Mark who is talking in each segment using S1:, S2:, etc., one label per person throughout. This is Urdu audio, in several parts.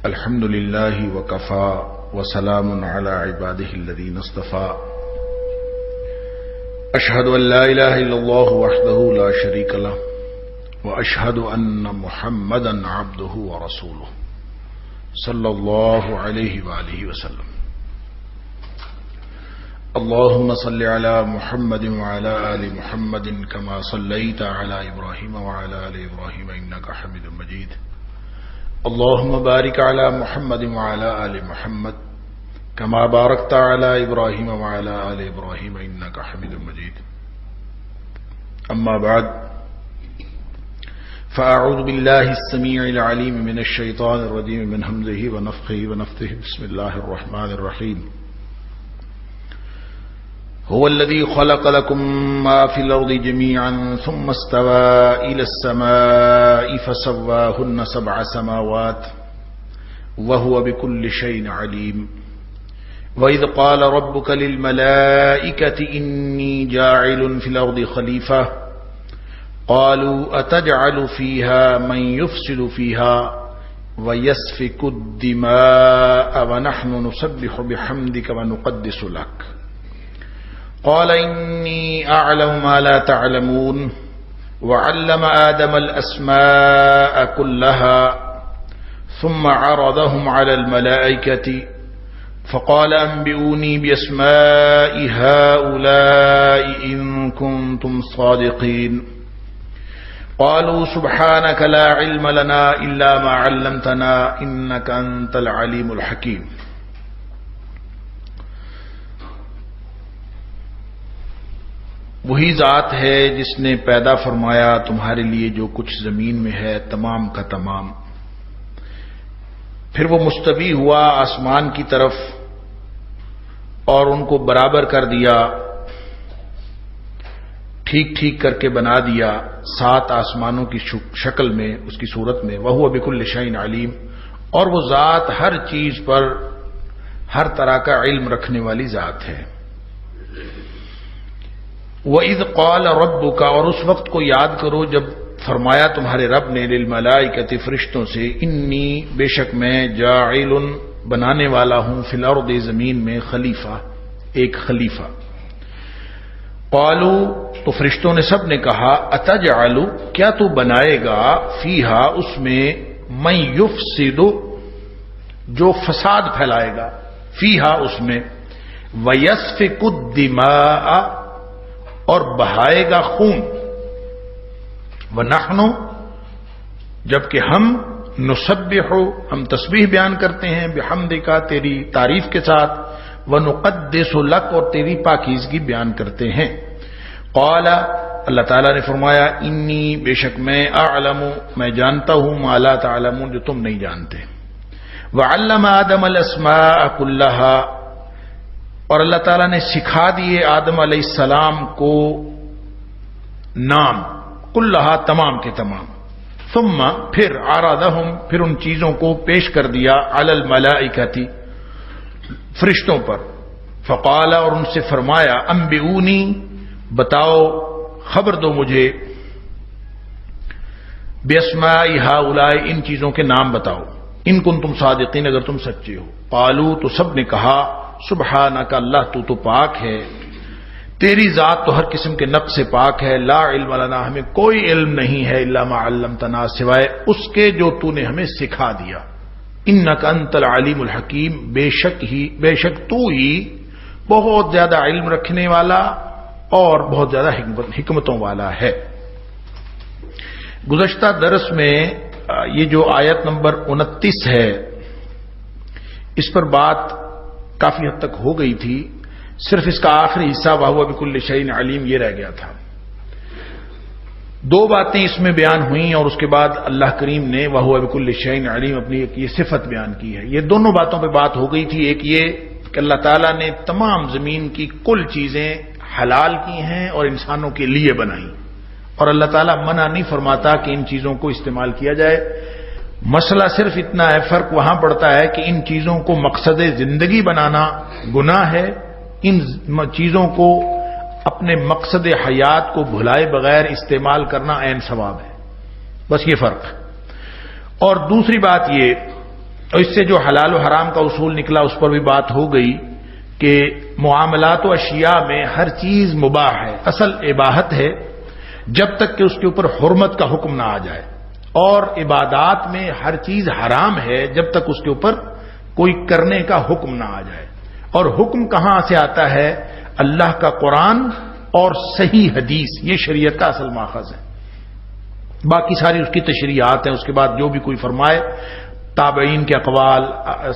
S1: الحمد لله وكفى وسلام على عباده الذين اصطفى أشهد أن لا إله إلا الله وحده لا شريك له وأشهد أن محمدا عبده ورسوله صلى الله عليه وآله وسلم اللهم صل على محمد وعلى آل محمد كما صليت على إبراهيم وعلى آل إبراهيم إنك حميد مجيد اللهم بارك على محمد وعلى آل محمد كما باركت على إبراهيم وعلى آل إبراهيم إنك حميد مجيد أما بعد فأعوذ بالله السميع العليم من الشيطان الرجيم من همزه ونفخه ونفثه بسم الله الرحمن الرحيم هو الذي خلق لكم ما في الأرض جميعا ثم استوى إلى السماء فسواهن 7 سماوات وهو بكل شيء عليم وإذ قال ربك للملائكة إني جاعل في الأرض خليفة قالوا أتجعل فيها من يفسد فيها ويسفك الدماء ونحن نسبح بحمدك ونقدس لك قال إني أعلم ما لا تعلمون وعلم آدم الأسماء كلها ثم عرضهم على الملائكة فقال أنبئوني بأسماء هؤلاء إن كنتم صادقين قالوا سبحانك لا علم لنا إلا ما علمتنا إنك أنت العليم الحكيم وہی ذات ہے جس نے پیدا فرمایا تمہارے لیے جو کچھ زمین میں ہے تمام کا تمام، پھر وہ مستوی ہوا آسمان کی طرف اور ان کو برابر کر دیا، ٹھیک ٹھیک کر کے بنا دیا 7 آسمانوں کی شکل میں، اس کی صورت میں، وَهُوَ بِكُلِّ شَيْءٍ عَلِيمٌ، اور وہ ذات ہر چیز پر ہر طرح کا علم رکھنے والی ذات ہے۔ وَإِذْ قَالَ رَبُّكَ، اور اس وقت کو یاد کرو جب فرمایا تمہارے رب نے للملائکۃ فرشتوں سے، انی بے شک میں جاعل بنانے والا ہوں فی الارض زمین میں خلیفہ، ایک خلیفہ۔ قالوا تو فرشتوں نے سب نے کہا اتجعل کیا تو بنائے گا فیہا اس میں من یفسد جو فساد پھیلائے گا، فیہا اس میں، ویسفک الدماء اور بہائے گا خون، وَنَحْنُ جبکہ ہم نسبح ہم تسبیح بیان کرتے ہیں، بحمدک تیری تعریف کے ساتھ، وَنُقَدِّسُ لَكَ اور تیری پاکیزگی بیان کرتے ہیں۔ قال اللہ تعالیٰ نے فرمایا انی بے شک میں اعلم میں جانتا ہوں ما لا تعلمون جو تم نہیں جانتے، وَعَلَّمَ آدَمَ الْأَسْمَاءَ كُلَّهَا اور اللہ تعالیٰ نے سکھا دیے آدم علیہ السلام کو نام، کلہا تمام کے تمام، ثم پھر عرضہم پھر ان چیزوں کو پیش کر دیا علی الملائکۃ فرشتوں پر، فقال اور ان سے فرمایا انبئونی بتاؤ خبر دو مجھے، باسماء ہؤلاء ان چیزوں کے نام بتاؤ، ان کنتم صادقین اگر تم سچے ہو۔ قالوا تو سب نے کہا سبحانک اللہ تو پاک ہے، تیری ذات تو ہر قسم کے نقص سے پاک ہے، لا علم لنا ہمیں کوئی علم نہیں ہے، الا ما علمتنا سوائے اس کے جو تو نے ہمیں سکھا دیا، انک انت العلیم الحکیم بے شک تو ہی بہت زیادہ علم رکھنے والا اور بہت زیادہ حکمتوں والا ہے۔ گزشتہ درس میں یہ جو آیت نمبر 29 ہے اس پر بات کافی حد تک ہو گئی تھی، صرف اس کا آخری حصہ وَهُوَ بِكُلِّ شَيْءٍ عَلِيمٌ یہ رہ گیا تھا۔ دو باتیں اس میں بیان ہوئیں اور اس کے بعد اللہ کریم نے وَهُوَ بِكُلِّ شَيْءٍ عَلِيمٌ اپنی ایک یہ صفت بیان کی ہے. یہ دونوں باتوں پہ بات ہو گئی تھی. ایک یہ کہ اللہ تعالیٰ نے تمام زمین کی کل چیزیں حلال کی ہیں اور انسانوں کے لیے بنائی، اور اللہ تعالیٰ منع نہیں فرماتا کہ ان چیزوں کو استعمال کیا جائے. مسئلہ صرف اتنا ہے، فرق وہاں پڑتا ہے کہ ان چیزوں کو مقصد زندگی بنانا گناہ ہے، ان چیزوں کو اپنے مقصد حیات کو بھلائے بغیر استعمال کرنا عین ثواب ہے. بس یہ فرق ہے. اور دوسری بات یہ، اور اس سے جو حلال و حرام کا اصول نکلا اس پر بھی بات ہو گئی کہ معاملات و اشیاء میں ہر چیز مباح ہے، اصل اباحت ہے جب تک کہ اس کے اوپر حرمت کا حکم نہ آ جائے، اور عبادات میں ہر چیز حرام ہے جب تک اس کے اوپر کوئی کرنے کا حکم نہ آ جائے. اور حکم کہاں سے آتا ہے؟ اللہ کا قرآن اور صحیح حدیث، یہ شریعت کا اصل ماخذ ہے. باقی ساری اس کی تشریحات ہیں، اس کے بعد جو بھی کوئی فرمائے، تابعین کے اقوال،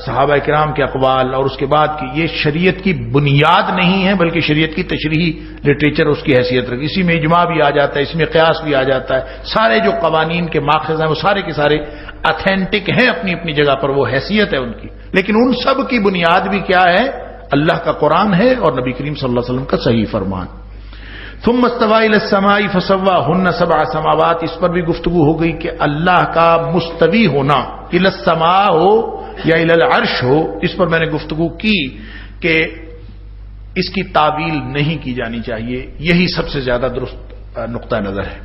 S1: صحابہ کرام کے اقوال، اور اس کے بعد کہ یہ شریعت کی بنیاد نہیں ہے بلکہ شریعت کی تشریحی لٹریچر اس کی حیثیت رکھتی. اسی میں اجماع بھی آ جاتا ہے، اس میں قیاس بھی آ جاتا ہے. سارے جو قوانین کے ماخذ ہیں وہ سارے کے سارے اتھینٹک ہیں اپنی اپنی جگہ پر، وہ حیثیت ہے ان کی. لیکن ان سب کی بنیاد بھی کیا ہے؟ اللہ کا قرآن ہے اور نبی کریم صلی اللہ علیہ وسلم کا صحیح فرمان. ثم استوى الى السماء فسواهن سبع سماوات، اس پر بھی گفتگو ہو گئی کہ اللہ کا مستوی ہونا، الى السماء ہو یا الى العرش ہو، اس پر میں نے گفتگو کی کہ اس کی تعویل نہیں کی جانی چاہیے. یہی سب سے زیادہ درست نقطہ نظر ہے.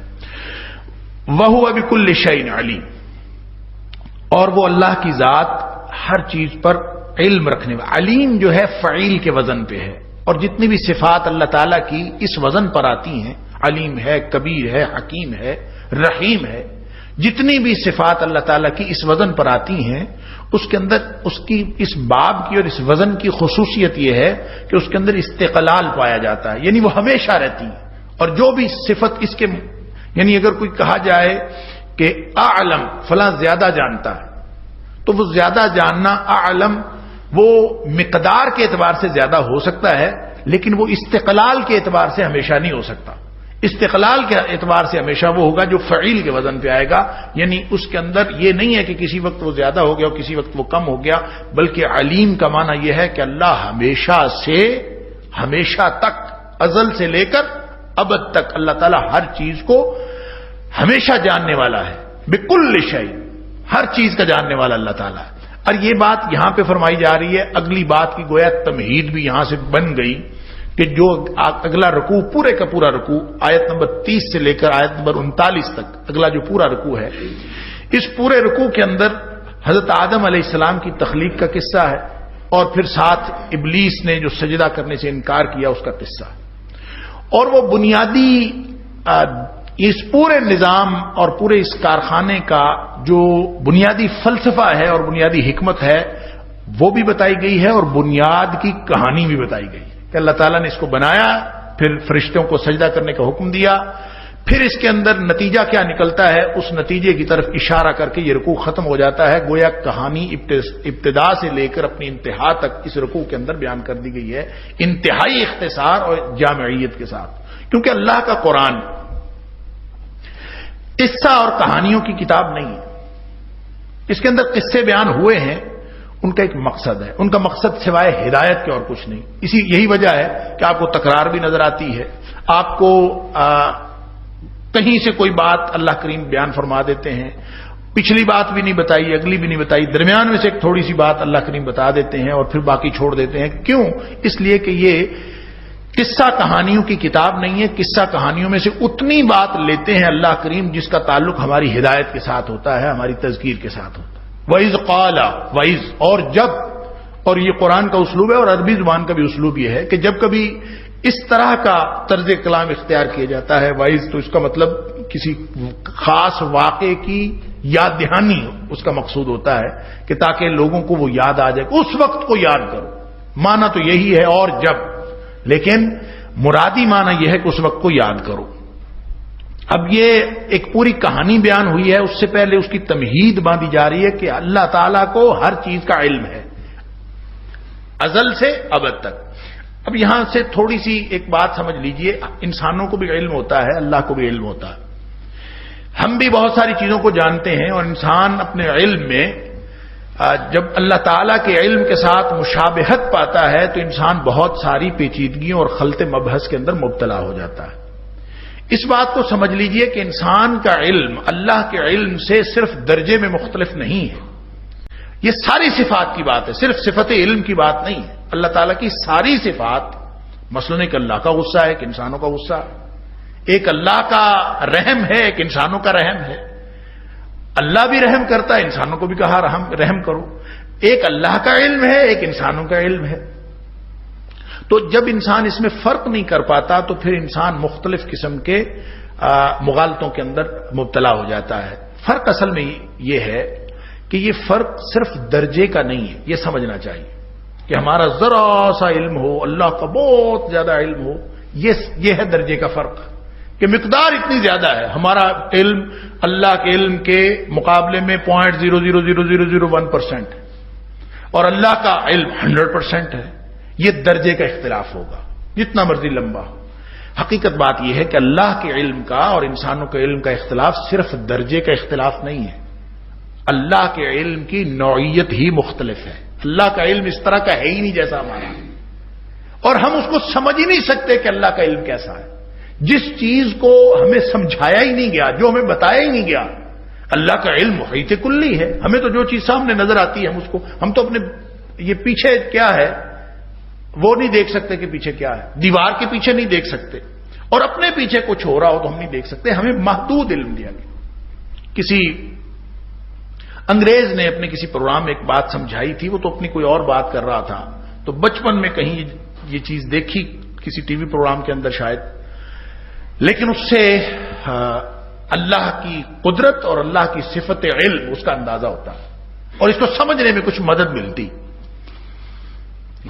S1: وَهُوَ بِكُلِّ شَيْءٍ عَلِيمٌ، اور وہ اللہ کی ذات ہر چیز پر علم رکھنے والا. علیم جو ہے فعیل کے وزن پہ ہے، اور جتنی بھی صفات اللہ تعالیٰ کی اس وزن پر آتی ہیں، علیم ہے، کبیر ہے، حکیم ہے، رحیم ہے، جتنی بھی صفات اللہ تعالیٰ کی اس وزن پر آتی ہیں، اس کے اندر اس کی اس باب کی اور اس وزن کی خصوصیت یہ ہے کہ اس کے اندر استقلال پایا جاتا ہے، یعنی وہ ہمیشہ رہتی ہے. اور جو بھی صفت اس کے، یعنی اگر کوئی کہا جائے کہ اعلم فلاں زیادہ جانتا ہے، تو وہ زیادہ جاننا اعلم وہ مقدار کے اعتبار سے زیادہ ہو سکتا ہے، لیکن وہ استقلال کے اعتبار سے ہمیشہ نہیں ہو سکتا. استقلال کے اعتبار سے ہمیشہ وہ ہوگا جو فعیل کے وزن پہ آئے گا، یعنی اس کے اندر یہ نہیں ہے کہ کسی وقت وہ زیادہ ہو گیا اور کسی وقت وہ کم ہو گیا، بلکہ علیم کا معنی یہ ہے کہ اللہ ہمیشہ سے ہمیشہ تک، ازل سے لے کر ابد تک اللہ تعالیٰ ہر چیز کو ہمیشہ جاننے والا ہے. بکل شیء، ہر چیز کا جاننے والا اللہ تعالیٰ ہے. اور یہ بات یہاں پہ فرمائی جا رہی ہے، اگلی بات کی گویا تمہید بھی یہاں سے بن گئی کہ جو اگلا رکوع، پورے کا پورا رکوع آیت نمبر 30 سے لے کر آیت نمبر 39 تک اگلا جو پورا رکوع ہے، اس پورے رکوع کے اندر حضرت آدم علیہ السلام کی تخلیق کا قصہ ہے، اور پھر ساتھ ابلیس نے جو سجدہ کرنے سے انکار کیا اس کا قصہ ہے. اور وہ بنیادی اس پورے نظام اور پورے اس کارخانے کا جو بنیادی فلسفہ ہے اور بنیادی حکمت ہے وہ بھی بتائی گئی ہے، اور بنیاد کی کہانی بھی بتائی گئی کہ اللہ تعالیٰ نے اس کو بنایا، پھر فرشتوں کو سجدہ کرنے کا حکم دیا، پھر اس کے اندر نتیجہ کیا نکلتا ہے اس نتیجے کی طرف اشارہ کر کے یہ رکوع ختم ہو جاتا ہے. گویا کہانی ابتدا سے لے کر اپنی انتہا تک اس رکوع کے اندر بیان کر دی گئی ہے، انتہائی اختصار اور جامعیت کے ساتھ. کیونکہ اللہ کا قرآن قصہ اور کہانیوں کی کتاب نہیں ہے. اس کے اندر قصے بیان ہوئے ہیں، ان کا ایک مقصد ہے، ان کا مقصد سوائے ہدایت کے اور کچھ نہیں. یہی وجہ ہے کہ آپ کو تکرار بھی نظر آتی ہے، آپ کو کہیں سے کوئی بات اللہ کریم بیان فرما دیتے ہیں، پچھلی بات بھی نہیں بتائی، اگلی بھی نہیں بتائی، درمیان میں سے ایک تھوڑی سی بات اللہ کریم بتا دیتے ہیں اور پھر باقی چھوڑ دیتے ہیں. کیوں؟ اس لیے کہ یہ قصہ کہانیوں کی کتاب نہیں ہے. قصہ کہانیوں میں سے اتنی بات لیتے ہیں اللہ کریم جس کا تعلق ہماری ہدایت کے ساتھ ہوتا ہے، ہماری تذکیر کے ساتھ ہوتا ہے. وَإِذْ قَالَ، وَإِذْ، اور جب، اور یہ قرآن کا اسلوب ہے اور عربی زبان کا بھی اسلوب یہ ہے کہ جب کبھی اس طرح کا طرز کلام اختیار کیا جاتا ہے وَإِذْ، تو اس کا مطلب کسی خاص واقعے کی یاد دہانی اس کا مقصود ہوتا ہے کہ تاکہ لوگوں کو وہ یاد آ جائے، اس وقت کو یاد کرو. معنی تو یہی ہے اور جب، لیکن مرادی معنی یہ ہے کہ اس وقت کو یاد کرو. اب یہ ایک پوری کہانی بیان ہوئی ہے، اس سے پہلے اس کی تمہید باندھی جا رہی ہے کہ اللہ تعالیٰ کو ہر چیز کا علم ہے ازل سے ابد تک. اب یہاں سے تھوڑی سی ایک بات سمجھ لیجئے، انسانوں کو بھی علم ہوتا ہے، اللہ کو بھی علم ہوتا ہے. ہم بھی بہت ساری چیزوں کو جانتے ہیں، اور انسان اپنے علم میں جب اللہ تعالیٰ کے علم کے ساتھ مشابہت پاتا ہے تو انسان بہت ساری پیچیدگیوں اور خلط مبحث کے اندر مبتلا ہو جاتا ہے۔ اس بات کو سمجھ لیجئے کہ انسان کا علم اللہ کے علم سے صرف درجے میں مختلف نہیں ہے، یہ ساری صفات کی بات ہے، صرف صفت علم کی بات نہیں ہے۔ اللہ تعالیٰ کی ساری صفات، مثلاً ایک اللہ کا غصہ ہے، ایک انسانوں کا غصہ، ایک اللہ کا رحم ہے، ایک انسانوں کا رحم ہے۔ اللہ بھی رحم کرتا ہے، انسانوں کو بھی کہا رحم کرو۔ ایک اللہ کا علم ہے، ایک انسانوں کا علم ہے۔ تو جب انسان اس میں فرق نہیں کر پاتا تو پھر انسان مختلف قسم کے مغالطوں کے اندر مبتلا ہو جاتا ہے۔ فرق اصل میں یہ ہے کہ یہ فرق صرف درجے کا نہیں ہے، یہ سمجھنا چاہیے کہ ہمارا ذرا سا علم ہو، اللہ کا بہت زیادہ علم ہو، یہ ہے درجے کا فرق، کہ مقدار اتنی زیادہ ہے، ہمارا علم اللہ کے علم کے مقابلے میں 0.00001% ہے اور اللہ کا علم 100% ہے۔ یہ درجے کا اختلاف ہوگا، جتنا مرضی لمبا ہو۔ حقیقت بات یہ ہے کہ اللہ کے علم کا اور انسانوں کے علم کا اختلاف صرف درجے کا اختلاف نہیں ہے، اللہ کے علم کی نوعیت ہی مختلف ہے۔ اللہ کا علم اس طرح کا ہے ہی نہیں جیسا ہمارا، اور ہم اس کو سمجھ ہی نہیں سکتے کہ اللہ کا علم کیسا ہے۔ جس چیز کو ہمیں سمجھایا ہی نہیں گیا، جو ہمیں بتایا ہی نہیں گیا، اللہ کا علم محیط کلی ہے۔ ہمیں تو جو چیز سامنے نظر آتی ہے ہم تو اپنے یہ پیچھے کیا ہے وہ نہیں دیکھ سکتے کہ پیچھے کیا ہے، دیوار کے پیچھے نہیں دیکھ سکتے، اور اپنے پیچھے کچھ ہو رہا ہو تو ہم نہیں دیکھ سکتے۔ ہمیں محدود علم دیا گیا۔ کسی انگریز نے اپنے کسی پروگرام میں ایک بات سمجھائی تھی، وہ تو اپنی کوئی اور بات کر رہا تھا، تو بچپن میں کہیں یہ چیز دیکھی کسی ٹی وی پروگرام کے اندر شاید، لیکن اس سے اللہ کی قدرت اور اللہ کی صفت علم اس کا اندازہ ہوتا ہے، اور اس کو سمجھنے میں کچھ مدد ملتی۔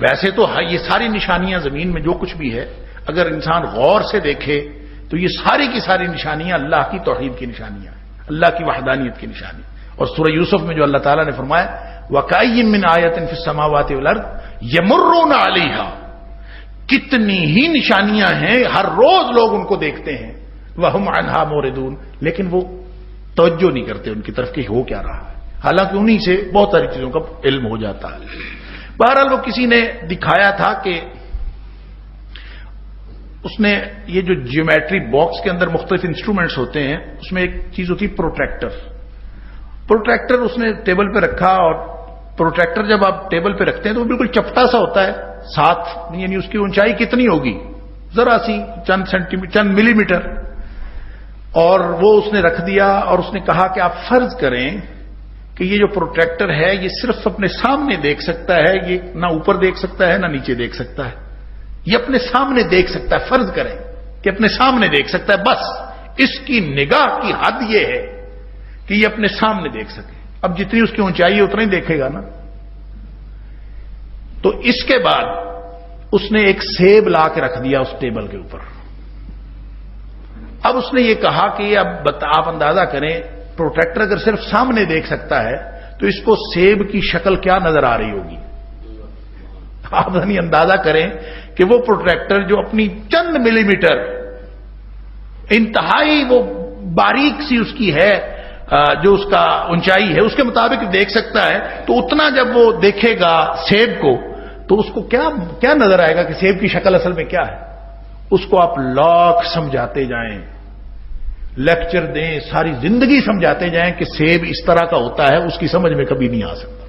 S1: ویسے تو یہ ساری نشانیاں زمین میں جو کچھ بھی ہے، اگر انسان غور سے دیکھے تو یہ ساری کی ساری نشانیاں اللہ کی توحید کی نشانیاں ہیں، اللہ کی وحدانیت کی نشانی۔ اور سورہ یوسف میں جو اللہ تعالیٰ نے فرمایا وَكَأَيٍّ مِّنْ آیَةٍ فِي السَّمَاوَاتِ وَالْأَرْضِ يَمُرُّونَ عَلَيْهَا، کتنی ہی نشانیاں ہیں، ہر روز لوگ ان کو دیکھتے ہیں، وَهُمْ عَنْهَا مُعْرِضُونَ، لیکن وہ توجہ نہیں کرتے ان کی طرف کہ ہو کیا رہا ہے، حالانکہ انہی سے بہت ساری چیزوں کا علم ہو جاتا ہے۔ بہرحال وہ کسی نے دکھایا تھا کہ اس نے یہ جو جیومیٹری باکس کے اندر مختلف انسٹرومنٹس ہوتے ہیں، اس میں ایک چیز ہوتی ہے پروٹریکٹر اس نے ٹیبل پہ رکھا، اور پروٹریکٹر جب آپ ٹیبل پہ رکھتے ہیں تو وہ بالکل چپٹا سا ہوتا ہے، ساتھ یعنی اس کی اونچائی کتنی ہوگی، ذرا سی چند ملی میٹر، اور وہ اس نے رکھ دیا، اور اس نے کہا کہ آپ فرض کریں کہ یہ جو پروٹریکٹر ہے یہ صرف اپنے سامنے دیکھ سکتا ہے، یہ نہ اوپر دیکھ سکتا ہے نہ نیچے دیکھ سکتا ہے، یہ اپنے سامنے دیکھ سکتا ہے، فرض کریں کہ اپنے سامنے دیکھ سکتا ہے، بس اس کی نگاہ کی حد یہ ہے کہ یہ اپنے سامنے دیکھ سکے۔ اب جتنی اس کی اونچائی ہے اتنا ہی دیکھے گا نا۔ تو اس کے بعد اس نے ایک سیب لا کے رکھ دیا اس ٹیبل کے اوپر۔ اب اس نے یہ کہا کہ اب آپ اندازہ کریں، پروٹریکٹر اگر صرف سامنے دیکھ سکتا ہے تو اس کو سیب کی شکل کیا نظر آ رہی ہوگی؟ آپ یعنی اندازہ کریں کہ وہ پروٹریکٹر جو اپنی چند ملی میٹر انتہائی وہ باریک سی اس کی ہے، جو اس کا اونچائی ہے اس کے مطابق دیکھ سکتا ہے، تو اتنا جب وہ دیکھے گا سیب کو تو اس کو کیا نظر آئے گا کہ سیب کی شکل اصل میں کیا ہے؟ اس کو آپ لاکھ سمجھاتے جائیں، لیکچر دیں، ساری زندگی سمجھاتے جائیں کہ سیب اس طرح کا ہوتا ہے، اس کی سمجھ میں کبھی نہیں آ سکتا،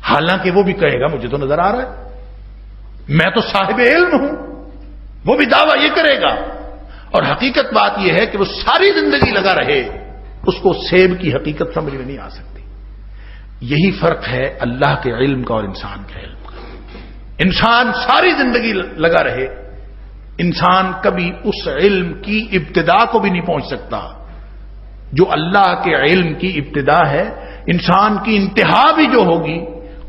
S1: حالانکہ وہ بھی کہے گا مجھے تو نظر آ رہا ہے، میں تو صاحب علم ہوں، وہ بھی دعویٰ یہ کرے گا، اور حقیقت بات یہ ہے کہ وہ ساری زندگی لگا رہے، اس کو سیب کی حقیقت سمجھ میں نہیں آ سکتی۔ یہی فرق ہے اللہ کے علم کا اور انسان کے علم کا۔ انسان ساری زندگی لگا رہے، انسان کبھی اس علم کی ابتدا کو بھی نہیں پہنچ سکتا جو اللہ کے علم کی ابتدا ہے۔ انسان کی انتہا بھی جو ہوگی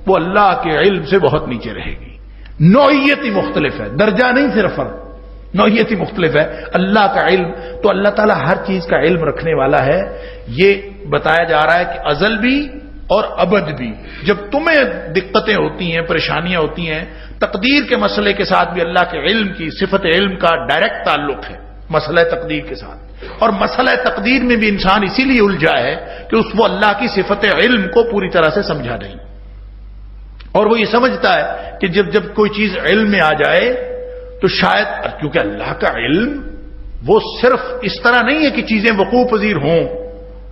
S1: وہ اللہ کے علم سے بہت نیچے رہے گی۔ نوعیت ہی مختلف ہے، درجہ نہیں صرف فرق، نوعیت ہی مختلف ہے۔ اللہ کا علم تو اللہ تعالیٰ ہر چیز کا علم رکھنے والا ہے، یہ بتایا جا رہا ہے کہ ازل بھی اور ابد بھی۔ جب تمہیں دقتیں ہوتی ہیں، پریشانیاں ہوتی ہیں، تقدیر کے مسئلے کے ساتھ بھی اللہ کے علم کی صفت علم کا ڈائریکٹ تعلق ہے مسئلہ تقدیر کے ساتھ۔ اور مسئلہ تقدیر میں بھی انسان اسی لیے الجھا ہے کہ اس وہ اللہ کی صفت علم کو پوری طرح سے سمجھا نہیں، اور وہ یہ سمجھتا ہے کہ جب کوئی چیز علم میں آ جائے تو شاید، کیونکہ اللہ کا علم وہ صرف اس طرح نہیں ہے کہ چیزیں وقوع پذیر ہوں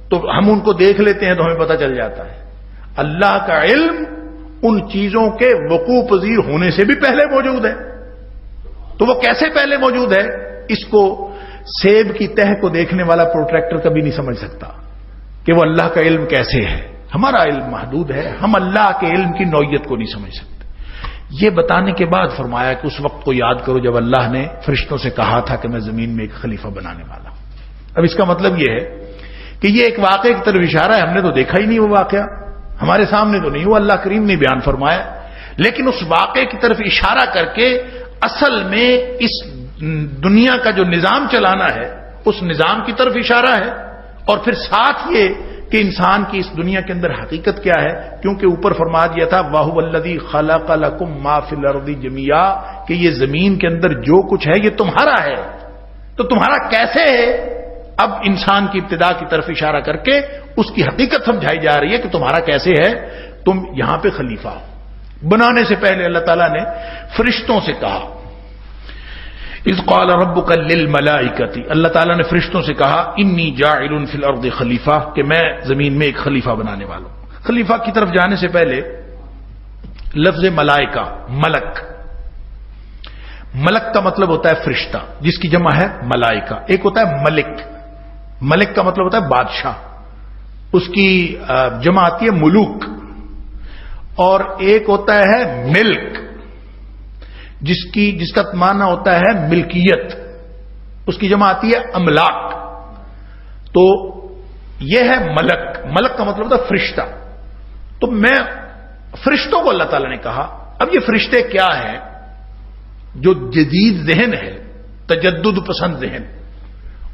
S1: تو ہم ان کو دیکھ لیتے ہیں تو ہمیں پتہ چل جاتا ہے۔ اللہ کا علم ان چیزوں کے وقوع پذیر ہونے سے بھی پہلے موجود ہے۔ تو وہ کیسے پہلے موجود ہے؟ اس کو سیب کی تہ کو دیکھنے والا پروٹریکٹر کبھی نہیں سمجھ سکتا کہ وہ اللہ کا علم کیسے ہے۔ ہمارا علم محدود ہے، ہم اللہ کے علم کی نوعیت کو نہیں سمجھ سکتے۔ یہ بتانے کے بعد فرمایا کہ اس وقت کو یاد کرو جب اللہ نے فرشتوں سے کہا تھا کہ میں زمین میں ایک خلیفہ بنانے والا ہوں۔ اب اس کا مطلب یہ ہے کہ یہ ایک واقعے کی طرف اشارہ ہے، ہم نے تو دیکھا ہی نہیں وہ واقعہ، ہمارے سامنے تو نہیں، وہ اللہ کریم نے بیان فرمایا، لیکن اس واقعے کی طرف اشارہ کر کے اصل میں اس دنیا کا جو نظام چلانا ہے اس نظام کی طرف اشارہ ہے، اور پھر ساتھ یہ کہ انسان کی اس دنیا کے اندر حقیقت کیا ہے، کیونکہ اوپر فرما دیا تھا وَهُوَ الَّذِي خَلَقَ لَكُم مَّا فِي الْأَرْضِ جَمِيعًا، کہ یہ زمین کے اندر جو کچھ ہے یہ تمہارا ہے، تو تمہارا کیسے ہے؟ اب انسان کی ابتدا کی طرف اشارہ کر کے اس کی حقیقت سمجھائی جا رہی ہے کہ تمہارا کیسے ہے، تم یہاں پہ خلیفہ ہو۔ بنانے سے پہلے اللہ تعالیٰ نے فرشتوں سے کہا، اذ قال ربک للملائکۃ، اللہ تعالیٰ نے فرشتوں سے کہا انی جاعل فی الارض خلیفہ، کہ میں زمین میں ایک خلیفہ بنانے والا ہوں۔ خلیفہ کی طرف جانے سے پہلے لفظ ملائکہ، ملک، ملک کا مطلب ہوتا ہے فرشتہ، جس کی جمع ہے ملائکہ۔ ایک ہوتا ہے ملک، ملک کا مطلب ہوتا ہے بادشاہ، اس کی جمع آتی ہے ملوک، اور ایک ہوتا ہے ملک جس کا معنی ہوتا ہے ملکیت، اس کی جمع آتی ہے املاک۔ تو یہ ہے ملک، ملک کا مطلب ہوتا ہے فرشتہ۔ تو میں فرشتوں کو اللہ تعالیٰ نے کہا، اب یہ فرشتے کیا ہیں؟ جو جدید ذہن ہے، تجدد پسند ذہن،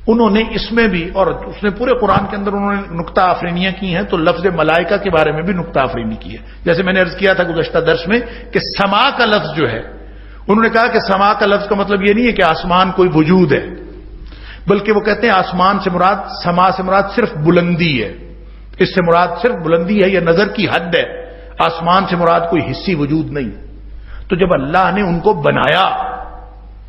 S1: انہوں نے اس میں بھی، اور اس نے پورے قرآن کے اندر انہوں نے نکتہ آفرینیاں کی ہیں، تو لفظ ملائکہ کے بارے میں بھی نکتہ آفرینی کی ہے۔ جیسے میں نے عرض کیا تھا گزشتہ درس میں کہ سما کا لفظ جو ہے، انہوں نے کہا کہ سما کا لفظ کا مطلب یہ نہیں ہے کہ آسمان کوئی وجود ہے، بلکہ وہ کہتے ہیں آسمان سے مراد، سما سے مراد صرف بلندی ہے، اس سے مراد صرف بلندی ہے یا نظر کی حد ہے، آسمان سے مراد کوئی حصی وجود نہیں۔ تو جب اللہ نے ان کو بنایا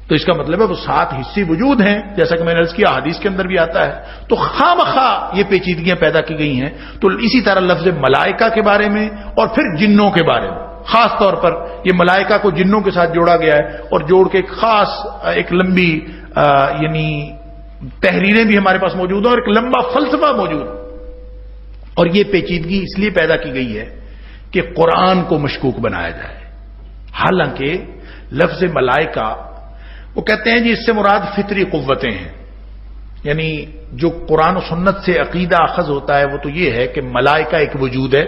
S1: تو اس کا مطلب ہے وہ 7 حصی وجود ہیں، جیسا کہ میں نے عرض کیا حدیث کے اندر بھی آتا ہے۔ تو خامخواہ یہ پیچیدگیاں پیدا کی گئی ہیں۔ تو اسی طرح لفظ ملائکہ کے بارے میں اور پھر جنوں کے بارے میں، خاص طور پر یہ ملائکہ کو جنوں کے ساتھ جوڑا گیا ہے، اور جوڑ کے ایک خاص ایک لمبی یعنی تحریریں بھی ہمارے پاس موجود ہیں اور ایک لمبا فلسفہ موجود ہے۔ اور یہ پیچیدگی اس لیے پیدا کی گئی ہے کہ قرآن کو مشکوک بنایا جائے، حالانکہ لفظ ملائکہ وہ کہتے ہیں جی اس سے مراد فطری قوتیں ہیں، یعنی جو قرآن و سنت سے عقیدہ اخذ ہوتا ہے وہ تو یہ ہے کہ ملائکہ ایک وجود ہے،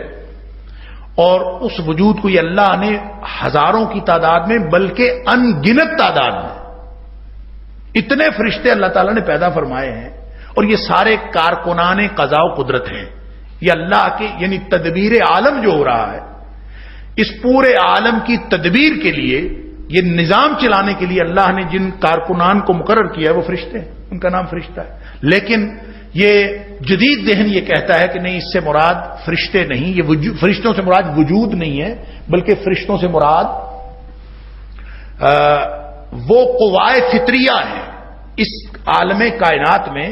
S1: اور اس وجود کو یہ اللہ نے ہزاروں کی تعداد میں بلکہ ان گنت تعداد میں اتنے فرشتے اللہ تعالیٰ نے پیدا فرمائے ہیں، اور یہ سارے کارکنان قضاء و قدرت ہیں۔ یہ اللہ کے یعنی تدبیر عالم جو ہو رہا ہے، اس پورے عالم کی تدبیر کے لیے، یہ نظام چلانے کے لیے اللہ نے جن کارکنان کو مقرر کیا ہے وہ فرشتے ہیں، ان کا نام فرشتہ ہے۔ لیکن یہ جدید ذہن یہ کہتا ہے کہ نہیں، اس سے مراد فرشتے نہیں، یہ فرشتوں سے مراد وجود نہیں ہے، بلکہ فرشتوں سے مراد وہ قوائے فطریہ ہیں اس عالم کائنات میں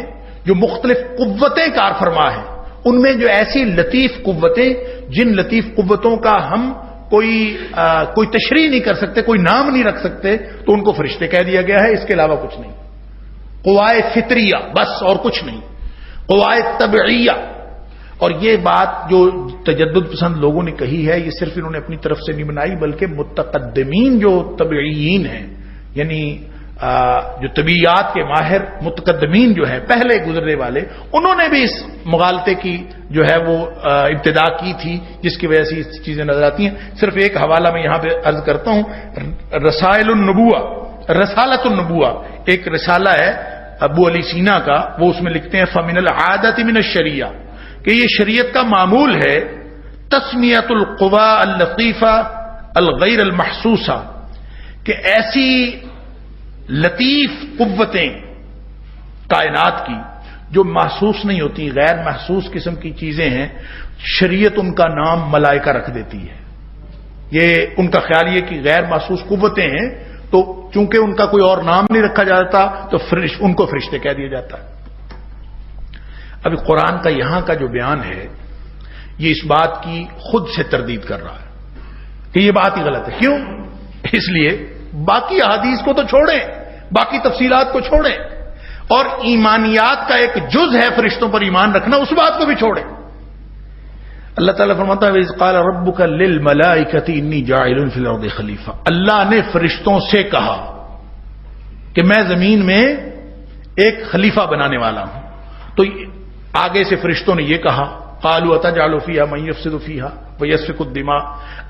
S1: جو مختلف قوتیں کار فرما ہیں، ان میں جو ایسی لطیف قوتیں، جن لطیف قوتوں کا ہم کوئی تشریح نہیں کر سکتے، کوئی نام نہیں رکھ سکتے، تو ان کو فرشتے کہہ دیا گیا ہے، اس کے علاوہ کچھ نہیں۔ قوائے فطریہ بس، اور کچھ نہیں، قوائے طبعیہ۔ اور یہ بات جو تجدد پسند لوگوں نے کہی ہے، یہ صرف انہوں نے اپنی طرف سے نہیں بنائی، بلکہ متقدمین جو طبعیین ہیں، یعنی جو طبیعیات کے ماہر متقدمین جو ہیں، پہلے گزرنے والے، انہوں نے بھی اس مغالطے کی جو ہے وہ ابتدا کی تھی، جس کی وجہ سے یہ چیزیں نظر آتی ہیں۔ صرف ایک حوالہ میں یہاں پہ عرض کرتا ہوں، رسائل النبوہ، رسالۃ النبوہ ایک رسالہ ہے ابو علی سینا کا، وہ اس میں لکھتے ہیں فَمِنَ الْعَادَةِ مِنَ الشَّرِيعَةِ، کہ یہ شریعت کا معمول ہے تسمیۃ القوا اللطیفہ الغیر المحسوسہ، کہ ایسی لطیف قوتیں کائنات کی جو محسوس نہیں ہوتی، غیر محسوس قسم کی چیزیں ہیں، شریعت ان کا نام ملائکہ رکھ دیتی ہے. یہ ان کا خیال یہ کہ غیر محسوس قوتیں ہیں، تو چونکہ ان کا کوئی اور نام نہیں رکھا جاتا تو ان کو فرشتے کہہ دیا جاتا ہے. ابھی قرآن کا یہاں کا جو بیان ہے یہ اس بات کی خود سے تردید کر رہا ہے کہ یہ بات ہی غلط ہے. کیوں؟ اس لیے باقی احادیث کو تو چھوڑیں، باقی تفصیلات کو چھوڑیں، اور ایمانیات کا ایک جز ہے فرشتوں پر ایمان رکھنا، اس بات کو بھی چھوڑیں. اللہ تعالیٰ فرماتا ہے وَإِذْ قَالَ رَبُّكَ لِلْمَلَائِكَةِ إِنِّي جَاعِلٌ فِي الْأَرْضِ خَلِيفَةً. اللہ نے فرشتوں سے کہا کہ میں زمین میں ایک خلیفہ بنانے والا ہوں. تو آگے سے فرشتوں نے یہ کہا قَالُوا أَتَجْعَلُ فِيهَا مَن يُفْسِدُ فِيهَا وَيَسْفِكُ الدِّمَاءَ.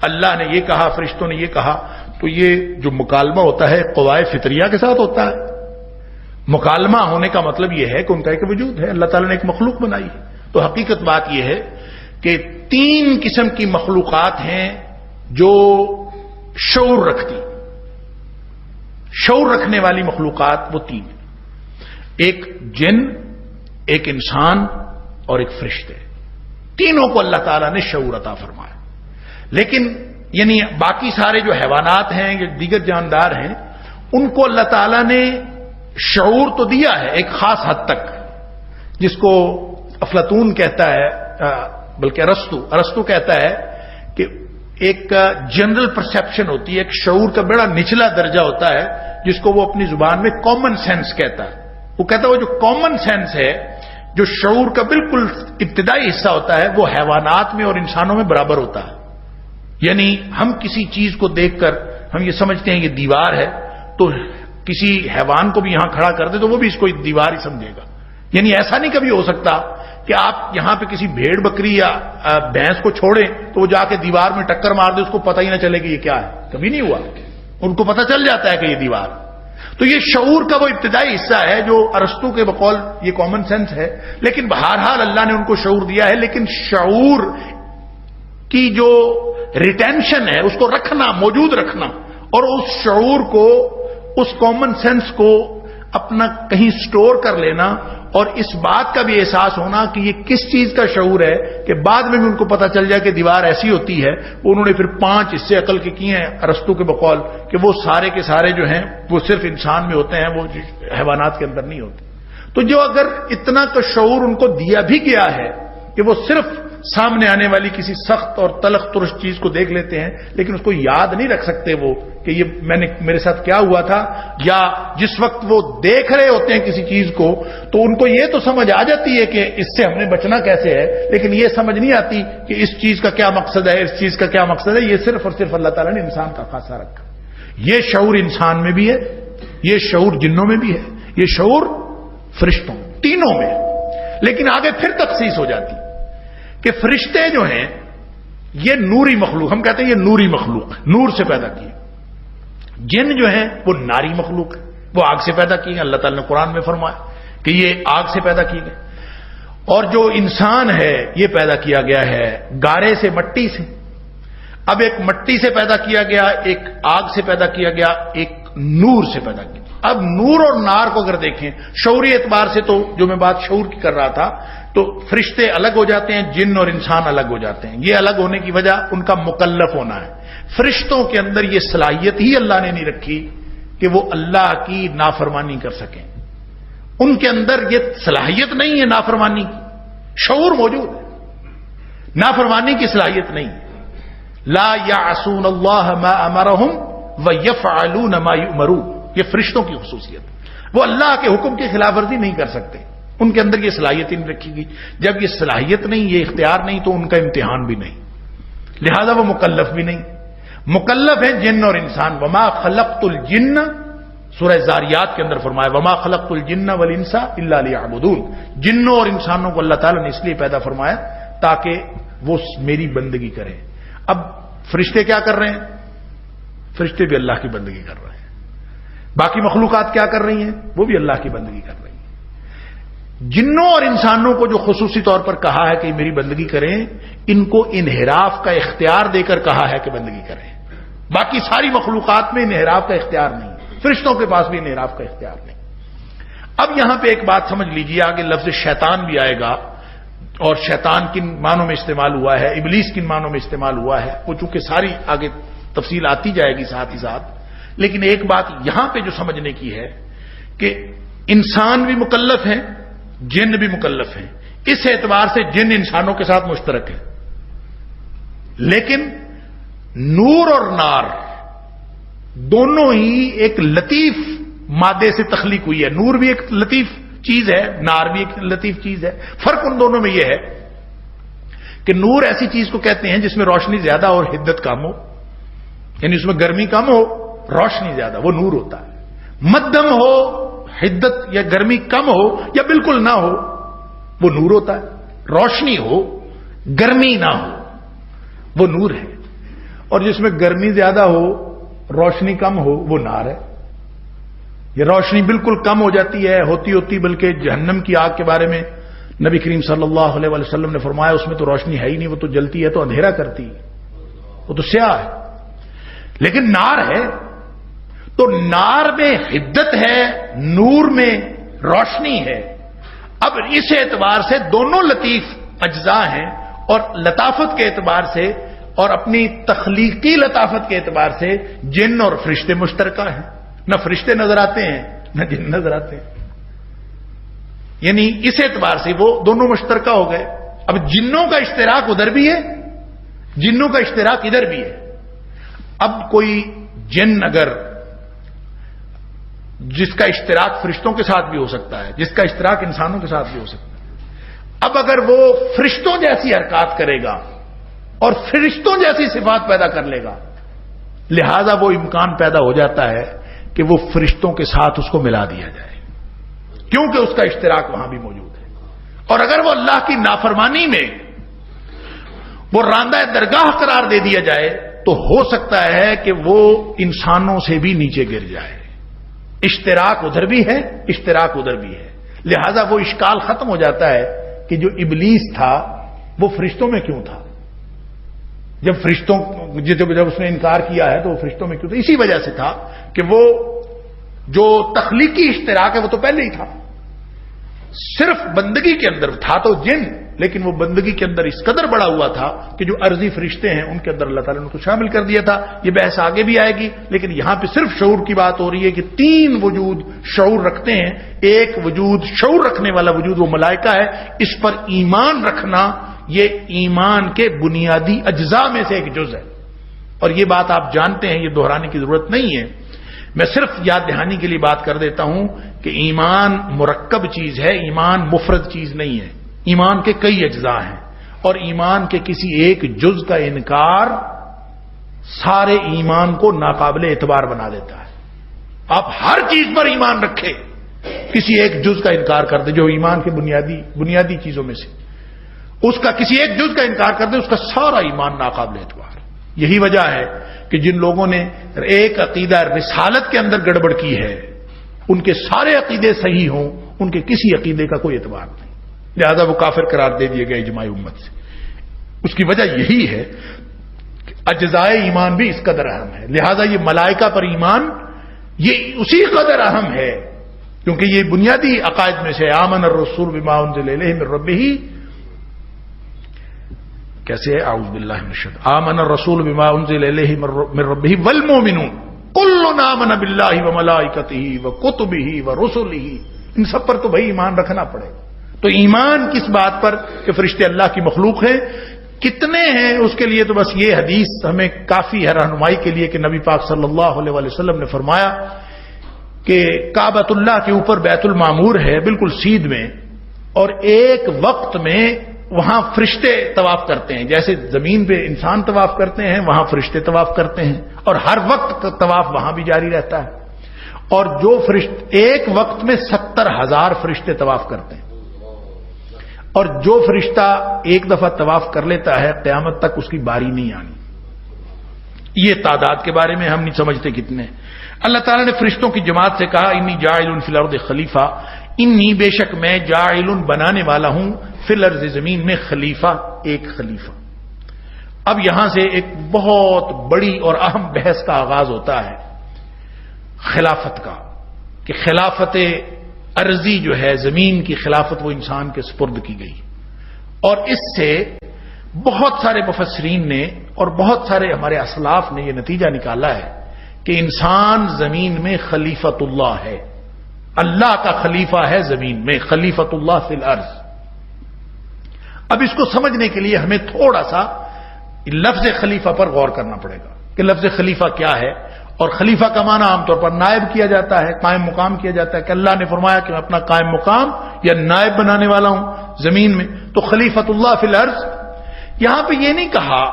S1: اللہ نے یہ کہا، فرشتوں نے یہ کہا. تو یہ جو مکالمہ ہوتا ہے قوائے فطریہ کے ساتھ ہوتا ہے. مکالمہ ہونے کا مطلب یہ ہے کہ ان کا ایک وجود ہے، اللہ تعالیٰ نے ایک مخلوق بنائی ہے. تو حقیقت بات یہ ہے کہ 3 قسم کی مخلوقات ہیں جو شعور رکھتی. شعور رکھنے والی مخلوقات وہ 3 ہیں، ایک جن، ایک انسان اور ایک فرشتے. تینوں کو اللہ تعالیٰ نے شعور عطا فرمایا. لیکن یعنی باقی سارے جو حیوانات ہیں یا دیگر جاندار ہیں ان کو اللہ تعالیٰ نے شعور تو دیا ہے ایک خاص حد تک، جس کو افلاطون کہتا ہے، بلکہ ارسطو کہتا ہے کہ ایک جنرل پرسیپشن ہوتی ہے، ایک شعور کا بڑا نچلا درجہ ہوتا ہے جس کو وہ اپنی زبان میں کامن سینس کہتا ہے. وہ کہتا ہے وہ جو کامن سینس ہے، جو شعور کا بالکل ابتدائی حصہ ہوتا ہے، وہ حیوانات میں اور انسانوں میں برابر ہوتا ہے. یعنی ہم کسی چیز کو دیکھ کر ہم یہ سمجھتے ہیں یہ دیوار ہے، تو کسی حیوان کو بھی یہاں کھڑا کر دے تو وہ بھی اس کو دیوار ہی سمجھے گا. یعنی ایسا نہیں کبھی ہو سکتا کہ آپ یہاں پہ کسی بھیڑ بکری یا بھینس کو چھوڑیں تو وہ جا کے دیوار میں ٹکر مار دے، اس کو پتہ ہی نہ چلے کہ یہ کیا ہے. کبھی نہیں ہوا. ان کو پتہ چل جاتا ہے کہ یہ دیوار. تو یہ شعور کا وہ ابتدائی حصہ ہے جو ارسطو کے بقول یہ کامن سینس ہے. لیکن بہرحال اللہ نے ان کو شعور دیا ہے، لیکن شعور کی جو ریٹینشن ہے، اس کو رکھنا، موجود رکھنا، اور اس شعور کو، اس کامن سینس کو اپنا کہیں سٹور کر لینا، اور اس بات کا بھی احساس ہونا کہ یہ کس چیز کا شعور ہے کہ بعد میں بھی ان کو پتہ چل جائے کہ دیوار ایسی ہوتی ہے. انہوں نے پھر 5 حصے عقل کے کیے ہیں ارسطو کے بقول کہ وہ سارے کے سارے جو ہیں وہ صرف انسان میں ہوتے ہیں، وہ حیوانات کے اندر نہیں ہوتے. تو جو اگر اتنا کا شعور ان کو دیا بھی گیا ہے کہ وہ صرف سامنے آنے والی کسی سخت اور تلخ ترش چیز کو دیکھ لیتے ہیں لیکن اس کو یاد نہیں رکھ سکتے وہ کہ یہ میرے ساتھ کیا ہوا تھا، یا جس وقت وہ دیکھ رہے ہوتے ہیں کسی چیز کو تو ان کو یہ تو سمجھ آ جاتی ہے کہ اس سے ہم نے بچنا کیسے ہے، لیکن یہ سمجھ نہیں آتی کہ اس چیز کا کیا مقصد ہے، اس چیز کا کیا مقصد ہے. یہ صرف اور صرف اللہ تعالیٰ نے انسان کا خاصہ رکھا. یہ شعور انسان میں بھی ہے، یہ شعور جنوں میں بھی ہے، یہ شعور فرشتوں تینوں میں. لیکن آگے پھر تخصیص ہو جاتی کہ فرشتے جو ہیں یہ نوری مخلوق، ہم کہتے ہیں یہ نوری مخلوق ہے، نور سے پیدا کیے. جن جو ہیں وہ ناری مخلوق ہے، وہ آگ سے پیدا کیے. اللہ تعالیٰ نے قرآن میں فرمایا کہ یہ آگ سے پیدا کیے گئے. اور جو انسان ہے یہ پیدا کیا گیا ہے گارے سے، مٹی سے. اب ایک مٹی سے پیدا کیا گیا، ایک آگ سے پیدا کیا گیا، ایک نور سے پیدا کیا. اب نور اور نار کو اگر دیکھیں شعوری اعتبار سے، تو جو میں بات شعور کی کر رہا تھا، تو فرشتے الگ ہو جاتے ہیں، جن اور انسان الگ ہو جاتے ہیں. یہ الگ ہونے کی وجہ ان کا مکلف ہونا ہے. فرشتوں کے اندر یہ صلاحیت ہی اللہ نے نہیں رکھی کہ وہ اللہ کی نافرمانی کر سکیں. ان کے اندر یہ صلاحیت نہیں ہے نافرمانی کی. شعور موجود ہے، نافرمانی کی صلاحیت نہیں. لا یعصون اللہ ما امرہم ویفعلون ما یؤمرون، یہ فرشتوں کی خصوصیت. وہ اللہ کے حکم کی خلاف ورزی نہیں کر سکتے، ان کے اندر یہ صلاحیت نہیں رکھی گئی. جب یہ صلاحیت نہیں، یہ اختیار نہیں، تو ان کا امتحان بھی نہیں، لہذا وہ مکلف بھی نہیں. مکلف ہیں جن اور انسان. وما خلقت الجن، سورہ زاریات کے اندر فرمایا وما خلقت الجن والانس الا لیعبدون. جنوں اور انسانوں کو اللہ تعالیٰ نے اس لیے پیدا فرمایا تاکہ وہ میری بندگی کریں. اب فرشتے کیا کر رہے ہیں؟ فرشتے بھی اللہ کی بندگی کر رہے ہیں. باقی مخلوقات کیا کر رہی ہیں؟ وہ بھی اللہ کی بندگی کر رہی ہیں. جنوں اور انسانوں کو جو خصوصی طور پر کہا ہے کہ میری بندگی کریں، ان کو انحراف کا اختیار دے کر کہا ہے کہ بندگی کریں. باقی ساری مخلوقات میں انحراف کا اختیار نہیں، فرشتوں کے پاس بھی انحراف کا اختیار نہیں. اب یہاں پہ ایک بات سمجھ لیجیے، آگے لفظ شیطان بھی آئے گا، اور شیطان کن معنوں میں استعمال ہوا ہے، ابلیس کن معنوں میں استعمال ہوا ہے، وہ چونکہ ساری آگے تفصیل آتی جائے گی ساتھ ہی ساتھ. لیکن ایک بات یہاں پہ جو سمجھنے کی ہے کہ انسان بھی مکلف ہیں، جن بھی مکلف ہیں. اس اعتبار سے جن انسانوں کے ساتھ مشترک ہے، لیکن نور اور نار دونوں ہی ایک لطیف مادے سے تخلیق ہوئی ہے. نور بھی ایک لطیف چیز ہے، نار بھی ایک لطیف چیز ہے. فرق ان دونوں میں یہ ہے کہ نور ایسی چیز کو کہتے ہیں جس میں روشنی زیادہ اور حدت کم ہو، یعنی اس میں گرمی کم ہو، روشنی زیادہ، وہ نور ہوتا ہے. مدھم ہو، حدت یا گرمی کم ہو یا بالکل نہ ہو، وہ نور ہوتا ہے. روشنی ہو، گرمی نہ ہو، وہ نور ہے. اور جس میں گرمی زیادہ ہو، روشنی کم ہو، وہ نار ہے. یہ روشنی بالکل کم ہو جاتی ہے، ہوتی بلکہ جہنم کی آگ کے بارے میں نبی کریم صلی اللہ علیہ وسلم نے فرمایا اس میں تو روشنی ہے ہی نہیں، وہ تو جلتی ہے تو اندھیرا کرتی ہے، وہ تو سیاہ ہے. لیکن نار ہے تو نار میں حدت ہے، نور میں روشنی ہے. اب اس اعتبار سے دونوں لطیف اجزاء ہیں، اور لطافت کے اعتبار سے اور اپنی تخلیقی لطافت کے اعتبار سے جن اور فرشتے مشترکہ ہیں. نہ فرشتے نظر آتے ہیں نہ جن نظر آتے ہیں، یعنی اس اعتبار سے وہ دونوں مشترکہ ہو گئے. اب جنوں کا اشتراک ادھر بھی ہے، جنوں کا اشتراک ادھر بھی ہے. اب کوئی جن اگر جس کا اشتراک فرشتوں کے ساتھ بھی ہو سکتا ہے، جس کا اشتراک انسانوں کے ساتھ بھی ہو سکتا ہے، اب اگر وہ فرشتوں جیسی حرکات کرے گا اور فرشتوں جیسی صفات پیدا کر لے گا، لہذا وہ امکان پیدا ہو جاتا ہے کہ وہ فرشتوں کے ساتھ اس کو ملا دیا جائے، کیونکہ اس کا اشتراک وہاں بھی موجود ہے. اور اگر وہ اللہ کی نافرمانی میں وہ راندہ درگاہ قرار دے دیا جائے تو ہو سکتا ہے کہ وہ انسانوں سے بھی نیچے گر جائے. اشتراک ادھر بھی ہے، اشتراک ادھر بھی ہے. لہذا وہ اشکال ختم ہو جاتا ہے کہ جو ابلیس تھا وہ فرشتوں میں کیوں تھا. جب اس نے انکار کیا ہے تو وہ فرشتوں میں کیوں تھا؟ اسی وجہ سے تھا کہ وہ جو تخلیقی اشتراک ہے وہ تو پہلے ہی تھا، صرف بندگی کے اندر تھا تو جن، لیکن وہ بندگی کے اندر اس قدر بڑا ہوا تھا کہ جو عرضی فرشتے ہیں ان کے اندر اللہ تعالیٰ نے ان کو شامل کر دیا تھا. یہ بحث آگے بھی آئے گی، لیکن یہاں پہ صرف شعور کی بات ہو رہی ہے کہ تین وجود شعور رکھتے ہیں. ایک وجود شعور رکھنے والا وجود وہ ملائکہ ہے. اس پر ایمان رکھنا یہ ایمان کے بنیادی اجزاء میں سے ایک جز ہے، اور یہ بات آپ جانتے ہیں، یہ دہرانے کی ضرورت نہیں ہے. میں صرف یاد دہانی کے لیے بات کر دیتا ہوں کہ ایمان مرکب چیز ہے، ایمان مفرد چیز نہیں ہے. ایمان کے کئی اجزاء ہیں، اور ایمان کے کسی ایک جز کا انکار سارے ایمان کو ناقابل اعتبار بنا دیتا ہے. آپ ہر چیز پر ایمان رکھے، کسی ایک جز کا انکار کر دے جو ایمان کے بنیادی چیزوں میں سے، اس کا کسی ایک جز کا انکار کر دے، اس کا سارا ایمان ناقابل اعتبار. یہی وجہ ہے کہ جن لوگوں نے ایک عقیدہ رسالت کے اندر گڑبڑ کی ہے، ان کے سارے عقیدے صحیح ہوں، ان کے کسی عقیدے کا کوئی اعتبار نہیں، لہذا وہ کافر قرار دے دیے گئے اجماع امت سے. اس کی وجہ یہی ہے کہ اجزائے ایمان بھی اس قدر اہم ہے. لہذا یہ ملائکہ پر ایمان یہ اسی قدر اہم ہے، کیونکہ یہ بنیادی عقائد میں سے آمن الرسول بما انزل الیہ من ربہ، کیسے ہے؟ اعوذ باللہ من الشیطان، آمن الرسول بما انزل الیہ من ربہ والمؤمنون کل آمن باللہ وملائکتہ وکتبہ ورسلہ. ان سب پر تو بھائی ایمان رکھنا پڑے گا. تو ایمان کس بات پر کہ فرشتے اللہ کی مخلوق ہیں، کتنے ہیں اس کے لیے تو بس یہ حدیث ہمیں کافی ہے رہنمائی کے لیے کہ نبی پاک صلی اللہ علیہ وسلم نے فرمایا کہ کعبۃ اللہ کے اوپر بیت المعمور ہے بالکل سیدھ میں، اور ایک وقت میں وہاں فرشتے طواف کرتے ہیں، جیسے زمین پہ انسان طواف کرتے ہیں وہاں فرشتے طواف کرتے ہیں، اور ہر وقت طواف وہاں بھی جاری رہتا ہے. اور جو فرشتے ایک وقت میں 70,000 فرشتے طواف کرتے ہیں، اور جو فرشتہ ایک دفعہ طواف کر لیتا ہے قیامت تک اس کی باری نہیں آنی. یہ تعداد کے بارے میں ہم نہیں سمجھتے کتنے. اللہ تعالیٰ نے فرشتوں کی جماعت سے کہا انی جاعل فی الارض خلیفہ، انی بے شک میں جاعل بنانے والا ہوں فی الارض زمین میں خلیفہ، ایک خلیفہ. اب یہاں سے ایک بہت بڑی اور اہم بحث کا آغاز ہوتا ہے خلافت کا، کہ خلافت عرضی جو ہے زمین کی خلافت وہ انسان کے سپرد کی گئی، اور اس سے بہت سارے مفسرین نے اور بہت سارے ہمارے اسلاف نے یہ نتیجہ نکالا ہے کہ انسان زمین میں خلیفۃ اللہ ہے، اللہ کا خلیفہ ہے زمین میں، خلیفۃ اللہ فی الارض۔ اب اس کو سمجھنے کے لیے ہمیں تھوڑا سا لفظ خلیفہ پر غور کرنا پڑے گا کہ لفظ خلیفہ کیا ہے، اور خلیفہ کا معنی عام طور پر نائب کیا جاتا ہے، قائم مقام کیا جاتا ہے کہ اللہ نے فرمایا کہ میں اپنا قائم مقام یا نائب بنانے والا ہوں زمین میں، تو خلیفۃ اللہ فی الارض۔ یہاں پہ یہ نہیں کہا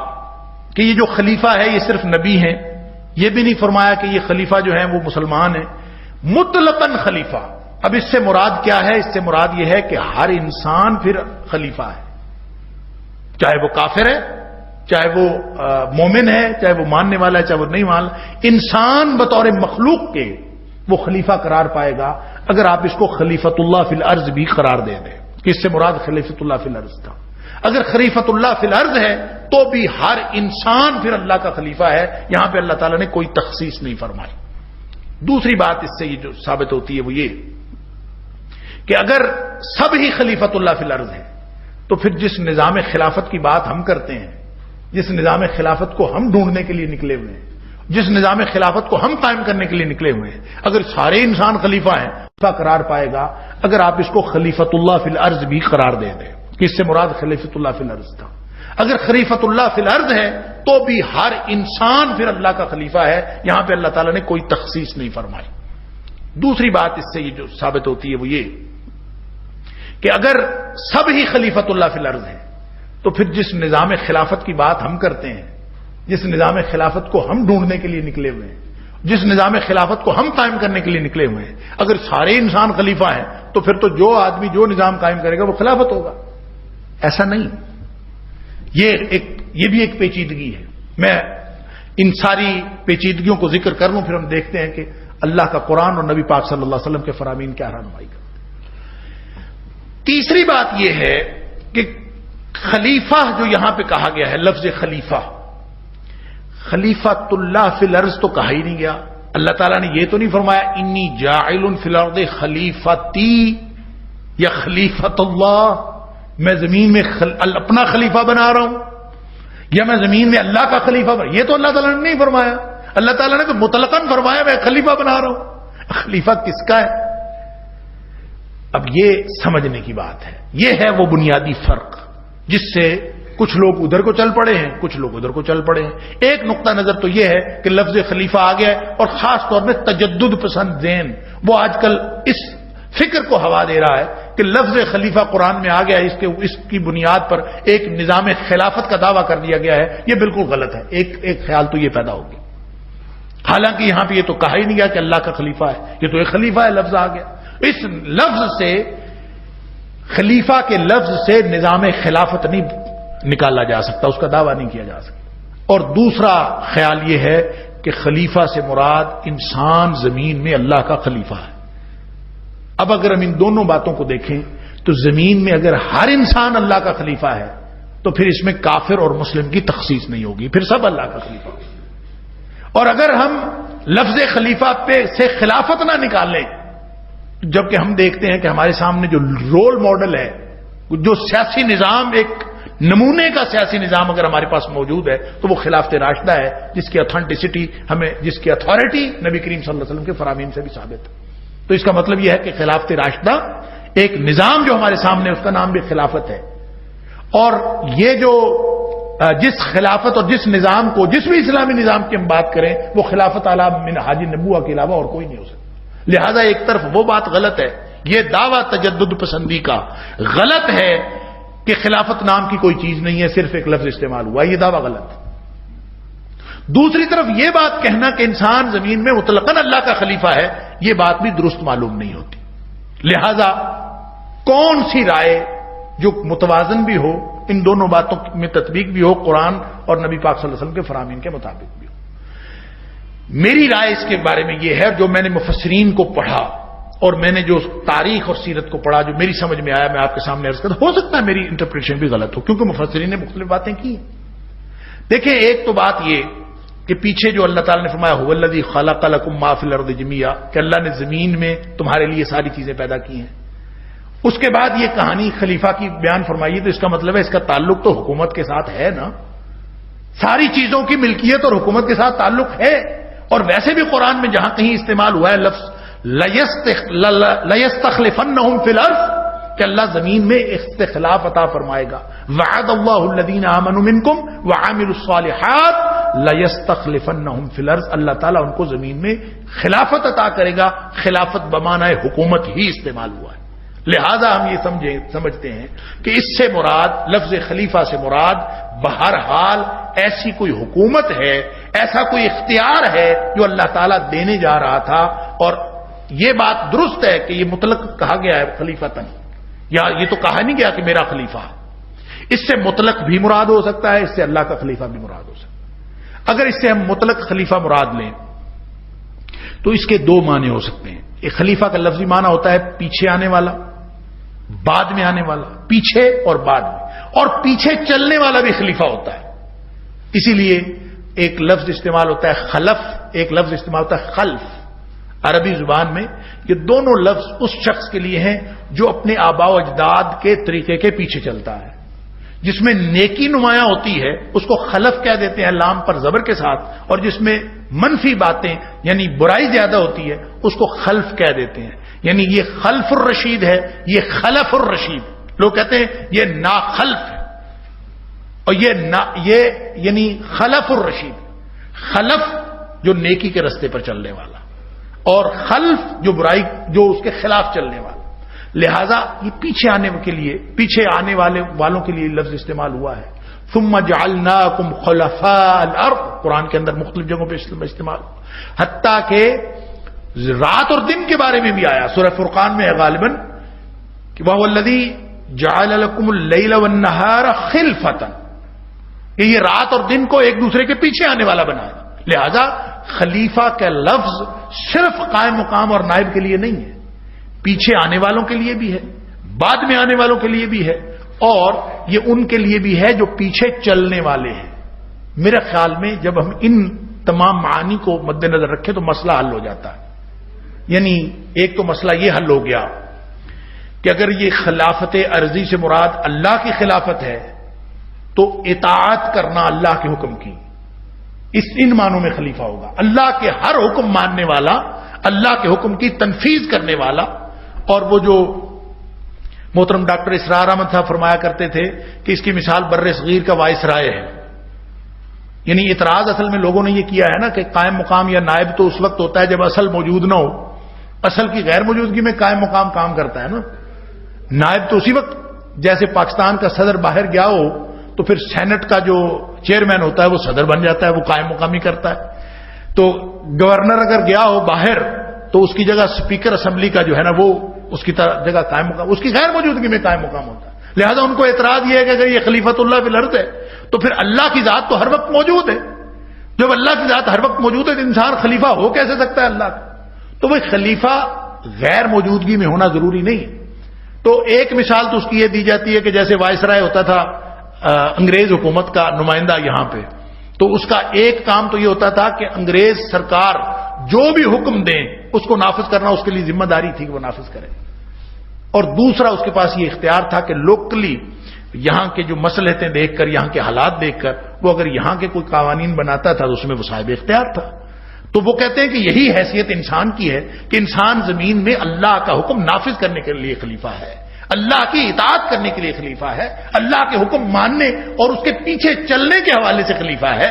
S1: کہ یہ جو خلیفہ ہے یہ صرف نبی ہیں، یہ بھی نہیں فرمایا کہ یہ خلیفہ جو ہیں وہ مسلمان ہیں، مطلقاً خلیفہ۔ اب اس سے مراد کیا ہے؟ اس سے مراد یہ ہے کہ ہر انسان پھر خلیفہ ہے، چاہے وہ کافر ہے، چاہے وہ مومن ہے، چاہے وہ ماننے والا ہے، چاہے وہ نہیں مان، انسان بطور مخلوق کے وہ خلیفہ قرار پائے گا اگر آپ اس کو خلیفۃ اللہ فی الارض بھی قرار دے دیں کہ اس سے مراد خلیفۃ اللہ فی الارض تھا۔ اگر خلیفۃ اللہ فی الارض ہے تو بھی ہر انسان پھر اللہ کا خلیفہ ہے، یہاں پہ اللہ تعالیٰ نے کوئی تخصیص نہیں فرمائی۔ دوسری بات اس سے یہ جو ثابت ہوتی ہے وہ یہ کہ اگر سب ہی خلیفۃ اللہ فی الارض ہے تو پھر جس نظام خلافت کی بات ہم کرتے ہیں، جس نظام خلافت کو ہم ڈھونڈنے کے لیے نکلے ہوئے ہیں، جس نظام خلافت کو ہم قائم کرنے کے لیے نکلے ہوئے ہیں، اگر سارے انسان خلیفہ ہیں خلیفہ قرار پائے گا اگر آپ اس کو خلیفۃ اللہ فی الارض بھی قرار دے دیں کہ اس سے مراد خلیفۃ اللہ فی الارض تھا۔ اگر خلیفۃ اللہ فی الارض ہے تو بھی ہر انسان پھر اللہ کا خلیفہ ہے، یہاں پہ اللہ تعالیٰ نے کوئی تخصیص نہیں فرمائی۔ دوسری بات اس سے یہ جو ثابت ہوتی ہے وہ یہ کہ اگر سب ہی خلیفۃ اللہ فی الارض ہیں تو پھر جس نظام خلافت کی بات ہم کرتے ہیں، جس نظام خلافت کو ہم ڈھونڈنے کے لیے نکلے ہوئے ہیں، جس نظام خلافت کو ہم قائم کرنے کے لیے نکلے ہوئے ہیں، اگر سارے انسان خلیفہ ہیں تو پھر تو جو آدمی جو نظام قائم کرے گا وہ خلافت ہوگا۔ ایسا نہیں، یہ بھی ایک پیچیدگی ہے۔ میں ان ساری پیچیدگیوں کو ذکر کر لوں، پھر ہم دیکھتے ہیں کہ اللہ کا قرآن اور نبی پاک صلی اللہ علیہ وسلم کے فرامین کیا رہنمائی کرتے ہیں۔ تیسری بات یہ ہے کہ خلیفہ جو یہاں پہ کہا گیا ہے، لفظ خلیفہ، خلیفۃ اللہ فی الارض تو کہا ہی نہیں گیا۔ اللہ تعالیٰ نے یہ تو نہیں فرمایا انی جاعل فی الارض خلیفتی یا خلیفۃ اللہ، میں زمین میں اپنا خلیفہ بنا رہا ہوں یا میں زمین میں اللہ کا خلیفہ بنا، یہ تو اللہ تعالیٰ نے نہیں فرمایا۔ اللہ تعالیٰ نے تو مطلقاً فرمایا میں خلیفہ بنا رہا ہوں۔ خلیفہ کس کا ہے؟ اب یہ سمجھنے کی بات ہے، یہ ہے وہ بنیادی فرق جس سے کچھ لوگ ادھر کو چل پڑے ہیں، کچھ لوگ ادھر کو چل پڑے ہیں۔ ایک نقطہ نظر تو یہ ہے کہ لفظ خلیفہ آ گیا ہے، اور خاص طور میں تجدد پسند ذہن وہ آج کل اس فکر کو ہوا دے رہا ہے کہ لفظ خلیفہ قرآن میں آ گیا ہے، اس کی بنیاد پر ایک نظام خلافت کا دعویٰ کر دیا گیا ہے۔ یہ بالکل غلط ہے۔ ایک خیال تو یہ پیدا ہوگی، حالانکہ یہاں پہ یہ تو کہا ہی نہیں گیا کہ اللہ کا خلیفہ ہے، یہ تو ایک خلیفہ ہے لفظ آ گیا۔ اس لفظ سے، خلیفہ کے لفظ سے نظام خلافت نہیں نکالا جا سکتا، اس کا دعویٰ نہیں کیا جا سکتا۔ اور دوسرا خیال یہ ہے کہ خلیفہ سے مراد انسان زمین میں اللہ کا خلیفہ ہے۔ اب اگر ہم ان دونوں باتوں کو دیکھیں تو زمین میں اگر ہر انسان اللہ کا خلیفہ ہے تو پھر اس میں کافر اور مسلم کی تخصیص نہیں ہوگی، پھر سب اللہ کا خلیفہ ہوگا۔ اور اگر ہم لفظ خلیفہ پہ سے خلافت نہ نکالیں، جبکہ ہم دیکھتے ہیں کہ ہمارے سامنے جو رول ماڈل ہے، جو سیاسی نظام، ایک نمونے کا سیاسی نظام اگر ہمارے پاس موجود ہے تو وہ خلافت راشدہ ہے، جس کی اتھینٹسٹی ہمیں، جس کی اتھارٹی نبی کریم صلی اللہ علیہ وسلم کے فرامین سے بھی ثابت ہے۔ تو اس کا مطلب یہ ہے کہ خلافت راشدہ ایک نظام جو ہمارے سامنے، اس کا نام بھی خلافت ہے۔ اور یہ جو جس خلافت اور جس نظام کو، جس بھی اسلامی نظام کی ہم بات کریں، وہ خلافت اعلی من حاج نبوہ کے علاوہ اور کوئی نہیں ہو سکتا۔ لہذا ایک طرف وہ بات غلط ہے، یہ دعویٰ تجدد پسندی کا غلط ہے کہ خلافت نام کی کوئی چیز نہیں ہے، صرف ایک لفظ استعمال ہوا، یہ دعویٰ غلط ہے۔ دوسری طرف یہ بات کہنا کہ انسان زمین میں مطلقاً اللہ کا خلیفہ ہے، یہ بات بھی درست معلوم نہیں ہوتی۔ لہذا کون سی رائے جو متوازن بھی ہو، ان دونوں باتوں میں تطبیق بھی ہو، قرآن اور نبی پاک صلی اللہ علیہ وسلم کے فرامین کے مطابق بھی ہو۔ میری رائے اس کے بارے میں یہ ہے، جو میں نے مفسرین کو پڑھا اور میں نے جو تاریخ اور سیرت کو پڑھا، جو میری سمجھ میں آیا، میں آپ کے سامنے عرض کرتا ہوں۔ ہو سکتا ہے میری انٹرپریٹیشن بھی غلط ہو، کیونکہ مفسرین نے مختلف باتیں کی۔ دیکھیں، ایک تو بات یہ کہ پیچھے جو اللہ تعالیٰ نے فرمایا هو الذی خلق لکم ما فی الارض جميعا، کہ اللہ نے زمین میں تمہارے لیے ساری چیزیں پیدا کی ہیں. اس کے بعد یہ کہانی خلیفہ کی بیان فرمائی، تو اس کا مطلب ہے اس کا تعلق تو حکومت کے ساتھ ہے نا، ساری چیزوں کی ملکیت اور حکومت کے ساتھ تعلق ہے. اور ویسے بھی قرآن میں جہاں کہیں استعمال ہوا ہے لفظ لَيَسْتَخْلِفَنَّهُمْ فِي الْأَرْضِ، کہ اللہ زمین میں استخلاف عطا فرمائے گا. وَعَدَ اللَّهُ الَّذِينَ آمَنُوا مِنكُمْ وَعَمِلُوا الصَّالِحَاتِ لَيَسْتَخْلِفَنَّهُمْ فِي الْأَرْضِ، اللہ تعالیٰ ان کو زمین میں خلافت عطا کرے گا. خلافت بمعنی حکومت ہی استعمال ہوا ہے. لہذا ہم یہ سمجھتے ہیں کہ اس سے مراد، لفظ خلیفہ سے مراد بہرحال ایسی کوئی حکومت ہے، ایسا کوئی اختیار ہے جو اللہ تعالیٰ دینے جا رہا تھا. اور یہ بات درست ہے کہ یہ مطلق کہا گیا ہے خلیفتاً، یا یہ تو کہا نہیں گیا کہ میرا خلیفہ. اس سے مطلق بھی مراد ہو سکتا ہے، اس سے اللہ کا خلیفہ بھی مراد ہو سکتا ہے. اگر اس سے ہم مطلق خلیفہ مراد لیں تو اس کے دو معنی ہو سکتے ہیں. ایک خلیفہ کا لفظی معنی ہوتا ہے پیچھے آنے والا، بعد میں آنے والا، پیچھے اور بعد میں، اور پیچھے چلنے والا بھی خلیفہ ہوتا ہے. اسی لیے ایک لفظ استعمال ہوتا ہے خلف، ایک لفظ استعمال ہوتا ہے خلف. عربی زبان میں یہ دونوں لفظ اس شخص کے لیے ہیں جو اپنے آباء و اجداد کے طریقے کے پیچھے چلتا ہے. جس میں نیکی نمایاں ہوتی ہے اس کو خلف کہہ دیتے ہیں لام پر زبر کے ساتھ، اور جس میں منفی باتیں یعنی برائی زیادہ ہوتی ہے اس کو خلف کہہ دیتے ہیں. یعنی یہ خلف الرشید ہے، یہ خلف الرشید. لوگ کہتے ہیں یہ ناخلف ہے، اور یہ یعنی خلف الرشید. خلف جو نیکی کے رستے پر چلنے والا، اور خلف جو برائی، جو اس کے خلاف چلنے والا. لہذا یہ پیچھے آنے والوں کے لیے لفظ استعمال ہوا ہے. ثم جعلناکم خلفاء الارض، قرآن کے اندر مختلف جگہوں پہ استعمال، حتیٰ کہ رات اور دن کے بارے میں بھی آیا. سورہ فرقان میں ہے غالباً کہ وَهُوَ الَّذِي جَعَلَ لَكُمُ اللَّيْلَ وَالنَّهَارَ خِلْفَةً، کہ یہ رات اور دن کو ایک دوسرے کے پیچھے آنے والا بنایا. لہذا خلیفہ کا لفظ صرف قائم مقام اور نائب کے لیے نہیں ہے، پیچھے آنے والوں کے لیے بھی ہے، بعد میں آنے والوں کے لیے بھی ہے، اور یہ ان کے لیے بھی ہے جو پیچھے چلنے والے ہیں. میرے خیال میں جب ہم ان تمام معانی کو مد نظر رکھیں تو مسئلہ حل ہو جاتا ہے. یعنی ایک تو مسئلہ یہ حل ہو گیا کہ اگر یہ خلافت عرضی سے مراد اللہ کی خلافت ہے تو اطاعت کرنا اللہ کے حکم کی، ان معنوں میں خلیفہ ہوگا. اللہ کے ہر حکم ماننے والا، اللہ کے حکم کی تنفیذ کرنے والا. اور وہ جو محترم ڈاکٹر اسرار احمد صاحب فرمایا کرتے تھے کہ اس کی مثال بر صغیر کا وائس رائے ہے. یعنی اعتراض اصل میں لوگوں نے یہ کیا ہے نا کہ قائم مقام یا نائب تو اس وقت ہوتا ہے جب اصل موجود نہ ہو. اصل کی غیر موجودگی میں قائم مقام کام کرتا ہے نا. نائب تو اسی وقت، جیسے پاکستان کا صدر باہر گیا ہو تو پھر سینٹ کا جو چیئرمین ہوتا ہے وہ صدر بن جاتا ہے، وہ قائم مقامی کرتا ہے. تو گورنر اگر گیا ہو باہر تو اس کی جگہ اسپیکر اسمبلی کا جو ہے نا وہ اس کی جگہ قائم مقام، اس کی غیر موجودگی میں قائم مقام ہوتا ہے. لہذا ان کو اعتراض یہ ہے کہ اگر یہ خلیفت اللہ فی الارض ہے تو پھر اللہ کی ذات تو ہر وقت موجود ہے. جب اللہ کی ذات ہر وقت موجود ہے تو انسان خلیفہ ہو کیسے سکتا ہے اللہ کا؟ تو وہ خلیفہ غیر موجودگی میں ہونا ضروری نہیں ہے. تو ایک مثال تو اس کی یہ دی جاتی ہے کہ جیسے وائس رائے ہوتا تھا انگریز حکومت کا نمائندہ یہاں پہ، تو اس کا ایک کام تو یہ ہوتا تھا کہ انگریز سرکار جو بھی حکم دیں اس کو نافذ کرنا اس کے لیے ذمہ داری تھی کہ وہ نافذ کرے. اور دوسرا اس کے پاس یہ اختیار تھا کہ لوکلی یہاں کے جو مصلحتیں دیکھ کر، یہاں کے حالات دیکھ کر وہ اگر یہاں کے کوئی قوانین بناتا تھا تو اس میں وہ صاحب اختیار تھا. تو وہ کہتے ہیں کہ یہی حیثیت انسان کی ہے کہ انسان زمین میں اللہ کا حکم نافذ کرنے کے لیے خلیفہ ہے، اللہ کی اطاعت کرنے کے لیے خلیفہ ہے، اللہ کے حکم ماننے اور اس کے پیچھے چلنے کے حوالے سے خلیفہ ہے.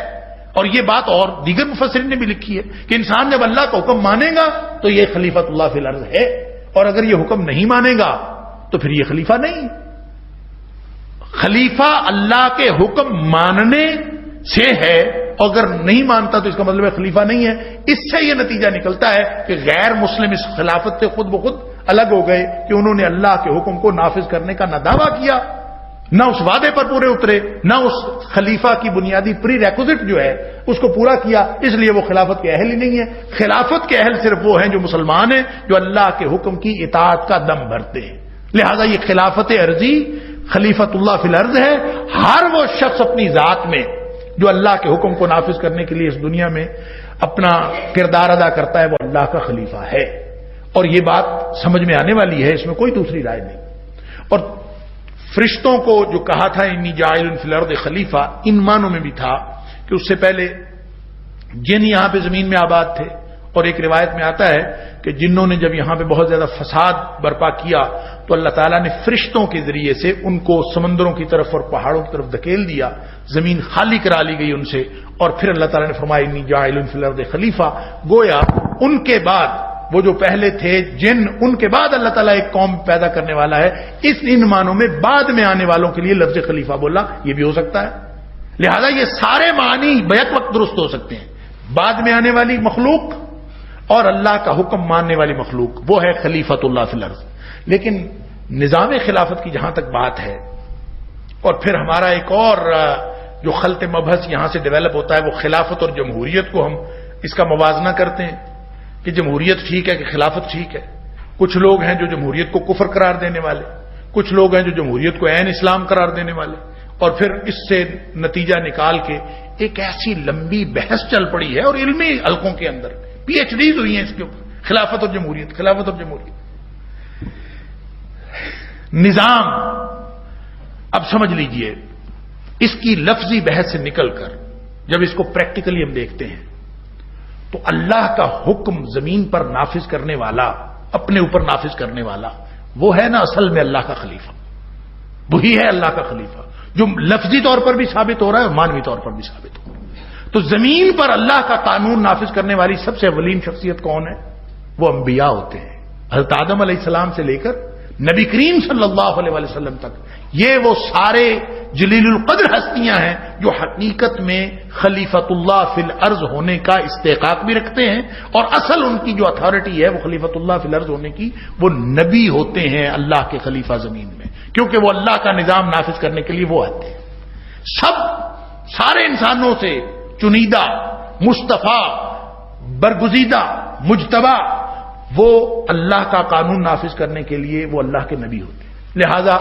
S1: اور یہ بات اور دیگر مفسرین نے بھی لکھی ہے کہ انسان جب اللہ کا حکم مانے گا تو یہ خلیفۃ اللہ فی الارض ہے، اور اگر یہ حکم نہیں مانے گا تو پھر یہ خلیفہ نہیں. خلیفہ اللہ کے حکم ماننے سے ہے، اگر نہیں مانتا تو اس کا مطلب ہے خلیفہ نہیں ہے. اس سے یہ نتیجہ نکلتا ہے کہ غیر مسلم اس خلافت سے خود بخود الگ ہو گئے کہ انہوں نے اللہ کے حکم کو نافذ کرنے کا نہ دعویٰ کیا، نہ اس وعدے پر پورے اترے، نہ اس خلیفہ کی بنیادی پری ریکوزٹ جو ہے اس کو پورا کیا. اس لیے وہ خلافت کے اہل ہی نہیں ہے. خلافت کے اہل صرف وہ ہیں جو مسلمان ہیں، جو اللہ کے حکم کی اطاعت کا دم بھرتے ہیں. لہذا یہ خلافت عرضی خلیفت اللہ فی الارض ہے. ہر وہ شخص اپنی ذات میں جو اللہ کے حکم کو نافذ کرنے کے لیے اس دنیا میں اپنا کردار ادا کرتا ہے وہ اللہ کا خلیفہ ہے. اور یہ بات سمجھ میں آنے والی ہے، اس میں کوئی دوسری رائے نہیں. اور فرشتوں کو جو کہا تھا انی جاعل فی الارض خلیفہ، ان معنوں میں بھی تھا کہ اس سے پہلے جن یہاں پہ زمین میں آباد تھے، اور ایک روایت میں آتا ہے کہ جنوں نے جب یہاں پہ بہت زیادہ فساد برپا کیا تو اللہ تعالیٰ نے فرشتوں کے ذریعے سے ان کو سمندروں کی طرف اور پہاڑوں کی طرف دھکیل دیا، زمین خالی کرا لی گئی ان سے، اور پھر اللہ تعالیٰ نے فرمایا انی جاعل فی الارض خلیفہ. گویا ان کے بعد وہ جو پہلے تھے جن، ان کے بعد اللہ تعالیٰ ایک قوم پیدا کرنے والا ہے. ان معنوں میں بعد میں آنے والوں کے لیے لفظ خلیفہ بولا یہ بھی ہو سکتا ہے. لہذا یہ سارے معنی بیک وقت درست ہو سکتے ہیں. بعد میں آنے والی مخلوق اور اللہ کا حکم ماننے والی مخلوق، وہ ہے خلیفۃ اللہ فی الارض. لیکن نظام خلافت کی جہاں تک بات ہے، اور پھر ہمارا ایک اور جو خلط مبحث یہاں سے ڈیولپ ہوتا ہے وہ خلافت اور جمہوریت کو ہم اس کا موازنہ کرتے ہیں کہ جمہوریت ٹھیک ہے کہ خلافت ٹھیک ہے. کچھ لوگ ہیں جو جمہوریت کو کفر قرار دینے والے، کچھ لوگ ہیں جو جمہوریت کو عین اسلام قرار دینے والے، اور پھر اس سے نتیجہ نکال کے ایک ایسی لمبی بحث چل پڑی ہے، اور علمی حلقوں کے اندر پی ایچ ڈیز ہوئی ہیں اس کے اوپر، خلافت اور جمہوریت، خلافت اور جمہوریت. نظام اب سمجھ لیجئے، اس کی لفظی بحث سے نکل کر جب اس کو پریکٹیکلی ہم دیکھتے ہیں تو اللہ کا حکم زمین پر نافذ کرنے والا، اپنے اوپر نافذ کرنے والا، وہ ہے نا اصل میں اللہ کا خلیفہ. وہی ہے اللہ کا خلیفہ جو لفظی طور پر بھی ثابت ہو رہا ہے اور مانوی طور پر بھی ثابت ہو رہا ہے. تو زمین پر اللہ کا قانون نافذ کرنے والی سب سے اولین شخصیت کون ہے؟ وہ انبیاء ہوتے ہیں. حضرت آدم علیہ السلام سے لے کر نبی کریم صلی اللہ علیہ وسلم تک، یہ وہ سارے جلیل القدر ہستیاں ہیں جو حقیقت میں خلیفۃ اللہ فی الارض ہونے کا استحقاق بھی رکھتے ہیں، اور اصل ان کی جو اتھارٹی ہے وہ خلیفۃ اللہ فی الارض ہونے کی، وہ نبی ہوتے ہیں اللہ کے خلیفہ زمین میں، کیونکہ وہ اللہ کا نظام نافذ کرنے کے لیے وہ آتے ہیں. سارے انسانوں سے چنیدہ، مصطفیٰ، برگزیدہ، مجتبی، وہ اللہ کا قانون نافذ کرنے کے لیے وہ اللہ کے نبی ہوتے ہیں. لہذا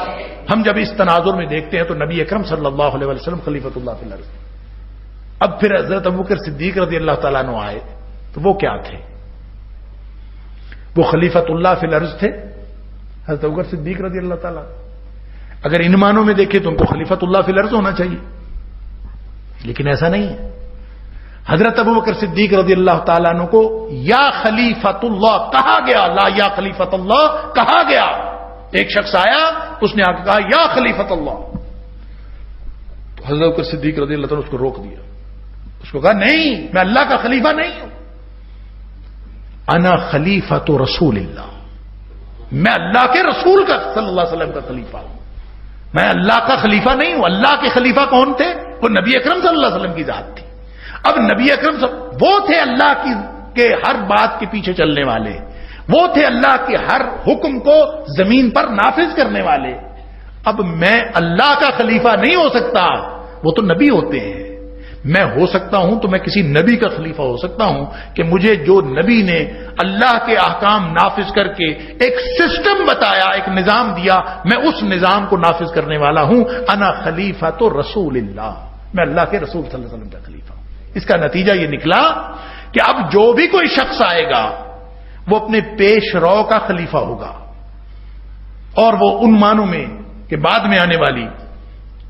S1: ہم جب اس تناظر میں دیکھتے ہیں تو نبی اکرم صلی اللہ علیہ وسلم خلیفۃ اللہ فی الارض. اب پھر حضرت ابوبکر صدیق رضی اللہ تعالیٰ عنہ آئے تو وہ کیا تھے؟ وہ خلیفۃ اللہ فی الارض تھے. حضرت ابوبکر صدیق رضی اللہ تعالیٰ، اگر ان معنوں میں دیکھیں تو ان کو خلیفۃ اللہ فی الارض ہونا چاہیے، لیکن ایسا نہیں ہے. حضرت ابوبکر صدیق رضی اللہ تعالیٰ عنہ کو یا خلیفۃ اللہ کہا گیا، لا یا خلیفۃ اللہ کہا گیا. ایک شخص آیا، اس نے آ کے کہا یا خلیفۃ اللہ، تو حضرت ابوبکر صدیق رضی اللہ تعالیٰ نے اس کو روک دیا. اس کو کہا نہیں، میں اللہ کا خلیفہ نہیں ہوں، انا خلیفۃ رسول اللہ، میں اللہ کے رسول کا صلی اللہ علیہ وسلم کا خلیفہ ہوں، میں اللہ کا خلیفہ نہیں ہوں. اللہ کے خلیفہ کون تھے؟ وہ نبی اکرم صلی اللہ علیہ وسلم کی ذات تھی. اب نبی اکرم وہ تھے اللہ کے ہر بات کے پیچھے چلنے والے، وہ تھے اللہ کے ہر حکم کو زمین پر نافذ کرنے والے. اب میں اللہ کا خلیفہ نہیں ہو سکتا، وہ تو نبی ہوتے ہیں. میں ہو سکتا ہوں تو میں کسی نبی کا خلیفہ ہو سکتا ہوں کہ مجھے جو نبی نے اللہ کے احکام نافذ کر کے ایک سسٹم بتایا، ایک نظام دیا، میں اس نظام کو نافذ کرنے والا ہوں. انا خلیفۃ رسول اللہ، میں اللہ کے رسول صلی اللہ علیہ وسلم کا خلیفہ ہوں. اس کا نتیجہ یہ نکلا کہ اب جو بھی کوئی شخص آئے گا وہ اپنے پیش رو کا خلیفہ ہوگا، اور وہ ان معنوں میں کہ بعد میں آنے والی،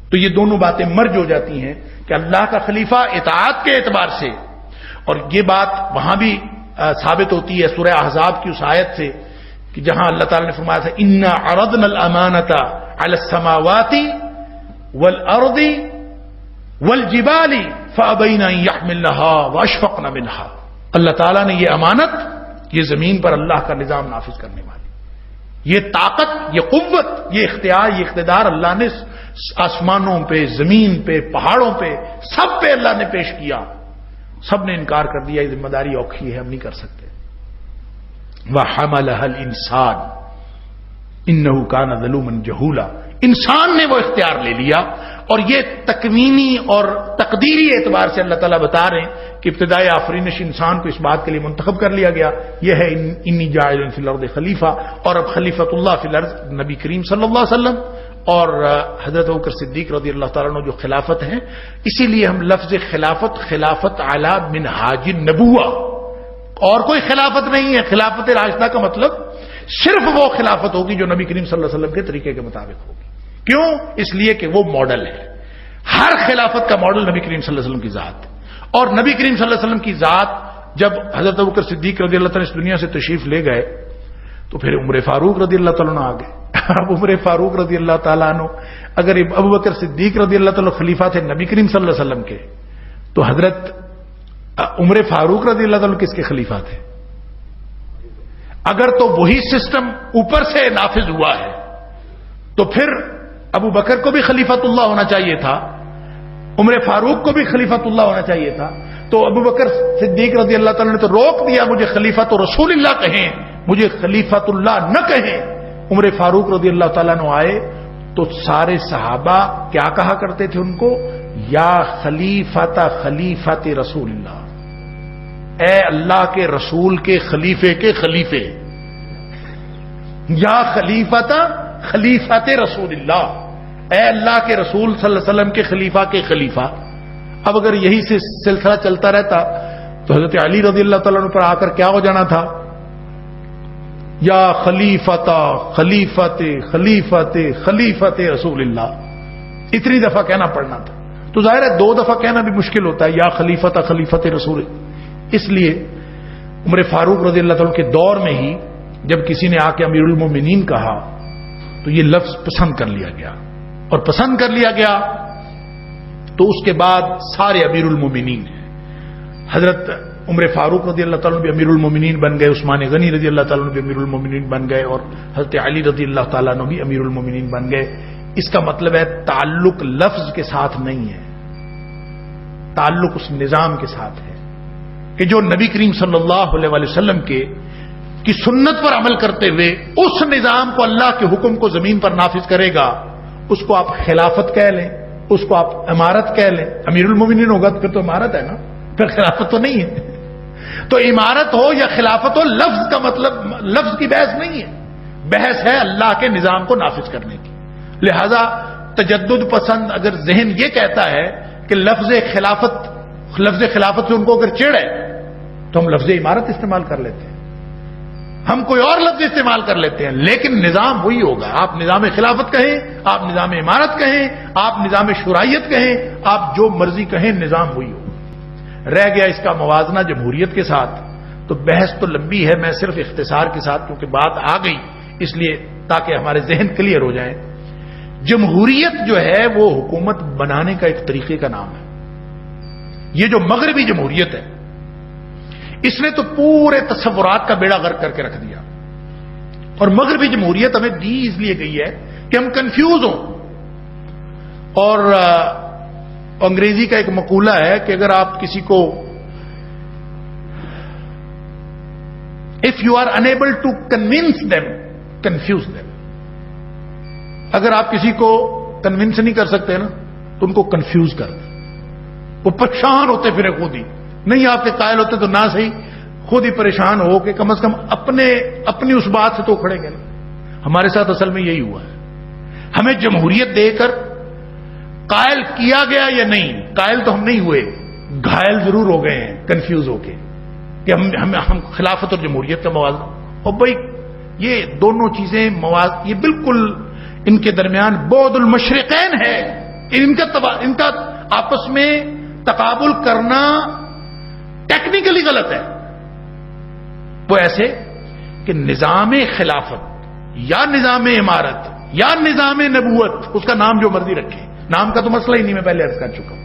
S1: تو یہ دونوں باتیں مرج ہو جاتی ہیں کہ اللہ کا خلیفہ اطاعت کے اعتبار سے، اور یہ بات وہاں بھی ثابت ہوتی ہے سورہ احزاب کی اس آیت سے کہ جہاں اللہ تعالیٰ نے فرمایا تھا انا عرضنا الامانۃ علی السماوات والارض والجبال فابین ان یحملنها واشفقن منها. اللہ تعالیٰ نے یہ امانت، یہ زمین پر اللہ کا نظام نافذ کرنے والی، یہ طاقت، یہ قوت، یہ اختیار، یہ اقتدار اللہ نے آسمانوں پہ، زمین پہ، پہاڑوں پہ، سب پہ اللہ نے پیش کیا. سب نے انکار کر دیا، یہ ذمہ داری اوکھی ہے، ہم نہیں کر سکتے. وَحَمَلَهَا الْإِنسَانُ إِنَّهُ كَانَ ظَلُومًا جَهُولًا. انسان نے وہ اختیار لے لیا، اور یہ تکوینی اور تقدیری اعتبار سے اللہ تعالیٰ بتا رہے ہیں کہ ابتدائی آفرینش انسان کو اس بات کے لیے منتخب کر لیا گیا. یہ ہے انی جاعل فی الارض خلیفہ، اور اب خلیفۃ اللہ فی الارض نبی کریم صلی اللہ علیہ وسلم اور حضرت ابوبکر صدیق رضی اللہ تعالیٰ عنہ جو خلافت ہیں، اسی لیے ہم لفظ خلافت اعلی منہاج النبوہ، اور کوئی خلافت نہیں ہے. خلافت راشدہ کا مطلب صرف وہ خلافت ہوگی جو نبی کریم صلی اللہ علیہ وسلم کے طریقے کے مطابق ہوگی. کیوں؟ اس لیے کہ وہ ماڈل ہے. ہر خلافت کا ماڈل نبی کریم صلی اللہ علیہ وسلم کی ذات، اور نبی کریم صلی اللہ علیہ وسلم کی ذات جب حضرت ابوبکر صدیق رضی اللہ تعالیٰ اس دنیا سے تشریف لے گئے تو پھر عمر فاروق رضی اللہ تعالیٰ عنہ آ گئے. اب عمر فاروق رضی اللہ تعالیٰ عنہ، اگر ابوبکر صدیق رضی اللہ تعالیٰ خلیفہ تھے نبی کریم صلی اللہ علیہ وسلم کے، تو حضرت عمر فاروق رضی اللہ تعالیٰ کس کے خلیفہ تھے؟ اگر تو وہی سسٹم اوپر سے نافذ ہوا ہے تو پھر ابو بکر کو بھی خلیفۃ اللہ ہونا چاہیے تھا، عمر فاروق کو بھی خلیفۃ اللہ ہونا چاہیے تھا. تو ابو بکر صدیق رضی اللہ تعالیٰ نے تو روک دیا، مجھے خلیفۃ رسول اللہ کہیں، مجھے خلیفۃ اللہ نہ کہیں. عمر فاروق رضی اللہ تعالیٰ نے آئے تو سارے صحابہ کیا کہا کرتے تھے ان کو؟ یا خلیفۃ رسول اللہ، اے اللہ کے رسول کے خلیفے کے خلیفے، یا خلیفۃ رسول اللہ، اے اللہ کے رسول صلی اللہ علیہ وسلم کے خلیفہ کے خلیفہ. اب اگر یہی سے سلسلہ چلتا رہتا تو حضرت علی رضی اللہ تعالیٰ عنہ پر آ کر کیا ہو جانا تھا؟ یا خلیفۃ رسول اللہ، اتنی دفعہ کہنا پڑنا تھا. تو ظاہر ہے 2 دفعہ کہنا بھی مشکل ہوتا ہے، یا خلیفۃ رسول. اس لیے عمر فاروق رضی اللہ تعالیٰ کے دور میں ہی جب کسی نے آ کے امیر المومنین کہا تو یہ لفظ پسند کر لیا گیا، اور پسند کر لیا گیا تو اس کے بعد سارے امیر المومنین ہیں. حضرت عمر فاروق رضی اللہ تعالیٰ بھی امیر المومنین بن گئے، عثمان غنی رضی اللہ تعالیٰ بھی امیر المومنین بن گئے، اور حضرت علی رضی اللہ تعالیٰ بھی امیر المومنین بن گئے. اس کا مطلب ہے تعلق لفظ کے ساتھ نہیں ہے، تعلق اس نظام کے ساتھ ہے کہ جو نبی کریم صلی اللہ علیہ وسلم کی سنت پر عمل کرتے ہوئے اس نظام کو، اللہ کے حکم کو زمین پر نافذ کرے گا، اس کو آپ خلافت کہہ لیں، اس کو آپ امارت کہہ لیں. امیر المومنین ہوگا تو پھر تو امارت ہے نا، پھر خلافت تو نہیں ہے. تو عمارت ہو یا خلافت ہو، لفظ کا مطلب، لفظ کی بحث نہیں ہے، بحث ہے اللہ کے نظام کو نافذ کرنے کی. لہذا تجدد پسند اگر ذہن یہ کہتا ہے کہ لفظ خلافت سے ان کو اگر چڑ ہے تو ہم لفظ عمارت استعمال کر لیتے ہیں، ہم کوئی اور لفظ استعمال کر لیتے ہیں، لیکن نظام وہی ہوگا. آپ نظام خلافت کہیں، آپ نظام عمارت کہیں، آپ نظام شورائیت کہیں، آپ جو مرضی کہیں، نظام وہی ہوگا. رہ گیا اس کا موازنہ جمہوریت کے ساتھ، تو بحث تو لمبی ہے، میں صرف اختصار کے ساتھ کیونکہ بات آ گئی اس لیے تاکہ ہمارے ذہن کلیئر ہو جائیں. جمہوریت جو ہے وہ حکومت بنانے کا ایک طریقے کا نام ہے. یہ جو مغربی جمہوریت ہے اس نے تو پورے تصورات کا بیڑا غرق کر کے رکھ دیا. اور مغربی جمہوریت ہمیں دی اس لیے گئی ہے کہ ہم کنفیوز ہوں. اور انگریزی کا ایک مقولہ ہے کہ اگر آپ کسی کو if you are unable to convince them confuse them, اگر آپ کسی کو کنونس نہیں کر سکتے نا تو ان کو کنفیوز کر دیں. وہ پریشان ہوتے پھر خود ہی، نہیں آپ کے قائل ہوتے تو نہ صحیح خود ہی پریشان ہو کہ کم از کم اپنی اس بات سے تو کھڑے گئے نا. ہمارے ساتھ اصل میں یہی ہوا ہے. ہمیں جمہوریت دے کر قائل کیا گیا یا نہیں، قائل تو ہم نہیں ہوئے، گھائل ضرور ہو گئے ہیں کنفیوز ہو کے کہ ہم خلافت اور جمہوریت کا موازنہ. اور بھائی یہ دونوں چیزیں یہ بالکل ان کے درمیان بعد المشرقین ہے. ان کا آپس میں تقابل کرنا ٹیکنیکلی غلط ہے. وہ ایسے کہ نظام خلافت یا نظام عمارت یا نظام نبوت، اس کا نام جو مرضی رکھے، نام کا تو مسئلہ ہی نہیں، میں پہلے عرض کر چکا ہوں.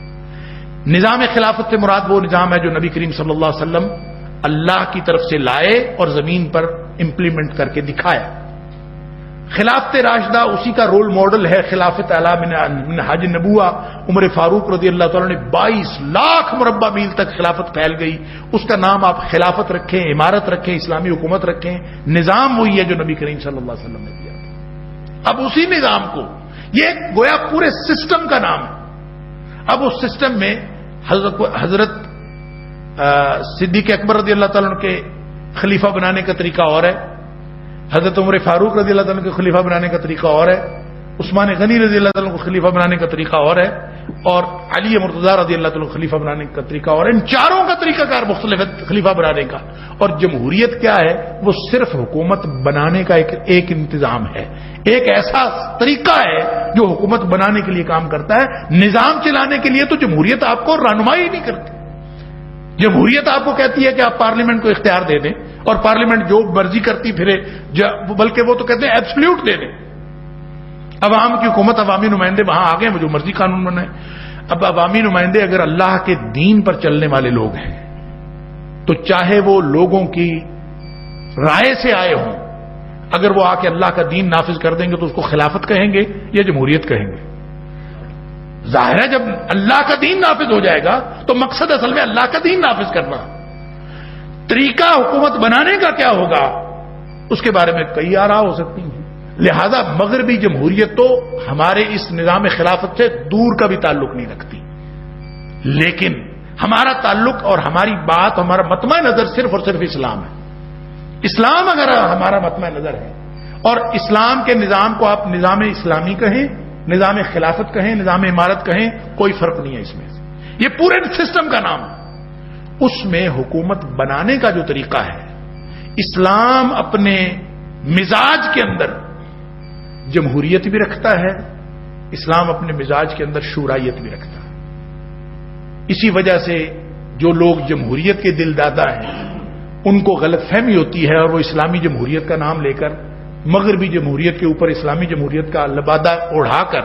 S1: نظام خلافت سے مراد وہ نظام ہے جو نبی کریم صلی اللہ علیہ وسلم اللہ کی طرف سے لائے اور زمین پر امپلیمنٹ کر کے دکھایا. خلافت راشدہ اسی کا رول ماڈل ہے. خلافت اعلی منہاج النبوہ، عمر فاروق رضی اللہ تعالیٰ نے 22 لاکھ مربع میل تک خلافت پھیل گئی. اس کا نام آپ خلافت رکھیں، عمارت رکھیں، اسلامی حکومت رکھیں، نظام وہی ہے جو نبی کریم صلی اللہ علیہ وسلم نے دیا تھا. اب اسی نظام کو، یہ گویا پورے سسٹم کا نام ہے. اب اس سسٹم میں حضرت صدیق اکبر رضی اللہ تعالیٰ کے خلیفہ بنانے کا طریقہ اور ہے، حضرت عمر فاروق رضی اللہ تعالیٰ کے خلیفہ بنانے کا طریقہ اور ہے، عثمان غنی رضی اللہ تعالیٰ کو خلیفہ بنانے کا طریقہ اور ہے، اور علی مرتضیٰ رضی اللہ تعالیٰ کو خلیفہ بنانے کا طریقہ اور ہے. ان چاروں کا طریقہ کار مختلف ہے خلیفہ بنانے کا. اور جمہوریت کیا ہے؟ وہ صرف حکومت بنانے کا ایک انتظام ہے، ایک ایسا طریقہ ہے جو حکومت بنانے کے لیے کام کرتا ہے. نظام چلانے کے لیے تو جمہوریت آپ کو رہنمائی نہیں کرتی. جمہوریت آپ کو کہتی ہے کہ آپ پارلیمنٹ کو اختیار دے دیں، اور پارلیمنٹ جو مرضی کرتی پھرے، بلکہ وہ تو کہتے ہیں ایبسلیوٹ دے دیں. عوام کی حکومت، عوامی نمائندے وہاں آ گئے، وہ جو مرضی قانون بنائے. اب عوامی نمائندے اگر اللہ کے دین پر چلنے والے لوگ ہیں تو چاہے وہ لوگوں کی رائے سے آئے ہوں، اگر وہ آ کے اللہ کا دین نافذ کر دیں گے تو اس کو خلافت کہیں گے یا جمہوریت کہیں گے؟ ظاہر ہے جب اللہ کا دین نافذ ہو جائے گا تو مقصد اصل میں اللہ کا دین نافذ کرنا. طریقہ حکومت بنانے کا کیا ہوگا اس کے بارے میں کئی آراء ہو سکتی ہیں. لہذا مغربی جمہوریت تو ہمارے اس نظام خلافت سے دور کا بھی تعلق نہیں رکھتی، لیکن ہمارا تعلق اور ہماری بات، ہمارا مطمع نظر صرف اور صرف اسلام ہے. اسلام اگر ہمارا مطمع نظر ہے، اور اسلام کے نظام کو آپ نظام اسلامی کہیں، نظام خلافت کہیں، نظام امارت کہیں، کوئی فرق نہیں ہے اس میں. یہ پورے سسٹم کا نام ہے. اس میں حکومت بنانے کا جو طریقہ ہے، اسلام اپنے مزاج کے اندر جمہوریت بھی رکھتا ہے، اسلام اپنے مزاج کے اندر شورائیت بھی رکھتا ہے. اسی وجہ سے جو لوگ جمہوریت کے دل دادا ہیں ان کو غلط فہمی ہوتی ہے، اور وہ اسلامی جمہوریت کا نام لے کر مغربی جمہوریت کے اوپر اسلامی جمہوریت کا لبادہ اڑا کر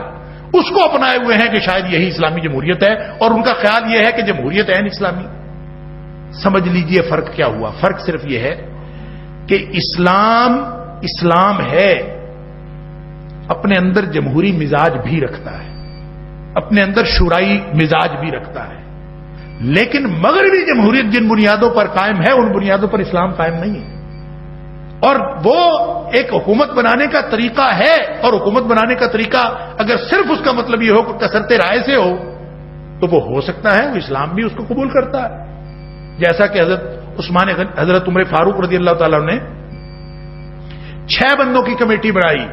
S1: اس کو اپنائے ہوئے ہیں کہ شاید یہی اسلامی جمہوریت ہے، اور ان کا خیال یہ ہے کہ جمہوریت ہے اسلامی. سمجھ لیجئے فرق کیا ہوا. فرق صرف یہ ہے کہ اسلام ہے، اپنے اندر جمہوری مزاج بھی رکھتا ہے، اپنے اندر شورائی مزاج بھی رکھتا ہے. لیکن مغربی جمہوریت جن بنیادوں پر قائم ہے ان بنیادوں پر اسلام قائم نہیں ہے. اور وہ ایک حکومت بنانے کا طریقہ ہے، اور حکومت بنانے کا طریقہ اگر صرف اس کا مطلب یہ ہو کہ کثرت رائے سے ہو تو وہ ہو سکتا ہے، وہ اسلام بھی اس کو قبول کرتا ہے. جیسا کہ حضرت عمر فاروق رضی اللہ تعالیٰ نے 6 بندوں کی کمیٹی بنائی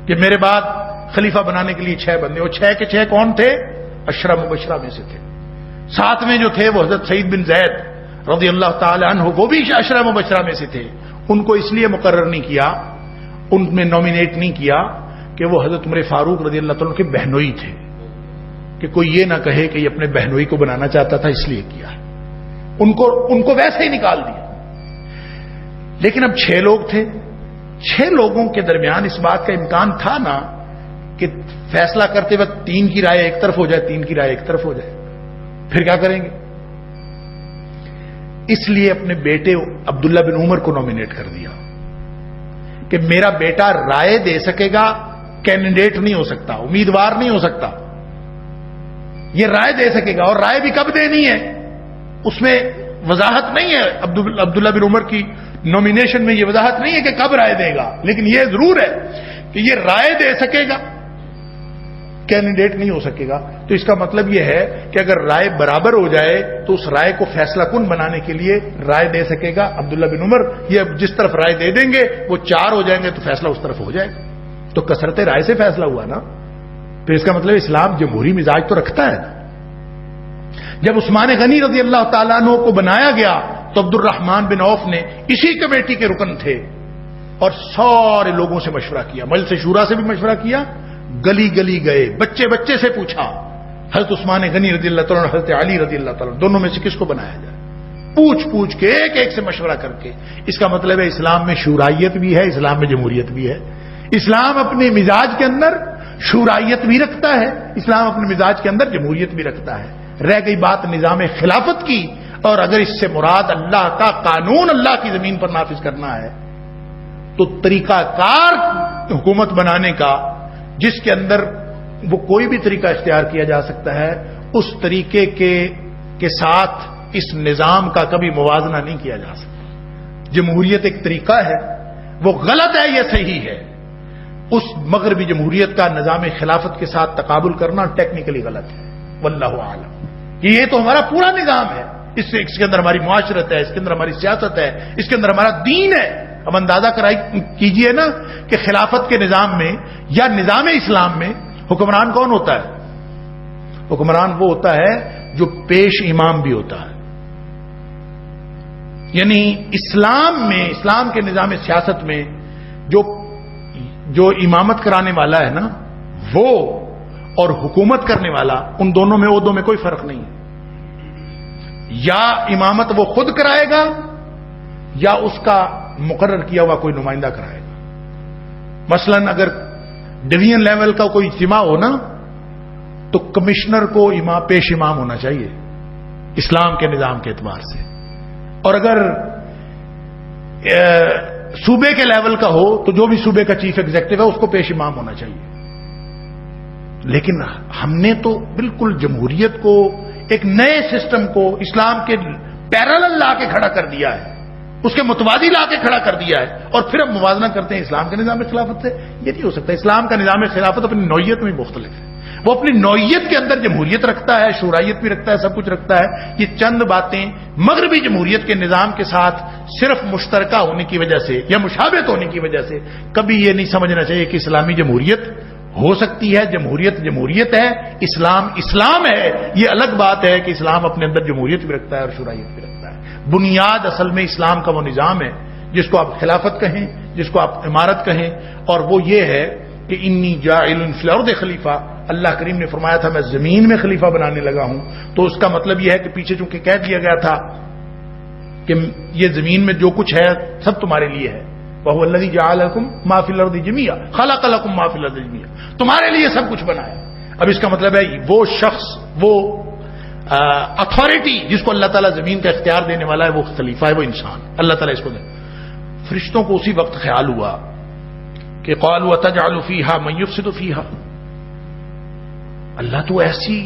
S1: کہ میرے بعد خلیفہ بنانے کے لیے 6 بندے. وہ 6 کے 6 کون تھے؟ عشرہ مبشرہ میں سے تھے. ساتھ میں جو تھے وہ حضرت سعید بن زید رضی اللہ تعالی عنہ، وہ بھی عشرہ مبشرہ میں سے تھے. ان کو اس لیے مقرر نہیں کیا، ان میں نومینیٹ نہیں کیا کہ وہ حضرت عمر فاروق رضی اللہ تعالیٰ کے بہنوئی تھے، کہ کوئی یہ نہ کہے کہ یہ اپنے بہنوئی کو بنانا چاہتا تھا اس لیے کیا. ان کو ویسے ہی نکال دیا. لیکن اب 6 لوگ تھے. 6 لوگوں کے درمیان اس بات کا امکان تھا نا کہ فیصلہ کرتے وقت 3 کی رائے ایک طرف ہو جائے، 3 کی رائے ایک طرف ہو جائے. پھر کیا کریں گے؟ اس لیے اپنے بیٹے عبداللہ بن عمر کو نومینیٹ کر دیا کہ میرا بیٹا رائے دے سکے گا، کینڈیڈیٹ نہیں ہو سکتا، امیدوار نہیں ہو سکتا. یہ رائے دے سکے گا، اور رائے بھی کب دینی ہے اس میں وضاحت نہیں ہے. عبداللہ بن عمر کی نومینیشن میں یہ وضاحت نہیں ہے کہ کب رائے دے گا، لیکن یہ ضرور ہے کہ یہ رائے دے سکے گا، کینڈیڈیٹ نہیں ہو سکے گا. تو اس کا مطلب یہ ہے کہ اگر رائے برابر ہو جائے تو اس رائے کو فیصلہ کن بنانے کے لیے رائے دے سکے گا عبداللہ بن عمر. یہ جس طرف رائے دے دیں گے وہ 4 ہو جائیں گے تو فیصلہ اس طرف ہو جائے گا. تو کثرت رائے سے فیصلہ ہوا نا. پھر اس کا مطلب اسلام جمہوری مزاج تو رکھتا ہے. جب عثمان غنی رضی اللہ تعالیٰ عنہ کو بنایا گیا تو عبد الرحمن بن عوف نے اسی کمیٹی کے رکن تھے، اور سارے لوگوں سے مشورہ کیا، مجلس شورا سے بھی مشورہ کیا، گلی گلی گئے، بچے بچے سے پوچھا. حضرت عثمان غنی رضی اللہ تعالیٰ حضرت علی رضی اللہ تعالیٰ دونوں میں سے کس کو بنایا جائے، پوچھ کے ایک سے مشورہ کر کے. اس کا مطلب ہے اسلام میں شورائیت بھی ہے، اسلام میں جمہوریت بھی ہے. اسلام اپنے مزاج کے اندر شورائیت بھی رکھتا ہے، اسلام اپنے مزاج کے اندر جمہوریت بھی رکھتا ہے. رہ گئی بات نظام خلافت کی، اور اگر اس سے مراد اللہ کا قانون اللہ کی زمین پر نافذ کرنا ہے تو طریقہ کار حکومت بنانے کا جس کے اندر وہ کوئی بھی طریقہ اختیار کیا جا سکتا ہے، اس طریقے کے ساتھ اس نظام کا کبھی موازنہ نہیں کیا جا سکتا. جمہوریت ایک طریقہ ہے، وہ غلط ہے یہ صحیح ہے. اس مغربی جمہوریت کا نظام خلافت کے ساتھ تقابل کرنا ٹیکنیکلی غلط ہے. واللہ اعلم. یہ تو ہمارا پورا نظام ہے، اس کے اندر ہماری معاشرت ہے، اس کے اندر ہماری سیاست ہے، اس کے اندر ہمارا دین ہے. اب اندازہ کیجئے نا کہ خلافت کے نظام میں یا نظام اسلام میں حکمران کون ہوتا ہے؟ حکمران وہ ہوتا ہے جو پیش امام بھی ہوتا ہے. یعنی اسلام میں، اسلام کے نظام سیاست میں جو امامت کرانے والا ہے نا وہ اور حکومت کرنے والا، ان دونوں میں عہدوں میں کوئی فرق نہیں ہے. یا امامت وہ خود کرائے گا یا اس کا مقرر کیا ہوا کوئی نمائندہ کرائے گا. مثلا اگر ڈویژن لیول کا کوئی اجتماع ہو نا تو کمشنر کو پیش امام ہونا چاہیے اسلام کے نظام کے اعتبار سے، اور اگر صوبے کے لیول کا ہو تو جو بھی صوبے کا چیف ایگزیکٹو ہے اس کو پیش امام ہونا چاہیے. لیکن ہم نے تو بالکل جمہوریت کو، ایک نئے سسٹم کو اسلام کے پیرالل لا کے کھڑا کر دیا ہے، اس کے متوازی لا کے کھڑا کر دیا ہے، اور پھر ہم موازنہ کرتے ہیں اسلام کے نظام خلافت سے. یہ نہیں ہو سکتا. اسلام کا نظام خلافت اپنی نوعیت میں مختلف ہے. وہ اپنی نوعیت کے اندر جمہوریت رکھتا ہے، شورائیت بھی رکھتا ہے، سب کچھ رکھتا ہے. یہ چند باتیں مغربی جمہوریت کے نظام کے ساتھ صرف مشترکہ ہونے کی وجہ سے یا مشابہت ہونے کی وجہ سے کبھی یہ نہیں سمجھنا چاہیے کہ اسلامی جمہوریت ہو سکتی ہے. جمہوریت جمہوریت ہے، اسلام اسلام ہے. یہ الگ بات ہے کہ اسلام اپنے اندر جمہوریت بھی رکھتا ہے اور شورائیت بھی رکھتا ہے. بنیاد اصل میں اسلام کا وہ نظام ہے جس کو آپ خلافت کہیں، جس کو آپ امارت کہیں، اور وہ یہ ہے کہ انی جاعل فی الارض خلیفہ. اللہ کریم نے فرمایا تھا میں زمین میں خلیفہ بنانے لگا ہوں، تو اس کا مطلب یہ ہے کہ پیچھے چونکہ کہہ دیا گیا تھا کہ یہ زمین میں جو کچھ ہے سب تمہارے لیے ہے. وَهُوَ الَّذِي جَعَلَ لَكُم مَا فِي الْأَرْضِ جَمِيعًا خَلَقَ لَكُم مَا فِي الْأَرْضِ جَمِيعًا. تمہارے لیے سب کچھ بنایا. اب اس کا مطلب ہے وہ شخص، وہ اتھارٹی جس کو اللہ تعالیٰ زمین کا اختیار دینے والا ہے وہ خلیفہ ہے، وہ انسان. اللہ تعالیٰ اس کو دے. فرشتوں کو اسی وقت خیال ہوا کہ قالوا وَتَجْعَلُ فِيهَا مَن يُفْسِدُ فِيهَا. اللہ تو ایسی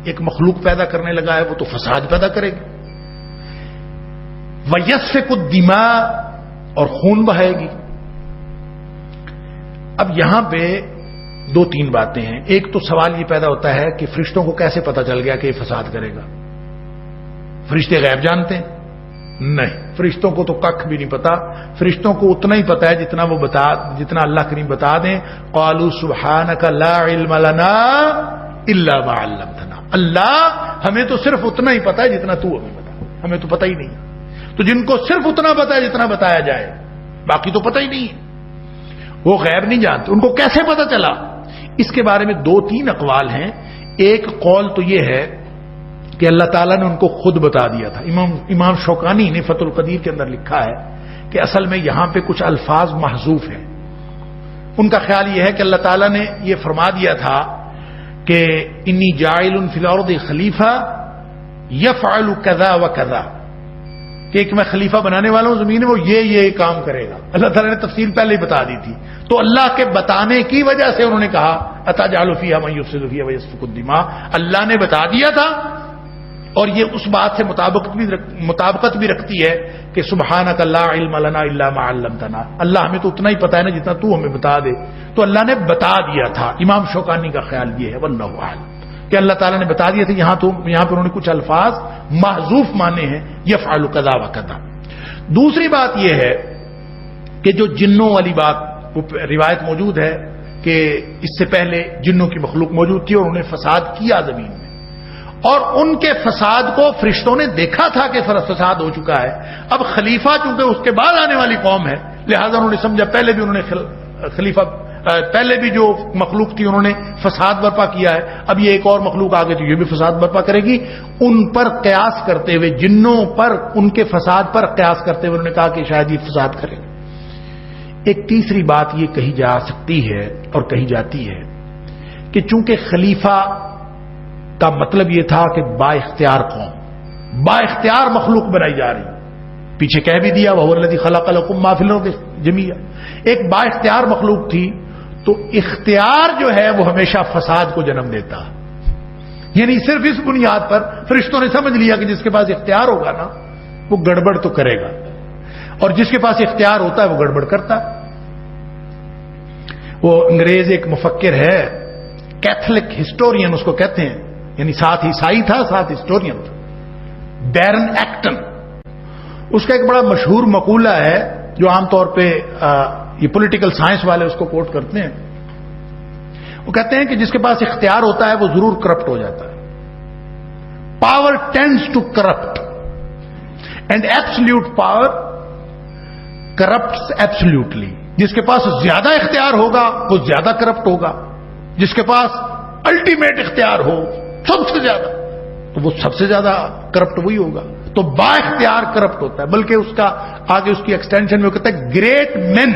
S1: ایک مخلوق پیدا کرنے لگا ہے، وہ تو فساد پیدا کرے گی. وَيَسْفِكُ الدِّمَاءَ اور خون بہائے گی. اب یہاں پہ دو تین باتیں ہیں. ایک تو سوال یہ پیدا ہوتا ہے کہ فرشتوں کو کیسے پتا چل گیا کہ یہ فساد کرے گا؟ فرشتے غیب جانتے ہیں؟ نہیں، فرشتوں کو تو کخ بھی نہیں پتا. فرشتوں کو اتنا ہی پتا ہے جتنا اللہ کریم بتا دیں. قالوا سبحانک لا علم لنا الا ما علمتنا. اللہ ہمیں تو صرف اتنا ہی پتا ہے جتنا تو ہمیں بتا، ہمیں تو پتا ہی نہیں. تو جن کو صرف اتنا پتا ہے جتنا بتایا جائے، باقی تو پتا ہی نہیں ہے، وہ غیب نہیں جانتے. ان کو کیسے پتا چلا؟ اس کے بارے میں دو تین اقوال ہیں. ایک قول تو یہ ہے کہ اللہ تعالیٰ نے ان کو خود بتا دیا تھا. امام شوکانی نے فتح القدیر کے اندر لکھا ہے کہ اصل میں یہاں پہ کچھ الفاظ محذوف ہیں. ان کا خیال یہ ہے کہ اللہ تعالیٰ نے یہ فرما دیا تھا کہ انی جاعل فی الارض خلیفہ یفعل کذا و کذا، کہ ایک میں خلیفہ بنانے والا ہوں زمین میں، وہ یہ کام کرے گا. اللہ تعالیٰ نے تفصیل پہلے ہی بتا دی تھی. تو اللہ کے بتانے کی وجہ سے انہوں نے کہا اتجعل فیہا من یفسد فیہا ویسفک الدماء. اللہ نے بتا دیا تھا، اور یہ اس بات سے مطابقت بھی رکھتی ہے کہ سبحانک لا علم لنا الا ما علمتنا. اللہ ہمیں تو اتنا ہی پتا ہے نا جتنا تو ہمیں بتا دے. تو اللہ نے بتا دیا تھا. امام شوکانی کا خیال یہ ہے واللہ اعلم کہ اللہ تعالیٰ نے بتا دیا تھا. یہاں پہ انہوں نے کچھ الفاظ محذوف مانے ہیں، یفعل کذا و کذا. دوسری بات یہ ہے کہ جو جنوں والی بات، وہ روایت موجود ہے کہ اس سے پہلے جنوں کی مخلوق موجود تھی اور انہوں نے فساد کیا زمین میں، اور ان کے فساد کو فرشتوں نے دیکھا تھا کہ فساد ہو چکا ہے. اب خلیفہ چونکہ اس کے بعد آنے والی قوم ہے، لہذا انہوں نے سمجھا پہلے بھی انہوں نے خلیفہ، پہلے بھی جو مخلوق تھی انہوں نے فساد برپا کیا ہے، اب یہ ایک اور مخلوق آگے تو یہ بھی فساد برپا کرے گی. ان پر قیاس کرتے ہوئے، جنوں پر ان کے فساد پر قیاس کرتے ہوئے انہوں نے کہا کہ شاید یہ فساد کرے گا. ایک تیسری بات یہ کہی جا سکتی ہے اور کہی جاتی ہے کہ چونکہ خلیفہ کا مطلب یہ تھا کہ با اختیار قوم، با اختیار مخلوق بنائی جا رہی. پیچھے کہہ بھی دیا وَهُوَ الَّذِي خَلَقَ لَكُم مَّا فِي الْأَرْضِ جَمِيعًا. ایک با اختیار مخلوق تھی، تو اختیار جو ہے وہ ہمیشہ فساد کو جنم دیتا. یعنی صرف اس بنیاد پر فرشتوں نے سمجھ لیا کہ جس کے پاس اختیار ہوگا نا وہ گڑبڑ تو کرے گا، اور جس کے پاس اختیار ہوتا ہے وہ گڑبڑ کرتا. وہ انگریز ایک مفکر ہے، کیتھولک ہسٹورین اس کو کہتے ہیں، یعنی ساتھ عیسائی تھا ساتھ ہسٹورین تھا، بیرن ایکٹن. اس کا ایک بڑا مشہور مقولہ ہے جو عام طور پہ یہ پولیٹیکل سائنس والے اس کو کوٹ کرتے ہیں. وہ کہتے ہیں کہ جس کے پاس اختیار ہوتا ہے وہ ضرور کرپٹ ہو جاتا ہے. Power tends to corrupt and absolute power corrupts absolutely. جس کے پاس زیادہ اختیار ہوگا وہ زیادہ کرپٹ ہوگا. جس کے پاس الٹیمیٹ اختیار ہو سب سے زیادہ تو وہ سب سے زیادہ کرپٹ وہی ہوگا. تو با اختیار کرپٹ ہوتا ہے. بلکہ اس کا آگے اس کی ایکسٹینشن میں وہ کہتا ہے great men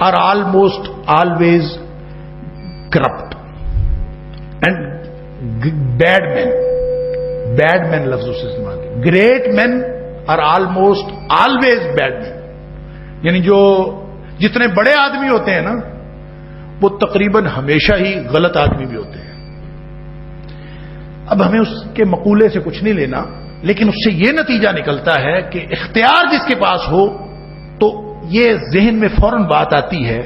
S1: are almost always corrupt and bad men لفظ سے استعمال کیا. Great men are almost always bad men. یعنی جو جتنے بڑے آدمی ہوتے ہیں نا وہ تقریباً ہمیشہ ہی غلط آدمی بھی ہوتے ہیں. اب ہمیں اس کے مقولے سے کچھ نہیں لینا، لیکن اس سے یہ نتیجہ نکلتا ہے کہ اختیار جس کے پاس ہو تو یہ ذہن میں فوراً بات آتی ہے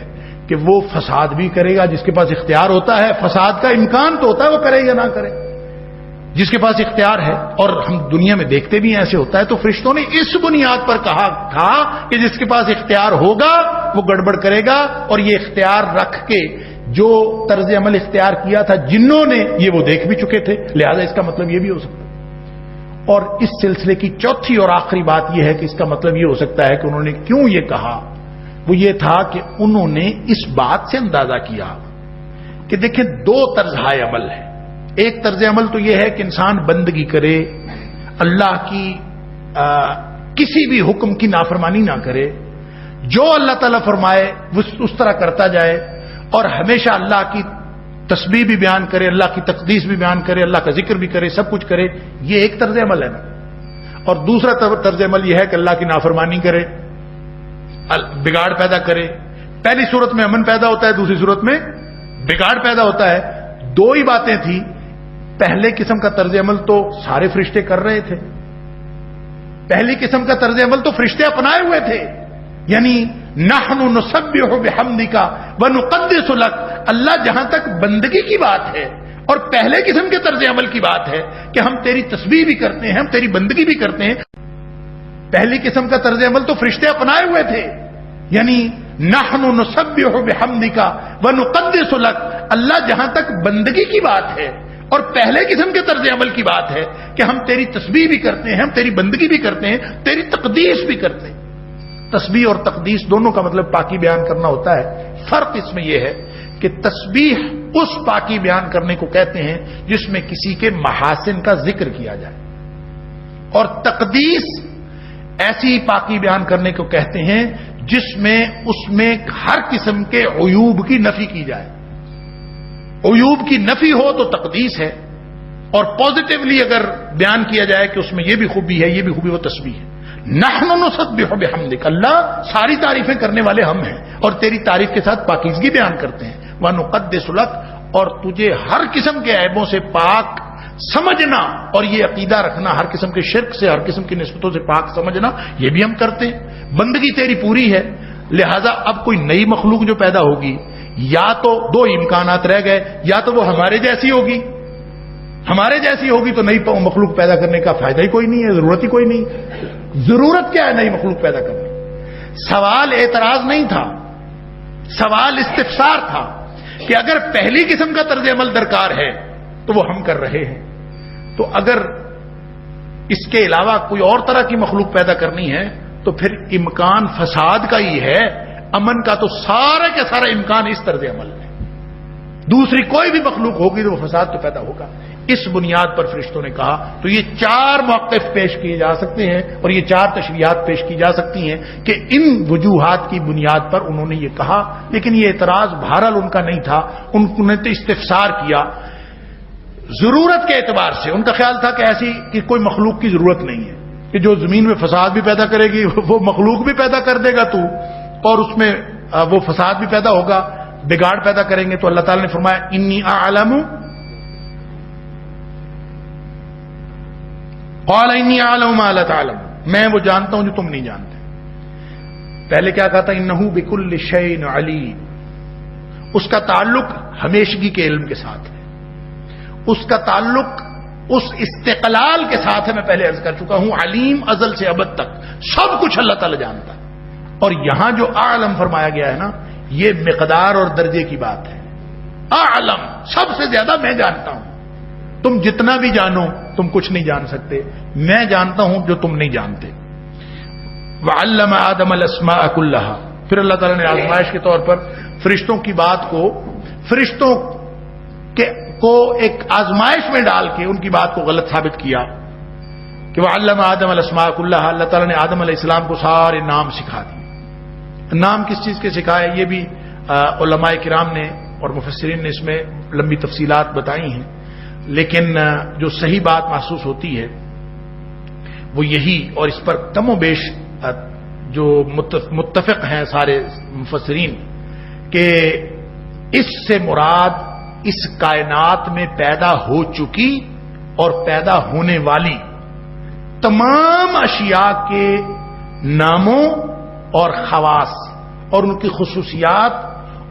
S1: کہ وہ فساد بھی کرے گا. جس کے پاس اختیار ہوتا ہے فساد کا امکان تو ہوتا ہے وہ کرے یا نہ کرے. جس کے پاس اختیار ہے، اور ہم دنیا میں دیکھتے بھی ایسے ہوتا ہے، تو فرشتوں نے اس بنیاد پر کہا تھا کہ جس کے پاس اختیار ہوگا وہ گڑبڑ کرے گا. اور یہ اختیار رکھ کے جو طرز عمل اختیار کیا تھا جنوں نے یہ وہ دیکھ بھی چکے تھے، لہذا اس کا مطلب یہ بھی ہو سکتا ہے. اور اس سلسلے کی چوتھی اور آخری بات یہ ہے کہ اس کا مطلب یہ ہو سکتا ہے کہ انہوں نے کیوں یہ کہا. وہ یہ تھا کہ انہوں نے اس بات سے اندازہ کیا کہ دیکھیں دو طرزۂ عمل ہے. ایک طرز عمل تو یہ ہے کہ انسان بندگی کرے، اللہ کی کسی بھی حکم کی نافرمانی نہ کرے، جو اللہ تعالیٰ فرمائے اس طرح کرتا جائے، اور ہمیشہ اللہ کی تسبیح بھی بیان کرے، اللہ کی تقدیس بھی بیان کرے، اللہ کا ذکر بھی کرے، سب کچھ کرے. یہ ایک طرز عمل ہے نا. اور دوسرا طرز عمل یہ ہے کہ اللہ کی نافرمانی کرے، بگاڑ پیدا کرے. پہلی صورت میں امن پیدا ہوتا ہے، دوسری صورت میں بگاڑ پیدا ہوتا ہے. دو ہی باتیں تھیں. پہلے قسم کا طرز عمل تو سارے فرشتے کر رہے تھے. پہلی قسم کا طرز عمل تو فرشتے اپنائے ہوئے تھے. یعنی نحن نسبح بحمدک ونقدس لک. اللہ جہاں تک بندگی کی بات ہے اور پہلے قسم کے طرز عمل کی بات ہے کہ ہم تیری تسبیح بھی کرتے ہیں، ہم تیری بندگی بھی کرتے ہیں. پہلی قسم کا طرز عمل تو فرشتے اپنائے ہوئے تھے. یعنی نحن نسبح بحمدک ونقدس لک. اللہ جہاں تک بندگی کی بات ہے اور پہلے قسم کے طرز عمل کی بات ہے کہ ہم تیری تسبیح بھی کرتے ہیں، ہم تیری بندگی بھی کرتے ہیں، تیری تقدیس بھی کرتے ہیں. تسبیح اور تقدیس دونوں کا مطلب پاکی بیان کرنا ہوتا ہے. فرق اس میں یہ ہے کہ تسبیح اس پاکی بیان کرنے کو کہتے ہیں جس میں کسی کے محاسن کا ذکر کیا جائے، اور تقدیس ایسی پاکی بیان کرنے کو کہتے ہیں جس میں اس میں ہر قسم کے عیوب کی نفی کی جائے. عیوب کی نفی ہو تو تقدیس ہے، اور پازیٹیولی اگر بیان کیا جائے کہ اس میں یہ بھی خوبی ہے، یہ بھی خوبی، وہ تسبیح ہے. نحن نسبح بحمدک. اللہ ساری تعریفیں کرنے والے ہم ہیں اور تیری تعریف کے ساتھ پاکیزگی بیان کرتے ہیں. ونقدس لک. اور تجھے ہر قسم کے عیبوں سے پاک سمجھنا اور یہ عقیدہ رکھنا، ہر قسم کے شرک سے، ہر قسم کی نسبتوں سے پاک سمجھنا، یہ بھی ہم کرتے ہیں. بندگی تیری پوری ہے، لہذا اب کوئی نئی مخلوق جو پیدا ہوگی، یا تو دو امکانات رہ گئے، یا تو وہ ہمارے جیسی ہوگی. ہمارے جیسی ہوگی تو نئی مخلوق پیدا کرنے کا فائدہ ہی کوئی نہیں ہے، ضرورت ہی کوئی نہیں. ضرورت کیا ہے نئی مخلوق پیدا کرنے؟ سوال اعتراض نہیں تھا، سوال استفسار تھا کہ اگر پہلی قسم کا طرز عمل درکار ہے تو وہ ہم کر رہے ہیں، تو اگر اس کے علاوہ کوئی اور طرح کی مخلوق پیدا کرنی ہے تو پھر امکان فساد کا ہی ہے. امن کا تو سارا کا سارا امکان اس طرز عمل ہے. دوسری کوئی بھی مخلوق ہوگی تو وہ فساد تو پیدا ہوگا. اس بنیاد پر فرشتوں نے کہا. تو یہ چار موقف پیش کیے جا سکتے ہیں اور یہ چار تشریحات پیش کی جا سکتی ہیں کہ ان وجوہات کی بنیاد پر انہوں نے یہ کہا. لیکن یہ اعتراض بہرحال ان کا نہیں تھا، انہوں نے تو استفسار کیا ضرورت کے اعتبار سے. ان کا خیال تھا کہ ایسی کہ کوئی مخلوق کی ضرورت نہیں ہے کہ جو زمین میں فساد بھی پیدا کرے گی وہ مخلوق بھی پیدا کر دے گا تو، اور اس میں وہ فساد بھی پیدا ہوگا، بگاڑ پیدا کریں گے. تو اللہ تعالی نے فرمایا انی اعلم قال انی اعلم ما لا تعلم. میں وہ جانتا ہوں جو تم نہیں جانتے. پہلے کیا کہا تھا؟ انہ بکل شیء علیم. اس کا تعلق ہمیشگی کے علم کے ساتھ ہے، اس کا تعلق اس استقلال کے ساتھ ہے. میں پہلے عرض کر چکا ہوں علیم ازل سے ابد تک سب کچھ اللہ تعالی جانتا ہے. اور یہاں جو اعلم فرمایا گیا ہے نا، یہ مقدار اور درجے کی بات ہے. اعلم، سب سے زیادہ میں جانتا ہوں. تم جتنا بھی جانو تم کچھ نہیں جان سکتے، میں جانتا ہوں جو تم نہیں جانتے. وعلم آدم الاسماء كلها. پھر اللہ تعالیٰ نے آزمائش کے طور پر فرشتوں کی بات کو، فرشتوں کو ایک آزمائش میں ڈال کے ان کی بات کو غلط ثابت کیا کہ وعلم آدم الاسماء كلها. اللہ تعالیٰ نے آدم علیہ السلام کو سارے نام سکھا دیے. نام کس چیز کے سکھائے، یہ بھی علماء کرام نے اور مفسرین نے اس میں لمبی تفصیلات بتائی ہیں، لیکن جو صحیح بات محسوس ہوتی ہے وہ یہی، اور اس پر کم و بیش جو متفق ہیں سارے مفسرین، کہ اس سے مراد اس کائنات میں پیدا ہو چکی اور پیدا ہونے والی تمام اشیاء کے ناموں اور خواص اور ان کی خصوصیات،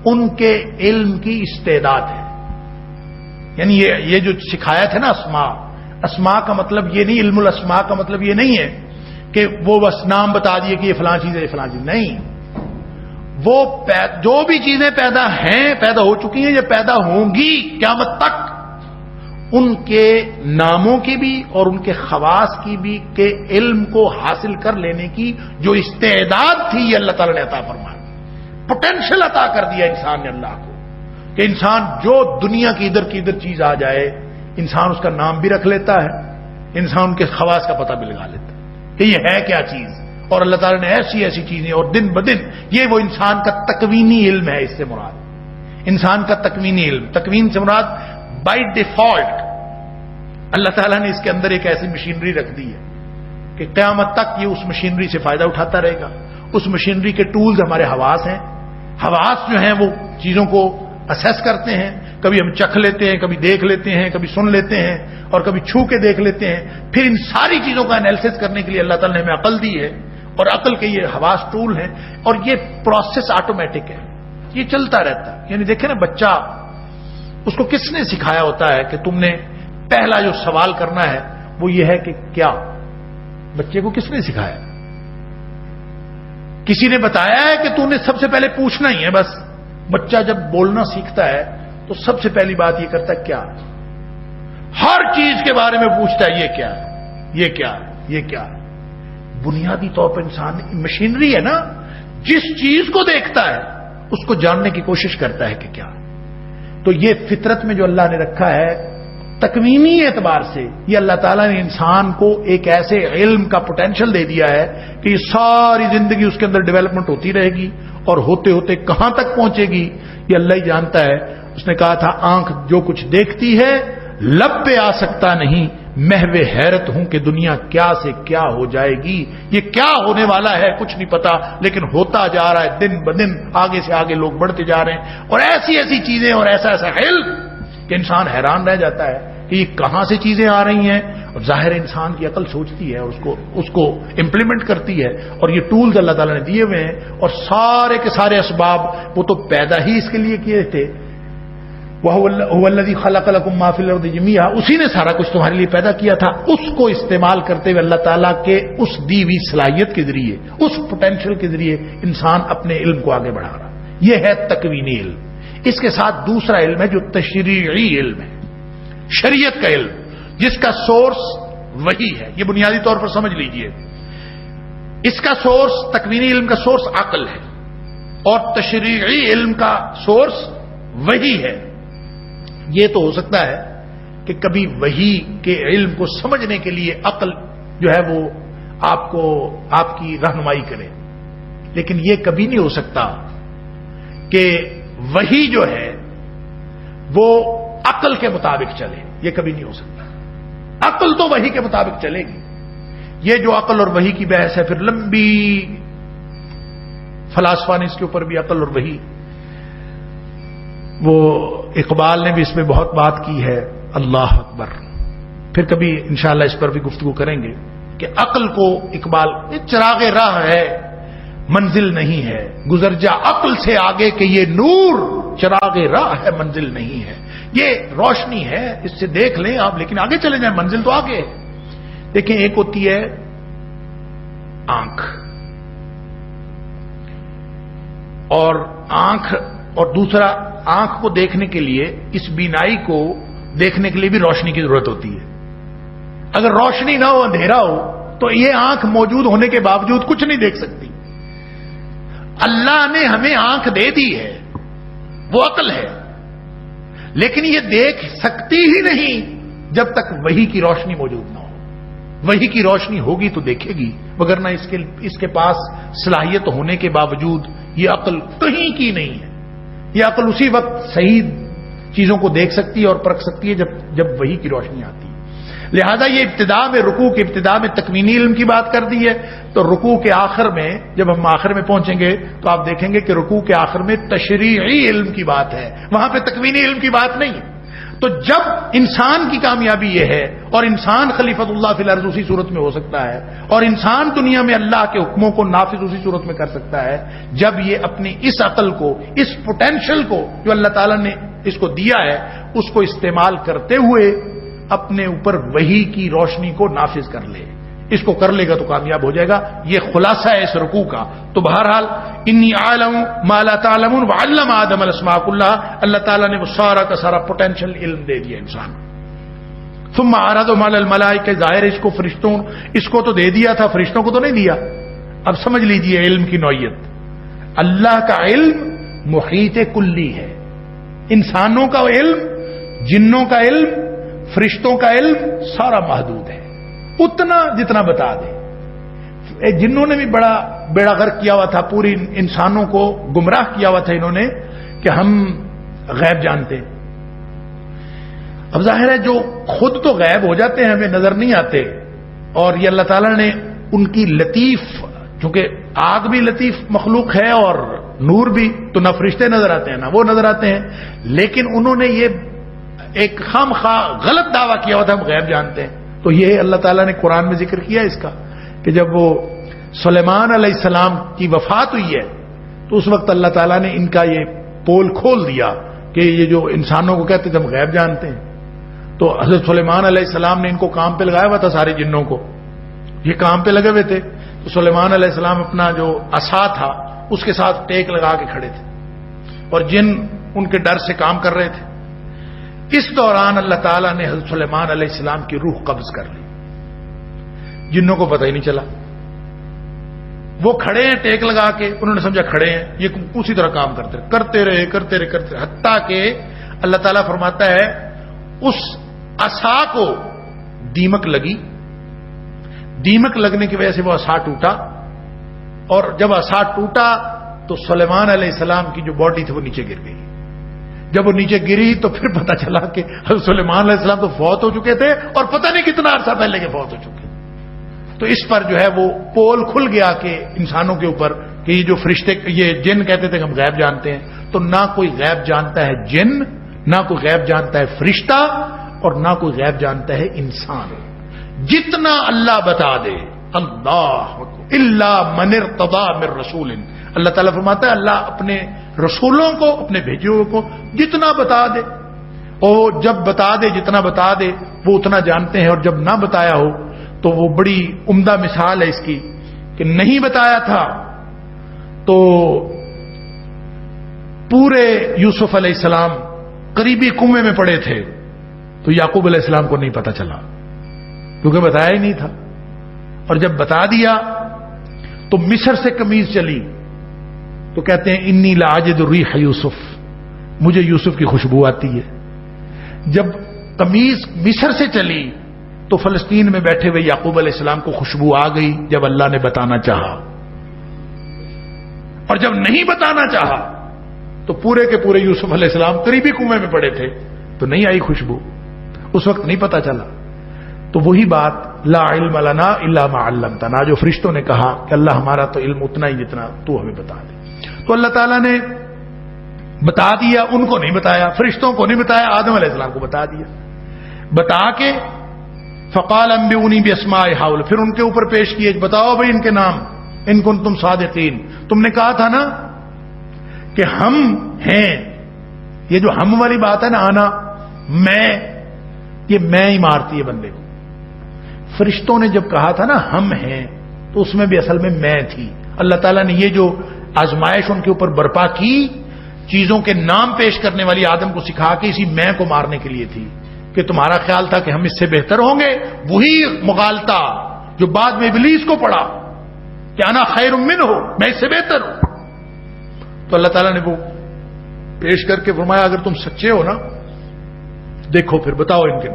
S1: ان کے علم کی استعداد ہے. یعنی یہ جو شکایت ہے نا اسماء کا مطلب یہ نہیں، علم الاسماء کا مطلب یہ نہیں ہے کہ وہ بس نام بتا دیے کہ یہ فلاں چیز ہے یہ فلاں چیز نہیں. وہ جو بھی چیزیں پیدا ہیں، پیدا ہو چکی ہیں، یہ پیدا ہوں گی قیامت تک، ان کے ناموں کی بھی اور ان کے خواص کی بھی کے علم کو حاصل کر لینے کی جو استعداد تھی، یہ اللہ تعالیٰ نے عطا فرمائی. پوٹینشل عطا کر دیا انسان نے اللہ کو، کہ انسان جو دنیا کی ادھر چیز آ جائے، انسان اس کا نام بھی رکھ لیتا ہے، انسان ان کے خواص کا پتہ بھی لگا لیتا ہے کہ یہ ہے کیا چیز. اور اللہ تعالیٰ نے ایسی چیزیں، اور دن بدن یہ وہ انسان کا تکوینی علم ہے. اس سے مراد انسان کا تکوینی علم، تکوین سے مراد بائی ڈیفالٹ اللہ تعالیٰ نے اس کے اندر ایک ایسی مشینری رکھ دی ہے کہ قیامت تک یہ اس مشینری سے فائدہ اٹھاتا رہے گا. اس مشینری کے ٹولز ہمارے حواس ہیں. حواس جو ہیں وہ چیزوں کو اسیس کرتے ہیں، کبھی ہم چکھ لیتے ہیں، کبھی دیکھ لیتے ہیں، کبھی سن لیتے ہیں، اور کبھی چھو کے دیکھ لیتے ہیں. پھر ان ساری چیزوں کا انالیسس کرنے کے لیے اللہ تعالیٰ نے ہمیں عقل دی ہے، اور عقل کے یہ حواس ٹول ہیں، اور یہ پروسیس آٹومیٹک ہے، یہ چلتا رہتا ہے. یعنی دیکھیں نا، بچہ اس کو کس نے سکھایا ہوتا ہے کہ تم نے پہلا جو سوال کرنا ہے وہ یہ ہے کہ کیا؟ بچے کو کس نے سکھایا؟ کسی نے بتایا ہے کہ تم نے سب سے پہلے پوچھنا ہی ہے بس. بچہ جب بولنا سیکھتا ہے تو سب سے پہلی بات یہ کرتا ہے کیا. ہر چیز کے بارے میں پوچھتا ہے یہ کیا ہے، یہ کیا ہے، یہ کیا ہے. بنیادی طور پر انسان مشینری ہے نا، جس چیز کو دیکھتا ہے اس کو جاننے کی کوشش کرتا ہے کہ کیا. تو یہ فطرت میں جو اللہ نے رکھا ہے تکوینی اعتبار سے، یہ اللہ تعالیٰ نے انسان کو ایک ایسے علم کا پوٹینشل دے دیا ہے کہ یہ ساری زندگی اس کے اندر ڈیولپمنٹ ہوتی رہے گی، اور ہوتے ہوتے کہاں تک پہنچے گی یہ اللہ ہی جانتا ہے. اس نے کہا تھا آنکھ جو کچھ دیکھتی ہے لب پہ آ سکتا نہیں، محو حیرت ہوں کہ دنیا کیا سے کیا ہو جائے گی. یہ کیا ہونے والا ہے کچھ نہیں پتا، لیکن ہوتا جا رہا ہے دن بدن، آگے سے آگے لوگ بڑھتے جا رہے ہیں، اور ایسی چیزیں اور ایسا علم کہ انسان حیران رہ جاتا ہے کہ یہ کہاں سے چیزیں آ رہی ہیں. اور ظاہر انسان کی عقل سوچتی ہے اور اس کو امپلیمنٹ کرتی ہے، اور یہ ٹولز اللہ تعالیٰ نے دیے ہوئے ہیں، اور سارے کے سارے اسباب وہ تو پیدا ہی اس کے لیے کیے تھے. وَهُوَ الَّذِي خَلَقَ لَكُم مَّا فِي الْأَرْضِ جَمِيعًا، اسی نے سارا کچھ تمہارے لیے پیدا کیا تھا. اس کو استعمال کرتے ہوئے اللہ تعالیٰ کے اس دی ہوئی صلاحیت کے ذریعے، اس پوٹینشل کے ذریعے انسان اپنے علم کو آگے بڑھا رہا. یہ ہے تکوینی علم. اس کے ساتھ دوسرا علم ہے جو تشریعی علم ہے، شریعت کا علم، جس کا سورس وہی ہے. یہ بنیادی طور پر سمجھ لیجئے، اس کا سورس، تکوینی علم کا سورس عقل ہے، اور تشریعی علم کا سورس وہی ہے. یہ تو ہو سکتا ہے کہ کبھی وہی کے علم کو سمجھنے کے لیے عقل جو ہے وہ آپ کی رہنمائی کرے، لیکن یہ کبھی نہیں ہو سکتا کہ وہی جو ہے وہ عقل کے مطابق چلے. یہ کبھی نہیں ہو سکتا. عقل تو وہی کے مطابق چلے گی. یہ جو عقل اور وہی کی بحث ہے، پھر لمبی فلاسفہ نے اس کے اوپر بھی عقل اور وہی، وہ اقبال نے بھی اس میں بہت بات کی ہے. اللہ اکبر. پھر کبھی انشاءاللہ اس پر بھی گفتگو کریں گے کہ عقل کو اقبال، یہ چراغ راہ ہے منزل نہیں ہے، گزر جا عقل سے آگے کہ یہ نور چراغ راہ ہے منزل نہیں ہے. یہ روشنی ہے، اس سے دیکھ لیں آپ، لیکن آگے چلے جائیں، منزل تو آگے ہے. دیکھیں ایک ہوتی ہے آنکھ، اور آنکھ، اور دوسرا آنکھ کو دیکھنے کے لیے، اس بینائی کو دیکھنے کے لیے بھی روشنی کی ضرورت ہوتی ہے. اگر روشنی نہ ہو، اندھیرا ہو، تو یہ آنکھ موجود ہونے کے باوجود کچھ نہیں دیکھ سکتی. اللہ نے ہمیں آنکھ دے دی ہے، وہ عقل ہے، لیکن یہ دیکھ سکتی ہی نہیں جب تک وحی کی روشنی موجود نہ ہو. وحی کی روشنی ہوگی تو دیکھے گی، وگرنہ اس کے پاس صلاحیت ہونے کے باوجود یہ عقل کہیں کی نہیں ہے. یہ عقل اسی وقت صحیح چیزوں کو دیکھ سکتی ہے اور پرکھ سکتی ہے جب وحی کی روشنی آتی ہے. لہذا یہ ابتدا میں، رکوع کی ابتدا میں تکوینی علم کی بات کر دی ہے، تو رکوع کے آخر میں جب ہم آخر میں پہنچیں گے تو آپ دیکھیں گے کہ رکوع کے آخر میں تشریعی علم کی بات ہے، وہاں پہ تکوینی علم کی بات نہیں ہے. تو جب انسان کی کامیابی یہ ہے، اور انسان خلیفۃ اللہ فی الارض اسی صورت میں ہو سکتا ہے، اور انسان دنیا میں اللہ کے حکموں کو نافذ اسی صورت میں کر سکتا ہے، جب یہ اپنی اس عقل کو، اس پوٹینشل کو جو اللہ تعالیٰ نے اس کو دیا ہے، اس کو استعمال کرتے ہوئے اپنے اوپر وحی کی روشنی کو نافذ کر لے. اس کو کر لے گا تو کامیاب ہو جائے گا. یہ خلاصہ ہے اس رکوع کا. تو بہرحال انی عالم ما لا تعلمون وعلم آدم الاسماء كلها، اللہ تعالیٰ نے وہ سارا کا سارا پوٹینشل علم دے دیا انسان. ثم عرضهم على الملائکہ، ظاہر اس کو فرشتوں، اس کو تو دے دیا تھا، فرشتوں کو تو نہیں دیا. اب سمجھ لیجئے علم کی نوعیت. اللہ کا علم محیط کلی ہے. انسانوں کا علم، جنوں کا علم، فرشتوں کا علم سارا محدود ہے، اتنا جتنا بتا دے. جنوں نے بھی بڑا بیڑا غرق کیا ہوا تھا، پوری انسانوں کو گمراہ کیا ہوا تھا انہوں نے کہ ہم غیب جانتے. اب ظاہر ہے جو خود تو غیب ہو جاتے ہیں، ہمیں نظر نہیں آتے، اور یہ اللہ تعالیٰ نے ان کی لطیف، چونکہ آگ بھی لطیف مخلوق ہے اور نور بھی، تو نہ فرشتے نظر آتے ہیں نہ وہ نظر آتے ہیں، لیکن انہوں نے یہ ایک خام خواہ غلط دعویٰ کیا ہوا تھا ہم غیب جانتے ہیں. تو یہ اللہ تعالیٰ نے قرآن میں ذکر کیا اس کا کہ جب وہ سلیمان علیہ السلام کی وفات ہوئی ہے تو اس وقت اللہ تعالیٰ نے ان کا یہ پول کھول دیا کہ یہ جو انسانوں کو کہتے تھے ہم غیب جانتے ہیں. تو حضرت سلیمان علیہ السلام نے ان کو کام پہ لگایا ہوا تھا، سارے جنوں کو یہ کام پہ لگے ہوئے تھے. تو سلیمان علیہ السلام اپنا جو عصا تھا اس کے ساتھ ٹیک لگا کے کھڑے تھے، اور جن ان کے ڈر سے کام کر رہے تھے. اس دوران اللہ تعالیٰ نے حضرت سلیمان علیہ السلام کی روح قبض کر لی. جنوں کو پتہ ہی نہیں چلا، وہ کھڑے ہیں ٹیک لگا کے، انہوں نے سمجھا کھڑے ہیں، یہ اسی طرح کام کرتے رہے حتیٰ کہ اللہ تعالیٰ فرماتا ہے اس عصا کو دیمک لگی. دیمک لگنے کی وجہ سے وہ عصا ٹوٹا، اور جب عصا ٹوٹا تو سلیمان علیہ السلام کی جو باڈی تھی وہ نیچے گر گئی. جب وہ نیچے گری تو پھر پتہ چلا کہ حضرت سلیمان علیہ السلام تو فوت ہو چکے تھے، اور پتہ نہیں کتنا عرصہ پہلے کے فوت ہو چکے. تو اس پر جو ہے وہ پول کھل گیا کہ انسانوں کے اوپر کہ یہ جو فرشتے، یہ جن کہتے تھے کہ ہم غیب جانتے ہیں، تو نہ کوئی غیب جانتا ہے جن، نہ کوئی غیب جانتا ہے فرشتہ، اور نہ کوئی غیب جانتا ہے انسان. جتنا اللہ بتا دے، اللہ الا من ارتضى من رسول، اللہ تعالیٰ فرماتا ہے اللہ اپنے رسولوں کو، اپنے بھیجے ہوئے کو جتنا بتا دے، اور جب بتا دے جتنا بتا دے وہ اتنا جانتے ہیں، اور جب نہ بتایا ہو تو وہ بڑی عمدہ مثال ہے اس کی کہ نہیں بتایا تھا تو پورے یوسف علیہ السلام قریبی کنویں میں پڑے تھے، تو یعقوب علیہ السلام کو نہیں پتا چلا کیونکہ بتایا ہی نہیں تھا. اور جب بتا دیا تو مصر سے قمیض چلی، تو کہتے ہیں انی لاجد ریح یوسف، مجھے یوسف کی خوشبو آتی ہے. جب قمیض مصر سے چلی تو فلسطین میں بیٹھے ہوئے یعقوب علیہ السلام کو خوشبو آ گئی جب اللہ نے بتانا چاہا، اور جب نہیں بتانا چاہا تو پورے کے پورے یوسف علیہ السلام قریبی کنویں میں پڑے تھے تو نہیں آئی خوشبو، اس وقت نہیں پتا چلا. تو وہی بات لا علم لنا الا ما علمتنا، جو فرشتوں نے کہا کہ اللہ ہمارا تو علم اتنا ہی جتنا تو ہمیں بتا دے. تو اللہ تعالیٰ نے بتا دیا، ان کو نہیں بتایا، فرشتوں کو نہیں بتایا، آدم علیہ السلام کو بتا دیا. بتا کے فقال انبئونی باسماء ہؤلاء، پھر ان کے اوپر پیش کیے، بتاؤ بھائی ان کے نام، ان کنتم صادقین، تم نے کہا تھا نا کہ ہم ہیں. یہ جو ہم والی بات ہے نا، آنا میں، یہ میں ہی مارتی ہے بندے کو. فرشتوں نے جب کہا تھا نا ہم ہیں، تو اس میں بھی اصل میں تھی. اللہ تعالیٰ نے یہ جو آزمائش ان کے اوپر برپا کی، چیزوں کے نام پیش کرنے والی آدم کو سکھا کے اسی میں کو مارنے کے لیے تھی کہ تمہارا خیال تھا کہ ہم اس سے بہتر ہوں گے، وہی مغالطہ جو بعد میں ابلیس کو پڑا کہ انا خیر منہ، میں اس سے بہتر ہوں. تو اللہ تعالیٰ نے وہ پیش کر کے فرمایا اگر تم سچے ہو نا دیکھو پھر بتاؤ ان کے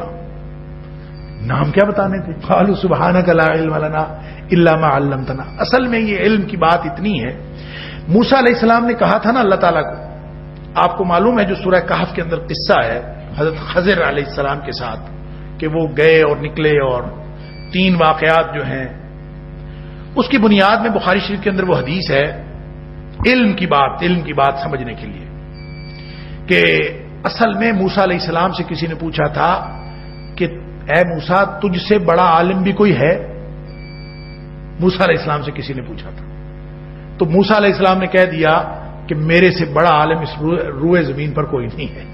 S1: نام کیا بتانے تھے. قالوا سبحانک لا علم لنا الا ما علمتنا. اصل میں یہ علم کی بات اتنی ہے، موسیٰ علیہ السلام نے کہا تھا نا اللہ تعالیٰ کو، آپ کو معلوم ہے جو سورہ کہف کے اندر قصہ ہے حضرت خضر علیہ السلام کے ساتھ کہ وہ گئے اور نکلے، اور 3 واقعات جو ہیں اس کی بنیاد میں بخاری شریف کے اندر وہ حدیث ہے علم کی بات سمجھنے کے لیے کہ اصل میں موسیٰ علیہ السلام سے کسی نے پوچھا تھا کہ اے موسیٰ تجھ سے بڑا عالم بھی کوئی ہے؟ موسیٰ علیہ السلام سے کسی نے پوچھا تھا تو موسیٰ علیہ السلام نے کہہ دیا کہ میرے سے بڑا عالم اس روئے زمین پر کوئی نہیں ہے.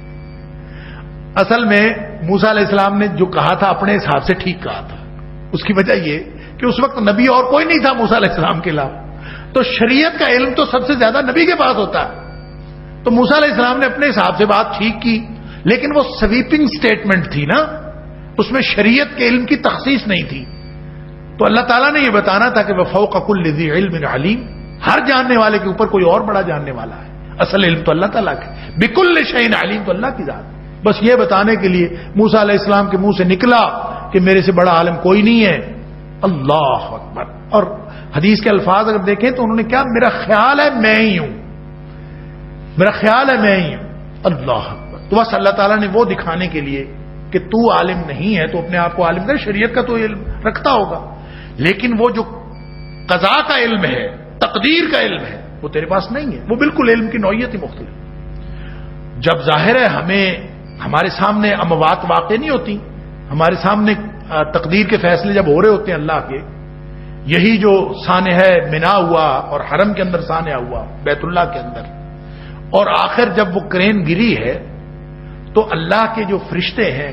S1: اصل میں موسیٰ علیہ السلام نے جو کہا تھا اپنے حساب سے ٹھیک کہا تھا. اس کی وجہ یہ کہ اس وقت نبی اور کوئی نہیں تھا موسیٰ علیہ السلام کے علاوہ، تو شریعت کا علم تو سب سے زیادہ نبی کے پاس ہوتا ہے. تو موسیٰ علیہ السلام نے اپنے حساب سے بات ٹھیک کی، لیکن وہ سویپنگ سٹیٹمنٹ تھی نا، اس میں شریعت کے علم کی تخصیص نہیں تھی. تو اللہ تعالیٰ نے یہ بتانا تھا کہ وَفَوْقَ كُلِّ ذِي عِلْمٍ عَلِيمٍ، ہر جاننے والے کے اوپر کوئی اور بڑا جاننے والا ہے. اصل علم تو اللہ تعالیٰ کا، بِكُلِّ شَيْءٍ عَلِيمٍ تو اللہ کی ذات. بس یہ بتانے کے لیے موسیٰ علیہ السلام کے منہ سے نکلا کہ میرے سے بڑا عالم کوئی نہیں ہے. اللہ اکبر. اور حدیث کے الفاظ اگر دیکھیں تو انہوں نے کیا، میرا خیال ہے میں ہی ہوں، میرا خیال ہے میں ہی ہوں. اللہ اکبر. تو بس اللہ تعالیٰ نے وہ دکھانے کے لیے کہ تو عالم نہیں ہے تو اپنے آپ کو عالم کر، شریعت کا تو علم رکھتا ہوگا، لیکن وہ جو قضاء کا علم ہے، تقدیر کا علم ہے، وہ تیرے پاس نہیں ہے. وہ بالکل علم کی نوعیت ہی مختلف. جب ظاہر ہے ہمارے سامنے اموات واقع نہیں ہوتی، ہمارے سامنے تقدیر کے فیصلے جب ہو رہے ہوتے ہیں اللہ کے، یہی جو سانحہ منا ہوا اور حرم کے اندر سانحہ ہوا بیت اللہ کے اندر، اور آخر جب وہ کرین گری ہے تو اللہ کے جو فرشتے ہیں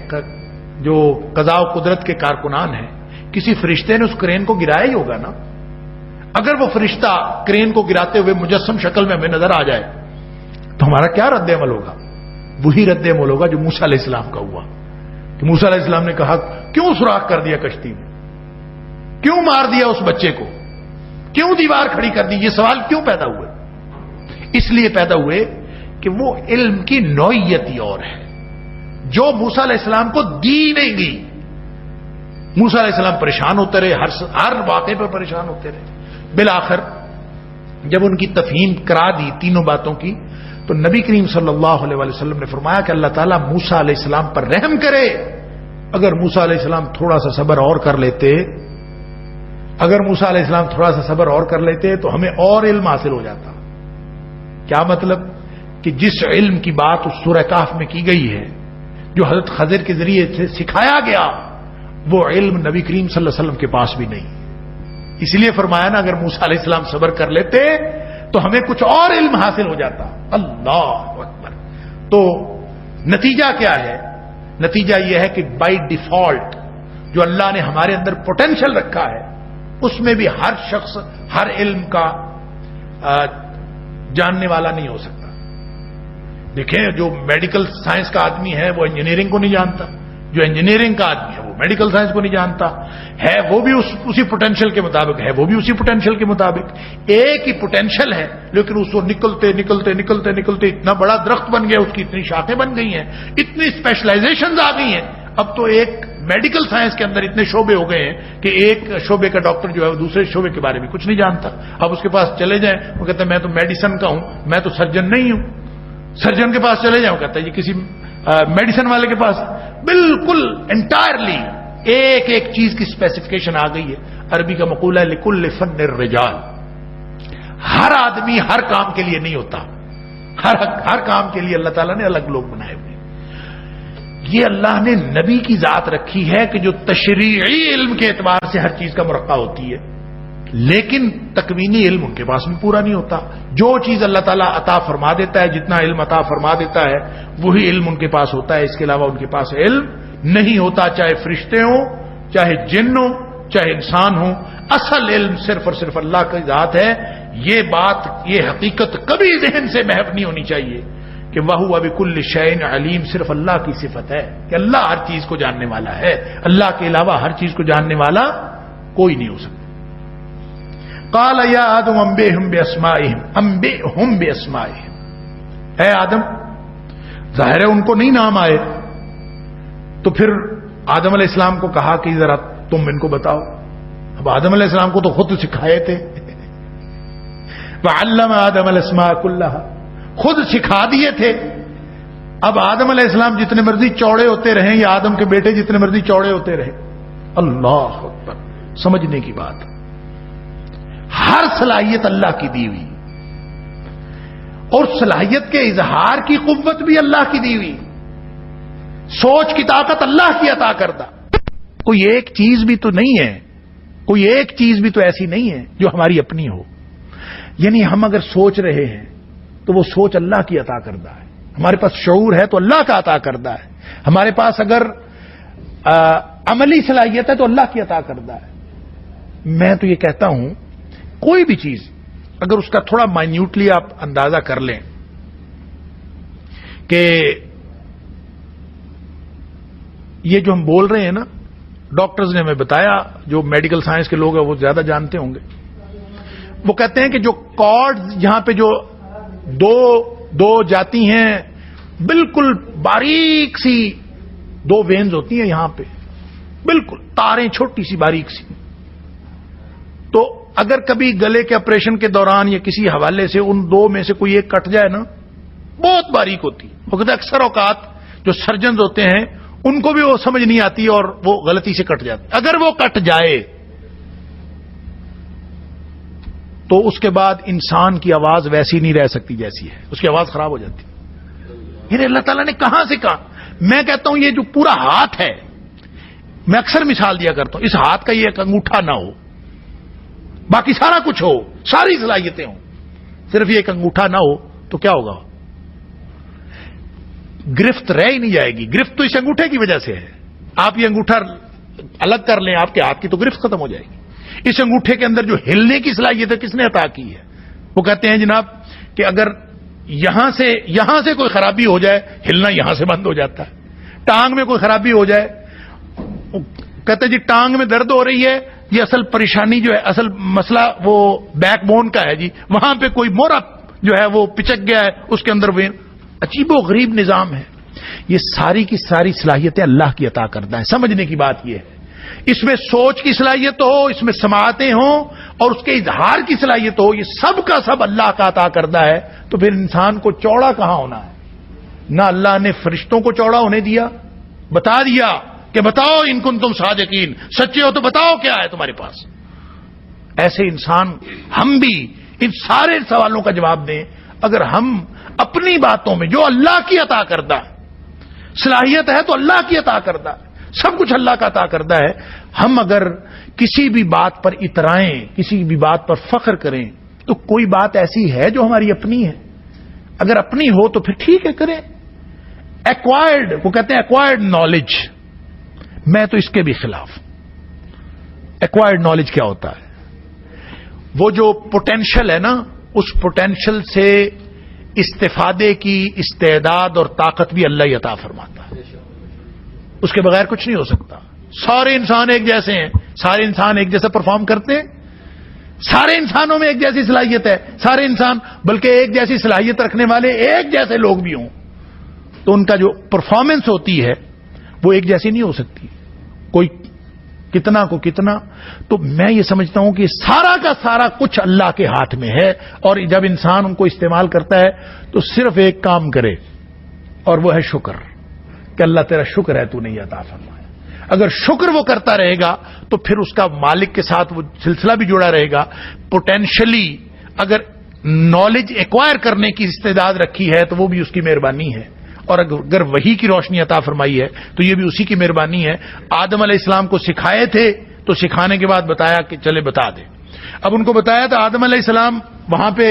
S1: جو قضاء و قدرت کے کارکنان ہیں، کسی فرشتے نے اس کرین کو گرایا ہی ہوگا نا. اگر وہ فرشتہ کرین کو گراتے ہوئے مجسم شکل میں ہمیں نظر آ جائے تو ہمارا کیا رد عمل ہوگا؟ وہی رد عمل ہوگا جو موسیٰ علیہ السلام کا ہوا کہ موسیٰ علیہ السلام نے کہا کیوں سوراخ کر دیا کشتی میں، کیوں مار دیا اس بچے کو، کیوں دیوار کھڑی کر دی؟ یہ سوال کیوں پیدا ہوئے؟ اس لیے پیدا ہوئے کہ وہ علم کی نوعیت ہی اور ہے جو موسیٰ علیہ السلام کو دی نہیں گئی. موسیٰ علیہ السلام پریشان ہوتے رہے، ہر واقعے پر پریشان ہوتے رہے. بالآخر جب ان کی تفہیم کرا دی تینوں باتوں کی تو نبی کریم صلی اللہ علیہ وسلم نے فرمایا کہ اللہ تعالیٰ موسیٰ علیہ السلام پر رحم کرے. اگر موسیٰ علیہ السلام تھوڑا سا صبر اور کر لیتے، اگر موسیٰ علیہ السلام تھوڑا سا صبر اور کر لیتے تو ہمیں اور علم حاصل ہو جاتا. کیا مطلب؟ کہ جس علم کی بات اس سورہ کہف میں کی گئی ہے، جو حضرت خضر کے ذریعے سے سکھایا گیا، وہ علم نبی کریم صلی اللہ علیہ وسلم کے پاس بھی نہیں. اس لیے فرمایا نا اگر موسیٰ علیہ السلام صبر کر لیتے تو ہمیں کچھ اور علم حاصل ہو جاتا. اللہ اکبر. تو نتیجہ کیا ہے؟ نتیجہ یہ ہے کہ بائی ڈیفالٹ جو اللہ نے ہمارے اندر پوٹینشل رکھا ہے اس میں بھی ہر شخص ہر علم کا جاننے والا نہیں ہو سکتا. دیکھیں جو میڈیکل سائنس کا آدمی ہے وہ انجینئرنگ کو نہیں جانتا، جو انجینئرنگ کا آدمی ہے وہ میڈیکل سائنس کو نہیں جانتا ہے، وہ بھی اسی پوٹینشل کے مطابق ہے، وہ بھی اسی پوٹینشل کے مطابق. ایک ہی پوٹینشل ہے لیکن اس کو نکلتے نکلتے نکلتے نکلتے اتنا بڑا درخت بن گیا، اس کی اتنی شاخیں بن گئی ہیں، اتنی اسپیشلائزیشنز آ گئی ہیں. اب تو ایک میڈیکل سائنس کے اندر اتنے شعبے ہو گئے ہیں کہ ایک شعبے کا ڈاکٹر جو ہے وہ دوسرے شعبے کے بارے میں کچھ نہیں جانتا. اب اس کے پاس چلے جائیں وہ کہتا ہے میں تو میڈیسن کا ہوں، میں تو سرجن نہیں ہوں. سرجن کے پاس چلے جائیں وہ کہتا ہے یہ کسی میڈیسن والے کے پاس. بالکل انٹائرلی ایک ایک چیز کی اسپیسیفکیشن آ گئی ہے. عربی کا مقولہ ہے لکل فن الرجال. ہر آدمی ہر کام کے لیے نہیں ہوتا، ہر کام کے لیے اللہ تعالیٰ نے الگ لوگ بنائے ہوئے. یہ اللہ نے نبی کی ذات رکھی ہے کہ جو تشریعی علم کے اعتبار سے ہر چیز کا مرقع ہوتی ہے، لیکن تکوینی علم ان کے پاس بھی پورا نہیں ہوتا. جو چیز اللہ تعالیٰ عطا فرما دیتا ہے، جتنا علم عطا فرما دیتا ہے وہی علم ان کے پاس ہوتا ہے، اس کے علاوہ ان کے پاس علم نہیں ہوتا. چاہے فرشتے ہوں، چاہے جن ہوں، چاہے انسان ہوں، اصل علم صرف اور صرف اللہ کی ذات ہے. یہ بات، یہ حقیقت کبھی ذہن سے محو نہیں ہونی چاہیے کہ وَهُوَ بِكُلِّ شَيْءٍ علیم صرف اللہ کی صفت ہے کہ اللہ ہر چیز کو جاننے والا ہے، اللہ کے علاوہ ہر چیز کو جاننے والا کوئی نہیں ہو سکتا۔ قال یا آدم انبئہم باسمائہم، اے آدم، ظاہر ہے ان کو نہیں نام آئے، تو پھر آدم علیہ السلام کو کہا کہ ذرا تم ان کو بتاؤ۔ اب آدم علیہ السلام کو تو خود سکھائے تھے، وعلم آدم الاسماء کلھا، خود سکھا دیے تھے۔ اب آدم علیہ السلام جتنے مرضی چوڑے ہوتے رہیں یا آدم کے بیٹے جتنے مرضی چوڑے ہوتے رہیں، اللہ اکبر، سمجھنے کی بات، ہر صلاحیت اللہ کی دی ہوئی، اور صلاحیت کے اظہار کی قوت بھی اللہ کی دی ہوئی، سوچ کی طاقت اللہ کی عطا کردہ۔ کوئی ایک چیز بھی تو نہیں ہے، کوئی ایک چیز بھی تو ایسی نہیں ہے جو ہماری اپنی ہو۔ یعنی ہم اگر سوچ رہے ہیں تو وہ سوچ اللہ کی عطا کردہ ہے، ہمارے پاس شعور ہے تو اللہ کا عطا کردہ ہے، ہمارے پاس اگر عملی صلاحیت ہے تو اللہ کی عطا کردہ ہے۔ میں تو یہ کہتا ہوں کوئی بھی چیز اگر اس کا تھوڑا مائنیوٹلی آپ اندازہ کر لیں کہ یہ جو ہم بول رہے ہیں نا، ڈاکٹرز نے ہمیں بتایا، جو میڈیکل سائنس کے لوگ ہیں وہ زیادہ جانتے ہوں گے، وہ کہتے ہیں کہ جو کارڈز یہاں پہ جو دو جاتی ہیں، بالکل باریک سی دو وینز ہوتی ہیں یہاں پہ، بالکل تاریں چھوٹی سی باریک سی، تو اگر کبھی گلے کے آپریشن کے دوران یا کسی حوالے سے ان دو میں سے کوئی ایک کٹ جائے نا، بہت باریک ہوتی، وہ کہتے ہیں اکثر اوقات جو سرجنز ہوتے ہیں ان کو بھی وہ سمجھ نہیں آتی اور وہ غلطی سے کٹ جاتی، اگر وہ کٹ جائے تو اس کے بعد انسان کی آواز ویسی نہیں رہ سکتی جیسی ہے، اس کی آواز خراب ہو جاتی۔ یہ اللہ تعالیٰ نے کہاں سے کہا؟ میں کہتا ہوں یہ جو پورا ہاتھ ہے، میں اکثر مثال دیا کرتا ہوں، اس ہاتھ کا یہ ایک انگوٹھا نہ ہو، باقی سارا کچھ ہو، ساری صلاحیتیں ہوں، صرف یہ ایک انگوٹھا نہ ہو تو کیا ہوگا؟ گرفت رہ ہی نہیں جائے گی۔ گرفت تو اس انگوٹھے کی وجہ سے ہے، آپ یہ انگوٹھا الگ کر لیں آپ کے ہاتھ کی تو گرفت ختم ہو جائے گی۔ اس انگوٹھے کے اندر جو ہلنے کی صلاحیت ہے کس نے عطا کی ہے؟ وہ کہتے ہیں جناب کہ اگر یہاں سے کوئی خرابی ہو جائے، ہلنا یہاں سے بند ہو جاتا ہے۔ ٹانگ میں کوئی خرابی ہو جائے، کہتے ہیں جی ٹانگ میں درد ہو رہی ہے، یہ اصل پریشانی جو ہے، اصل مسئلہ وہ بیک بون کا ہے جی، وہاں پہ کوئی مورا جو ہے وہ پچک گیا ہے، اس کے اندر وین۔ عجیب و غریب نظام ہے۔ یہ ساری کی ساری صلاحیتیں اللہ کی عطا کردہ ہیں۔ سمجھنے کی بات یہ ہے، اس میں سوچ کی صلاحیت ہو، اس میں سماعتیں ہوں اور اس کے اظہار کی صلاحیت ہو، یہ سب کا سب اللہ کا عطا کردہ ہے، تو پھر انسان کو چوڑا کہاں ہونا ہے؟ نہ اللہ نے فرشتوں کو چوڑا ہونے دیا، بتا دیا کہ بتاؤ ان کنتم صادقین، سچے ہو تو بتاؤ کیا ہے تمہارے پاس۔ ایسے انسان ہم بھی ان سارے سوالوں کا جواب دیں اگر ہم اپنی باتوں میں جو اللہ کی عطا کردہ صلاحیت ہے تو اللہ کی عطا کردہ، سب کچھ اللہ کا عطا کردہ ہے، ہم اگر کسی بھی بات پر اترائیں، کسی بھی بات پر فخر کریں تو کوئی بات ایسی ہے جو ہماری اپنی ہے؟ اگر اپنی ہو تو پھر ٹھیک ہے کریں۔ ایکوائرڈ، وہ کہتے ہیں ایکوائرڈ نالج، میں تو اس کے بھی خلاف۔ ایکوائرڈ نالج کیا ہوتا ہے؟ وہ جو پوٹینشل ہے نا، اس پوٹینشل سے استفادے کی استعداد اور طاقت بھی اللہ ہی عطا فرماتا ہے، اس کے بغیر کچھ نہیں ہو سکتا۔ سارے انسان ایک جیسے ہیں، سارے انسان ایک جیسے پرفارم کرتے ہیں، سارے انسانوں میں ایک جیسی صلاحیت ہے، سارے انسان بلکہ ایک جیسی صلاحیت رکھنے والے ایک جیسے لوگ بھی ہوں تو ان کا جو پرفارمنس ہوتی ہے وہ ایک جیسی نہیں ہو سکتی، کوئی کتنا کو کتنا۔ تو میں یہ سمجھتا ہوں کہ سارا کا سارا کچھ اللہ کے ہاتھ میں ہے، اور جب انسان ان کو استعمال کرتا ہے تو صرف ایک کام کرے اور وہ ہے شکر، کہ اللہ تیرا شکر ہے تو نے یہ عطا فرمایا۔ اگر شکر وہ کرتا رہے گا تو پھر اس کا مالک کے ساتھ وہ سلسلہ بھی جڑا رہے گا۔ پوٹینشلی اگر نالج ایکوائر کرنے کی استعداد رکھی ہے تو وہ بھی اس کی مہربانی ہے، اور اگر وحی کی روشنی عطا فرمائی ہے تو یہ بھی اسی کی مہربانی ہے۔ آدم علیہ السلام کو سکھائے تھے تو سکھانے کے بعد بتایا کہ چلے بتا دے۔ اب ان کو بتایا تو آدم علیہ السلام وہاں پہ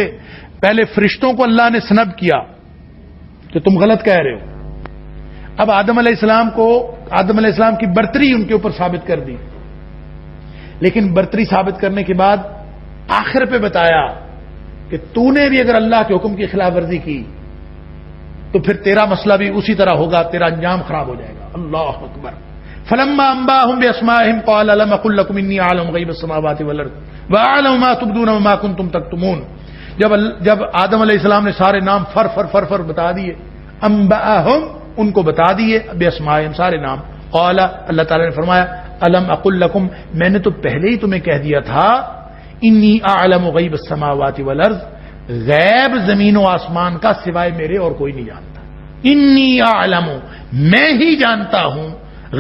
S1: پہلے فرشتوں کو اللہ نے سنب کیا کہ تم غلط کہہ رہے ہو۔ اب آدم علیہ السلام کی برتری ان کے اوپر ثابت کر دی، لیکن برتری ثابت کرنے کے بعد آخر پہ بتایا کہ تو نے بھی اگر اللہ کے حکم کی خلاف ورزی کی تو پھر تیرا مسئلہ بھی اسی طرح ہوگا، تیرا انجام خراب ہو جائے گا۔ اللہ اکبر۔ فلما انباهم باسمائهم قال لم اقل لكم اني اعلم غیب السماوات والارض واعلم ما تبدون وما كنتم تكتمون، جب آدم علیہ السلام نے سارے نام فر بتا دیے، انباهم ان کو بتا دیے، باسمائهم سارے نام، قال اللہ تعالی نے فرمایا الم اقل لكم میں نے تو پہلے ہی تمہیں کہہ دیا تھا، انی اعلم غیب السماوات والارض غیب زمین و آسمان کا سوائے میرے اور کوئی نہیں جانتا، انی اعلم میں ہی جانتا ہوں،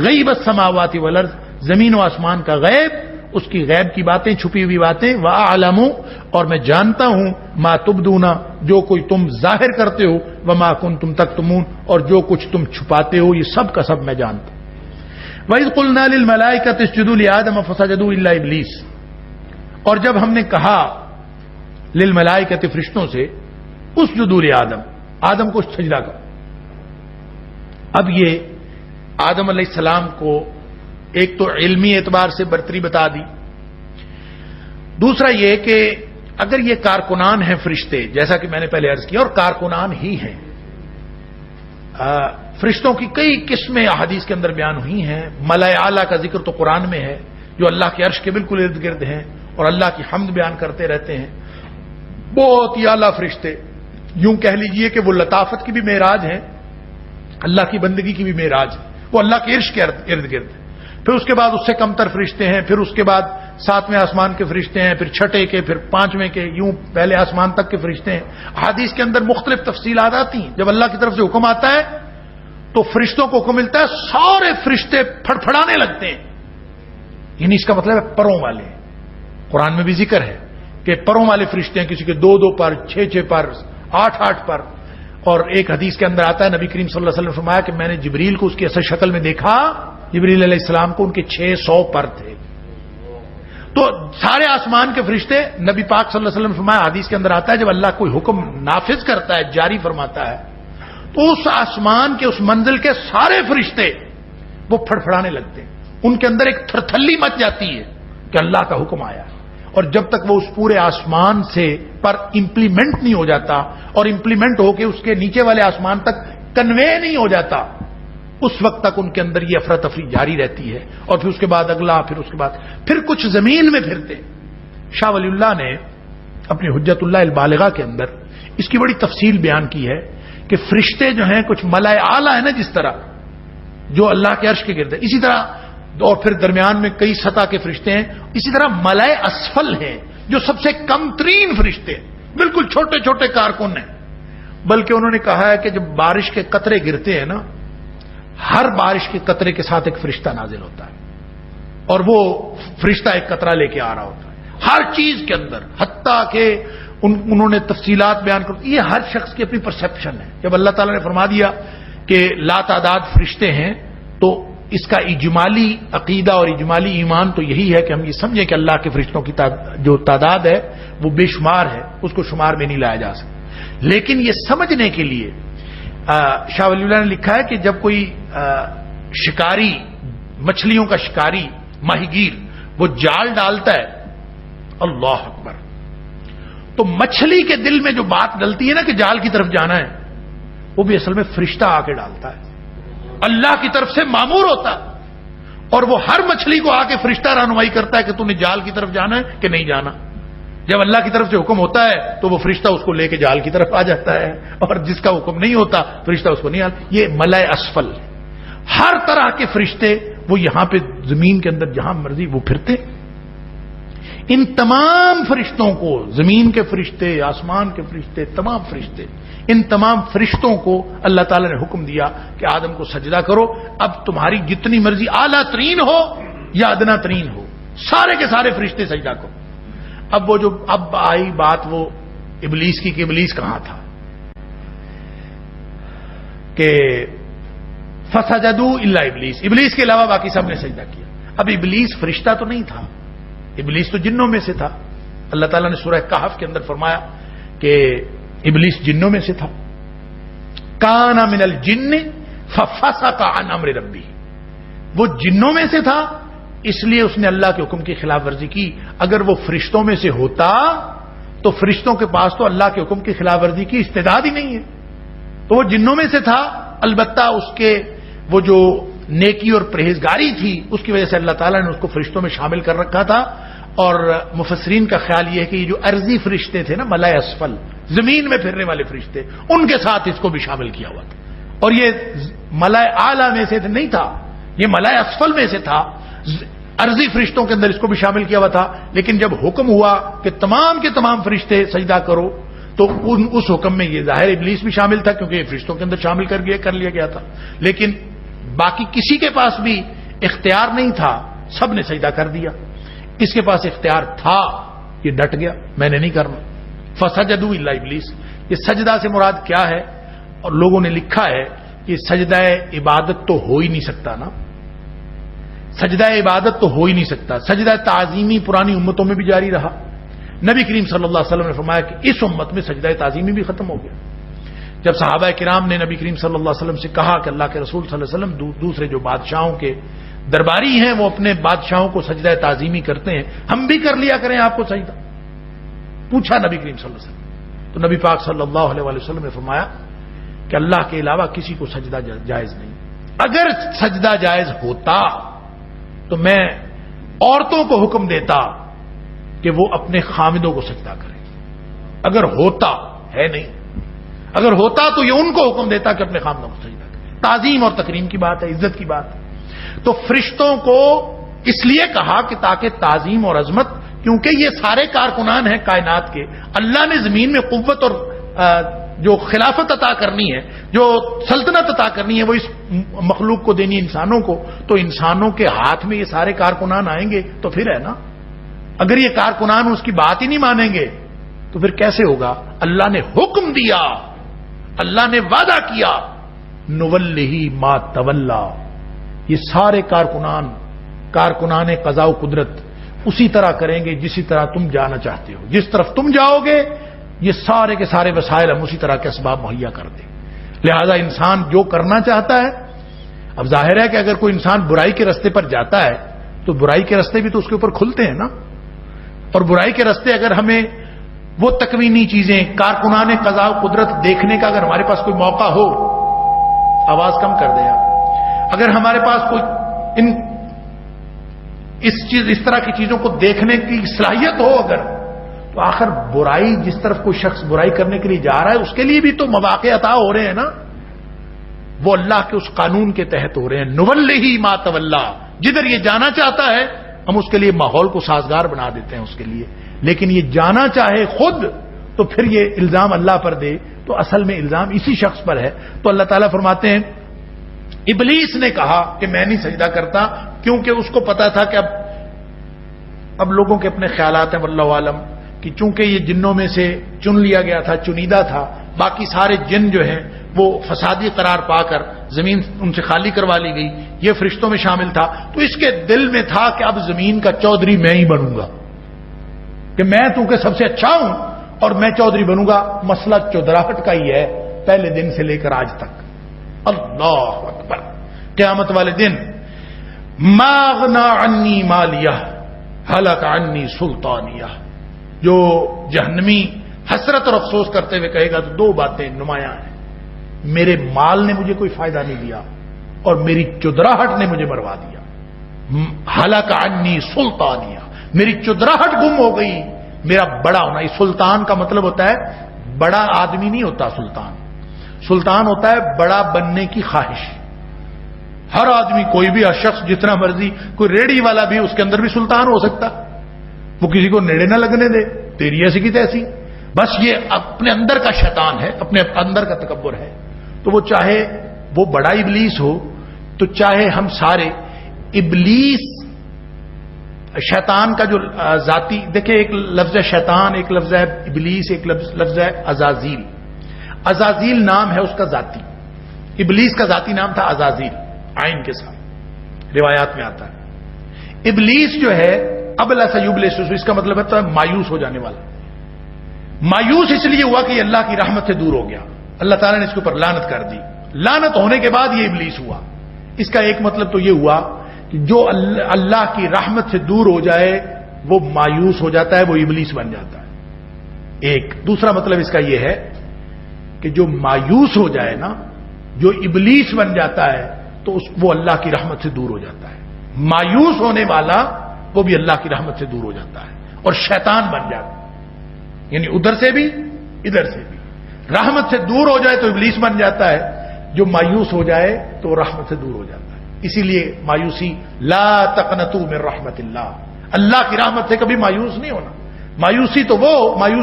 S1: غیب السماوات والارض زمین و آسمان کا غیب، اس کی غیب کی باتیں، چھپی ہوئی باتیں، واعلم اور میں جانتا ہوں، ما تبدون جو کوئی تم ظاہر کرتے ہو، وما کنتم تکتمون اور جو کچھ تم چھپاتے ہو، یہ سب کا سب میں جانتا ہوں۔ وَإِذْ قُلْنَا لِلْمَلَائِكَةِ اسْجُدُوا لِآدَمَ فَسَجَدُوا إِلَّا إِبْلِيسَ، اور جب ہم نے کہا للملائکۃ فرشتوں سے اسجدوا لآدم، آدم کو سجدہ کرو۔ اب یہ آدم علیہ السلام کو ایک تو علمی اعتبار سے برتری بتا دی، دوسرا یہ کہ اگر یہ کارکنان ہیں فرشتے، جیسا کہ میں نے پہلے عرض کیا، اور کارکنان ہی ہیں، فرشتوں کی کئی قسمیں احادیث کے اندر بیان ہوئی ہیں، ملائے اعلیٰ کا ذکر تو قرآن میں ہے جو اللہ کے عرش کے بالکل ارد گرد ہیں اور اللہ کی حمد بیان کرتے رہتے ہیں، بہت ہی اعلیٰ فرشتے، یوں کہہ لیجئے کہ وہ لطافت کی بھی معراج ہیں، اللہ کی بندگی کی بھی معراج ہے، وہ اللہ کے عرش کے ارد گرد ہے۔ پھر اس کے بعد اس سے کمتر فرشتے ہیں، پھر اس کے بعد 7ویں آسمان کے فرشتے ہیں، پھر 6 کے، پھر 5ویں کے، یوں پہلے آسمان تک کے فرشتے ہیں۔ حدیث کے اندر مختلف تفصیلات آتی ہیں، جب اللہ کی طرف سے حکم آتا ہے تو فرشتوں کو حکم ملتا ہے، سارے فرشتے پھڑپھڑانے لگتے ہیں، یعنی اس کا مطلب ہے پروں والے۔ قرآن میں بھی ذکر ہے کہ پروں والے فرشتے ہیں، کسی کے 2 پر، 6 پر، 8 پر، اور ایک حدیث کے اندر آتا ہے نبی کریم صلی اللہ علیہ وسلم نے فرمایا کہ میں نے جبریل کو اس کی اصل شکل میں دیکھا، جبریل علیہ السلام کو ان کے 600 پر تھے۔ تو سارے آسمان کے فرشتے، نبی پاک صلی اللہ علیہ وسلم نے فرمایا، حدیث کے اندر آتا ہے جب اللہ کوئی حکم نافذ کرتا ہے، جاری فرماتا ہے، تو اس آسمان کے اس منزل کے سارے فرشتے وہ پھڑپھڑانے لگتے ہیں، ان کے اندر ایک تھرتھلی مچ جاتی ہے کہ اللہ کا حکم آیا، اور جب تک وہ اس پورے آسمان سے پر امپلیمنٹ نہیں ہو جاتا اور امپلیمنٹ ہو کے اس کے نیچے والے آسمان تک کنوے نہیں ہو جاتا، اس وقت تک ان کے اندر یہ افراتفری جاری رہتی ہے، اور پھر اس کے بعد اگلا، پھر اس کے بعد پھر کچھ زمین میں پھرتے۔ شاہ ولی اللہ نے اپنی حجت اللہ البالغہ کے اندر اس کی بڑی تفصیل بیان کی ہے کہ فرشتے جو ہیں کچھ ملائے اعلیٰ ہیں نا، جس طرح جو اللہ کے عرش کے گرد ہے، اسی طرح، اور پھر درمیان میں کئی سطح کے فرشتے ہیں، اسی طرح ملائے اسفل ہیں جو سب سے کم ترین فرشتے ہیں، بالکل چھوٹے چھوٹے کارکن ہیں۔ بلکہ انہوں نے کہا ہے کہ جب بارش کے قطرے گرتے ہیں نا، ہر بارش کے قطرے کے ساتھ ایک فرشتہ نازل ہوتا ہے، اور وہ فرشتہ ایک قطرہ لے کے آ رہا ہوتا ہے ہر چیز کے اندر، حتیٰ کہ انہوں نے تفصیلات بیان کر، یہ ہر شخص کی اپنی پرسپشن ہے۔ جب اللہ تعالیٰ نے فرما دیا کہ لا تعداد فرشتے ہیں، تو اس کا اجمالی عقیدہ اور اجمالی ایمان تو یہی ہے کہ ہم یہ سمجھیں کہ اللہ کے فرشتوں کی جو تعداد ہے وہ بے شمار ہے، اس کو شمار میں نہیں لایا جا سکتا۔ لیکن یہ سمجھنے کے لیے شاہ ولی اللہ نے لکھا ہے کہ جب کوئی شکاری، مچھلیوں کا شکاری، ماہی گیر، وہ جال ڈالتا ہے، اللہ اکبر، تو مچھلی کے دل میں جو بات ڈلتی ہے نا کہ جال کی طرف جانا ہے، وہ بھی اصل میں فرشتہ آ کے ڈالتا ہے، اللہ کی طرف سے مامور ہوتا ہے، اور وہ ہر مچھلی کو آ کے فرشتہ رہنمائی کرتا ہے کہ تو نے جال کی طرف جانا ہے کہ نہیں جانا۔ جب اللہ کی طرف سے حکم ہوتا ہے تو وہ فرشتہ اس کو لے کے جال کی طرف آ جاتا ہے، اور جس کا حکم نہیں ہوتا فرشتہ اس کو نہیں آتا۔ یہ ملائے اسفل، ہر طرح کے فرشتے وہ یہاں پہ زمین کے اندر جہاں مرضی وہ پھرتے۔ ان تمام فرشتوں کو، زمین کے فرشتے، آسمان کے فرشتے، تمام فرشتے، ان تمام فرشتوں کو اللہ تعالی نے حکم دیا کہ آدم کو سجدہ کرو، اب تمہاری جتنی مرضی اعلیٰ ترین ہو یا ادنا ترین ہو، سارے کے سارے فرشتے سجدہ کرو۔ اب وہ جو اب آئی بات وہ ابلیس کی کہ ابلیس کہاں تھا، کہ فسجدوا الا ابلیس، ابلیس کے علاوہ باقی سب نے سجدہ کیا۔ اب ابلیس فرشتہ تو نہیں تھا، ابلیس تو جنوں میں سے تھا۔ اللہ تعالیٰ نے سورہ کہف کے اندر فرمایا کہ ابلیس جنوں میں سے تھا، کان من الجن ففسق عن امر ربی، وہ جنوں میں سے تھا، اس لیے اس نے اللہ کے حکم کی خلاف ورزی کی۔ اگر وہ فرشتوں میں سے ہوتا تو فرشتوں کے پاس تو اللہ کے حکم کی خلاف ورزی کی استعداد ہی نہیں ہے. تو وہ جنوں میں سے تھا، البتہ اس کے وہ جو نیکی اور پرہیزگاری تھی اس کی وجہ سے اللہ تعالیٰ نے اس کو فرشتوں میں شامل کر رکھا تھا. اور مفسرین کا خیال یہ ہے کہ یہ جو ارضی فرشتے تھے نا، ملائے اسفل، زمین میں پھرنے والے فرشتے، ان کے ساتھ اس کو بھی شامل کیا ہوا تھا. اور یہ ملائے اعلیٰ میں سے نہیں تھا، یہ ملائے اسفل میں سے تھا. ارضی فرشتوں کے اندر اس کو بھی شامل کیا ہوا تھا. لیکن جب حکم ہوا کہ تمام کے تمام فرشتے سجدہ کرو، تو اس حکم میں یہ ظاہر ابلیس بھی شامل تھا، کیونکہ یہ فرشتوں کے اندر شامل کر لیا گیا تھا. لیکن باقی کسی کے پاس بھی اختیار نہیں تھا، سب نے سجدہ کر دیا. اس کے پاس اختیار تھا، یہ ڈٹ گیا، میں نے نہیں کرنا. فسجدوا الا ابلیس. یہ سجدہ سے مراد کیا ہے؟ اور لوگوں نے لکھا ہے کہ سجدہ عبادت تو ہو ہی نہیں سکتا نا، سجدہ عبادت تو ہو ہی نہیں سکتا. سجدہ تعظیمی پرانی امتوں میں بھی جاری رہا. نبی کریم صلی اللہ علیہ وسلم نے فرمایا کہ اس امت میں سجدہ تعظیمی بھی ختم ہو گیا. جب صحابہ کرام نے نبی کریم صلی اللہ علیہ وسلم سے کہا کہ اللہ کے رسول صلی اللہ علیہ وسلم دوسرے جو بادشاہوں کے درباری ہیں وہ اپنے بادشاہوں کو سجدہ تعظیمی کرتے ہیں، ہم بھی کر لیا کریں آپ کو سجدہ. پوچھا نبی کریم صلی اللہ علیہ وسلم، تو نبی پاک صلی اللہ علیہ وسلم نے فرمایا کہ اللہ کے علاوہ کسی کو سجدہ جائز نہیں. اگر سجدہ جائز ہوتا تو میں عورتوں کو حکم دیتا کہ وہ اپنے خامدوں کو سجدہ کریں. اگر ہوتا ہے نہیں، اگر ہوتا تو یہ ان کو حکم دیتا کہ اپنے خامدوں کو سجدہ کریں. تعظیم اور تکریم کی بات ہے، عزت کی بات ہے. تو فرشتوں کو اس لیے کہا کہ تاکہ تعظیم اور عظمت، کیونکہ یہ سارے کارکنان ہیں کائنات کے. اللہ نے زمین میں قوت اور جو خلافت عطا کرنی ہے، جو سلطنت عطا کرنی ہے، وہ اس مخلوق کو دینی انسانوں کو. تو انسانوں کے ہاتھ میں یہ سارے کارکنان آئیں گے تو پھر ہے نا، اگر یہ کارکنان اس کی بات ہی نہیں مانیں گے تو پھر کیسے ہوگا؟ اللہ نے حکم دیا، اللہ نے وعدہ کیا، نولہ ما تولا. یہ سارے کارکنان قضاء و قدرت اسی طرح کریں گے جسی طرح تم جانا چاہتے ہو. جس طرف تم جاؤ گے یہ سارے کے سارے وسائل ہم اسی طرح کے اسباب مہیا کر دیں. لہذا انسان جو کرنا چاہتا ہے، اب ظاہر ہے کہ اگر کوئی انسان برائی کے رستے پر جاتا ہے تو برائی کے رستے بھی تو اس کے اوپر کھلتے ہیں نا. اور برائی کے رستے اگر ہمیں وہ تکوینی چیزیں، کارکنان قضاء و قدرت دیکھنے کا اگر ہمارے پاس کوئی موقع ہو، آواز کم کر دیں آپ، اگر ہمارے پاس کوئی اس طرح کی چیزوں کو دیکھنے کی صلاحیت ہو اگر، تو آخر برائی جس طرف کوئی شخص برائی کرنے کے لیے جا رہا ہے اس کے لیے بھی تو مواقع عطا ہو رہے ہیں نا. وہ اللہ کے اس قانون کے تحت ہو رہے ہیں. نولہ ما تولا. جدھر یہ جانا چاہتا ہے ہم اس کے لیے ماحول کو سازگار بنا دیتے ہیں اس کے لیے. لیکن یہ جانا چاہے خود تو پھر یہ الزام اللہ پر دے تو اصل میں الزام اسی شخص پر ہے. تو اللہ تعالیٰ فرماتے ہیں ابلیس نے کہا کہ میں نہیں سجدہ کرتا، کیونکہ اس کو پتا تھا کہ اب لوگوں کے اپنے خیالات ہیں واللہ عالم، کہ چونکہ یہ جنوں میں سے چن لیا گیا تھا، چنیدہ تھا، باقی سارے جن جو ہیں وہ فسادی قرار پا کر زمین ان سے خالی کروا لی گئی، یہ فرشتوں میں شامل تھا. تو اس کے دل میں تھا کہ اب زمین کا چودھری میں ہی بنوں گا، کہ میں چونکہ سب سے اچھا ہوں اور میں چودھری بنوں گا. مسئلہ چودراہٹ کا ہی ہے پہلے دن سے لے کر آج تک. اللہ اکبر. قیامت والے دن ما اغنی عنی مالیہ ہلک عنی سلطانیہ. جو جہنمی حسرت اور افسوس کرتے ہوئے کہے گا تو دو باتیں نمایاں ہیں: میرے مال نے مجھے کوئی فائدہ نہیں دیا اور میری چودراہٹ نے مجھے مروا دیا. ہلک عنی سلطانیہ، میری چودراہٹ گم ہو گئی، میرا بڑا ہونا. اس سلطان کا مطلب ہوتا ہے بڑا آدمی نہیں ہوتا سلطان. سلطان ہوتا ہے بڑا بننے کی خواہش. ہر آدمی، کوئی بھی شخص جتنا مرضی، کوئی ریڑھی والا بھی اس کے اندر بھی سلطان ہو سکتا. وہ کسی کو نیڑے نہ لگنے دے، تیری ایسی کی تیسی. بس یہ اپنے اندر کا شیطان ہے، اپنے اندر کا تکبر ہے. تو وہ چاہے وہ بڑا ابلیس ہو تو چاہے ہم سارے ابلیس، شیطان کا جو ذاتی، دیکھیں ایک لفظ ہے شیطان، ایک لفظ ہے ابلیس، ایک لفظ ہے عزازیل. عزازیل نام ہے اس کا ذاتی، ابلیس کا ذاتی نام تھا عزازیل، عین کے ساتھ روایات میں آتا ہے. ابلیس جو ہے ابلس یبلس، اس کا مطلب ہے مایوس ہو جانے والا. مایوس اس لیے ہوا کہ یہ اللہ کی رحمت سے دور ہو گیا، اللہ تعالیٰ نے اس کے اوپر لعنت کر دی. لعنت ہونے کے بعد یہ ابلیس ہوا. اس کا ایک مطلب تو یہ ہوا کہ جو اللہ کی رحمت سے دور ہو جائے وہ مایوس ہو جاتا ہے، وہ ابلیس بن جاتا ہے. ایک دوسرا مطلب اس کا یہ ہے کہ جو مایوس ہو جائے نا، جو ابلیس بن جاتا ہے تو وہ اللہ کی رحمت سے دور ہو جاتا ہے. مایوس ہونے والا وہ بھی اللہ کی رحمت سے دور ہو جاتا ہے اور شیطان بن جاتا ہے. یعنی ادھر سے بھی ادھر سے بھی. رحمت سے دور ہو جائے تو ابلیس بن جاتا ہے، جو مایوس ہو جائے تو وہ رحمت سے دور ہو جاتا ہے. اسی لیے مایوسی، لا تقنطوا من رحمت اللہ، اللہ کی رحمت سے کبھی مایوس نہیں ہونا. مایوس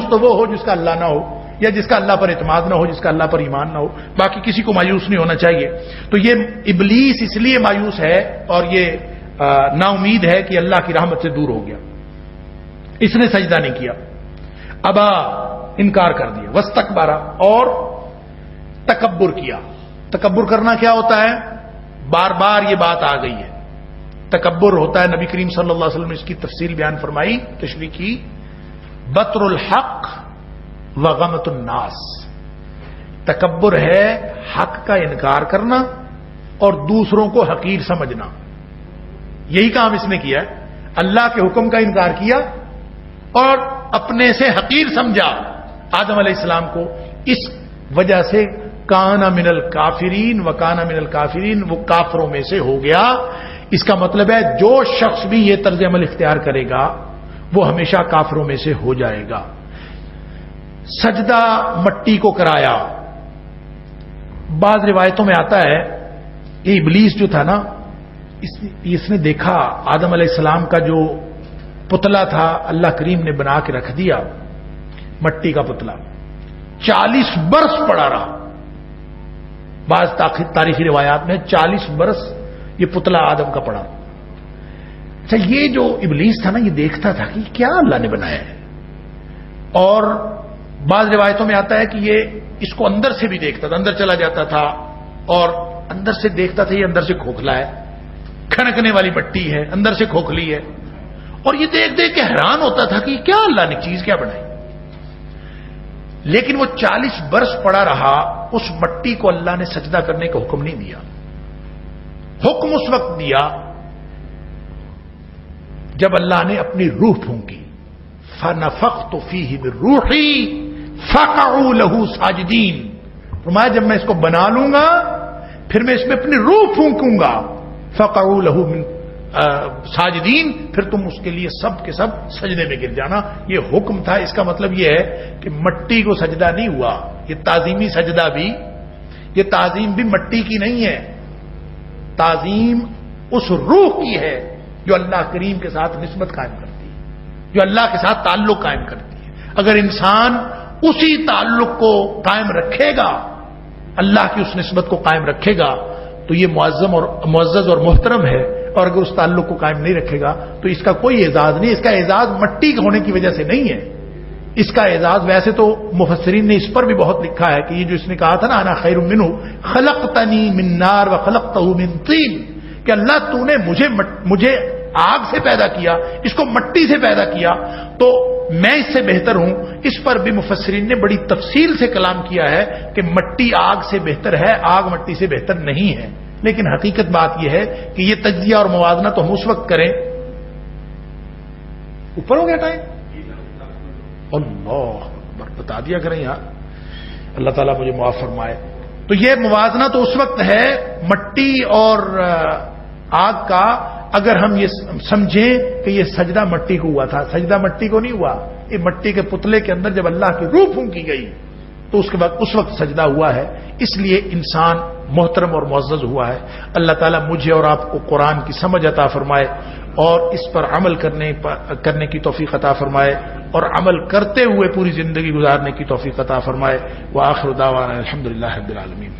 S1: تو وہ ہو جس کا اللہ نہ ہو، یا جس کا اللہ پر اعتماد نہ ہو، جس کا اللہ پر ایمان نہ ہو. باقی کسی کو مایوس نہیں ہونا چاہیے. تو یہ ابلیس اس لیے مایوس ہے اور یہ نا امید ہے کہ اللہ کی رحمت سے دور ہو گیا. اس نے سجدہ نہیں کیا، ابا انکار کر دیا، واستکبر اور تکبر کیا. تکبر کرنا کیا ہوتا ہے؟ بار بار یہ بات آ گئی ہے. تکبر ہوتا ہے، نبی کریم صلی اللہ علیہ وسلم نے اس کی تفصیل بیان فرمائی، تشریح کی، بطر الحق وغمت الناس. تکبر ہے حق کا انکار کرنا اور دوسروں کو حقیر سمجھنا. یہی کام اس نے کیا ہے. اللہ کے حکم کا انکار کیا اور اپنے سے حقیر سمجھا آدم علیہ السلام کو. اس وجہ سے کان من الکافرین وکان من الکافرین، وہ کافروں میں سے ہو گیا. اس کا مطلب ہے جو شخص بھی یہ طرز عمل اختیار کرے گا وہ ہمیشہ کافروں میں سے ہو جائے گا. سجدہ مٹی کو کرایا. بعض روایتوں میں آتا ہے کہ ابلیس جو تھا نا، اس نے دیکھا آدم علیہ السلام کا جو پتلا تھا اللہ کریم نے بنا کے رکھ دیا، مٹی کا پتلا 40 برس پڑا رہا. بعض تاریخی روایات میں 40 برس یہ پتلا آدم کا پڑا. اچھا، یہ جو ابلیس تھا نا، یہ دیکھتا تھا کہ کیا اللہ نے بنایا ہے. اور بعض روایتوں میں آتا ہے کہ یہ اس کو اندر سے بھی دیکھتا تھا، اندر چلا جاتا تھا اور اندر سے دیکھتا تھا یہ اندر سے کھوکھلا ہے، کھنکنے والی مٹی ہے، اندر سے کھوکھلی ہے. اور یہ دیکھ دیکھ کے حیران ہوتا تھا کہ کیا اللہ نے چیز کیا بنائی. لیکن وہ 40 برس پڑا رہا. اس مٹی کو اللہ نے سجدہ کرنے کا حکم نہیں دیا. حکم اس وقت دیا جب اللہ نے اپنی روح پھونکی. فَنَفَخْتُ فِيهِ مِن رُوحِي فَقَعُوا لَهُ سَاجِدِينَ. فرمایا جب میں اس کو بنا لوں گا پھر میں اس میں اپنی روح پھونکوں گا. فَقَعُوا لَهُ ساجدین، پھر تم اس کے لیے سب کے سب سجدے میں گر جانا. یہ حکم تھا. اس کا مطلب یہ ہے کہ مٹی کو سجدہ نہیں ہوا. یہ تعظیمی سجدہ بھی، یہ تعظیم بھی مٹی کی نہیں ہے. تعظیم اس روح کی ہے جو اللہ کریم کے ساتھ نسبت قائم کرتی ہے، جو اللہ کے ساتھ تعلق قائم کرتی ہے. اگر انسان اسی تعلق کو قائم رکھے گا، اللہ کی اس نسبت کو قائم رکھے گا تو یہ معظم اور معزز اور محترم ہے. اور اگر اس تعلق کو قائم نہیں رکھے گا تو اس کا کوئی اعزاز نہیں. اس کا اعزاز مٹی ہونے کی وجہ سے نہیں ہے. اس کا اعزاز، ویسے تو مفسرین نے اس پر بھی بہت لکھا ہے کہ یہ جو اس نے کہا تھا نا انا خیر منہ خلقتنی من نار وخلقتہ من طین، کہ اللہ تو نے مجھے آگ سے پیدا کیا، اس کو مٹی سے پیدا کیا، تو میں اس سے بہتر ہوں. اس پر بھی مفسرین نے بڑی تفصیل سے کلام کیا ہے کہ مٹی آگ سے بہتر ہے، آگ مٹی سے بہتر نہیں ہے. لیکن حقیقت بات یہ ہے کہ یہ تجزیہ اور موازنہ تو ہم اس وقت کریں. اوپر ہو گیا ٹائم؟ اللہ اکبر، بتا دیا کریں یار. اللہ تعالیٰ مجھے معاف فرمائے. تو یہ موازنہ تو اس وقت ہے مٹی اور آگ کا اگر ہم یہ سمجھیں کہ یہ سجدہ مٹی کو ہوا تھا. سجدہ مٹی کو نہیں ہوا. یہ مٹی کے پتلے کے اندر جب اللہ کی روح پھونکی گئی تو اس کے بعد اس وقت سجدہ ہوا ہے. اس لیے انسان محترم اور معزز ہوا ہے. اللہ تعالیٰ مجھے اور آپ کو قرآن کی سمجھ عطا فرمائے اور اس پر عمل کرنے کی توفیق عطا فرمائے اور عمل کرتے ہوئے پوری زندگی گزارنے کی توفیق عطا فرمائے. وآخر دعوانا الحمدللہ رب العالمین.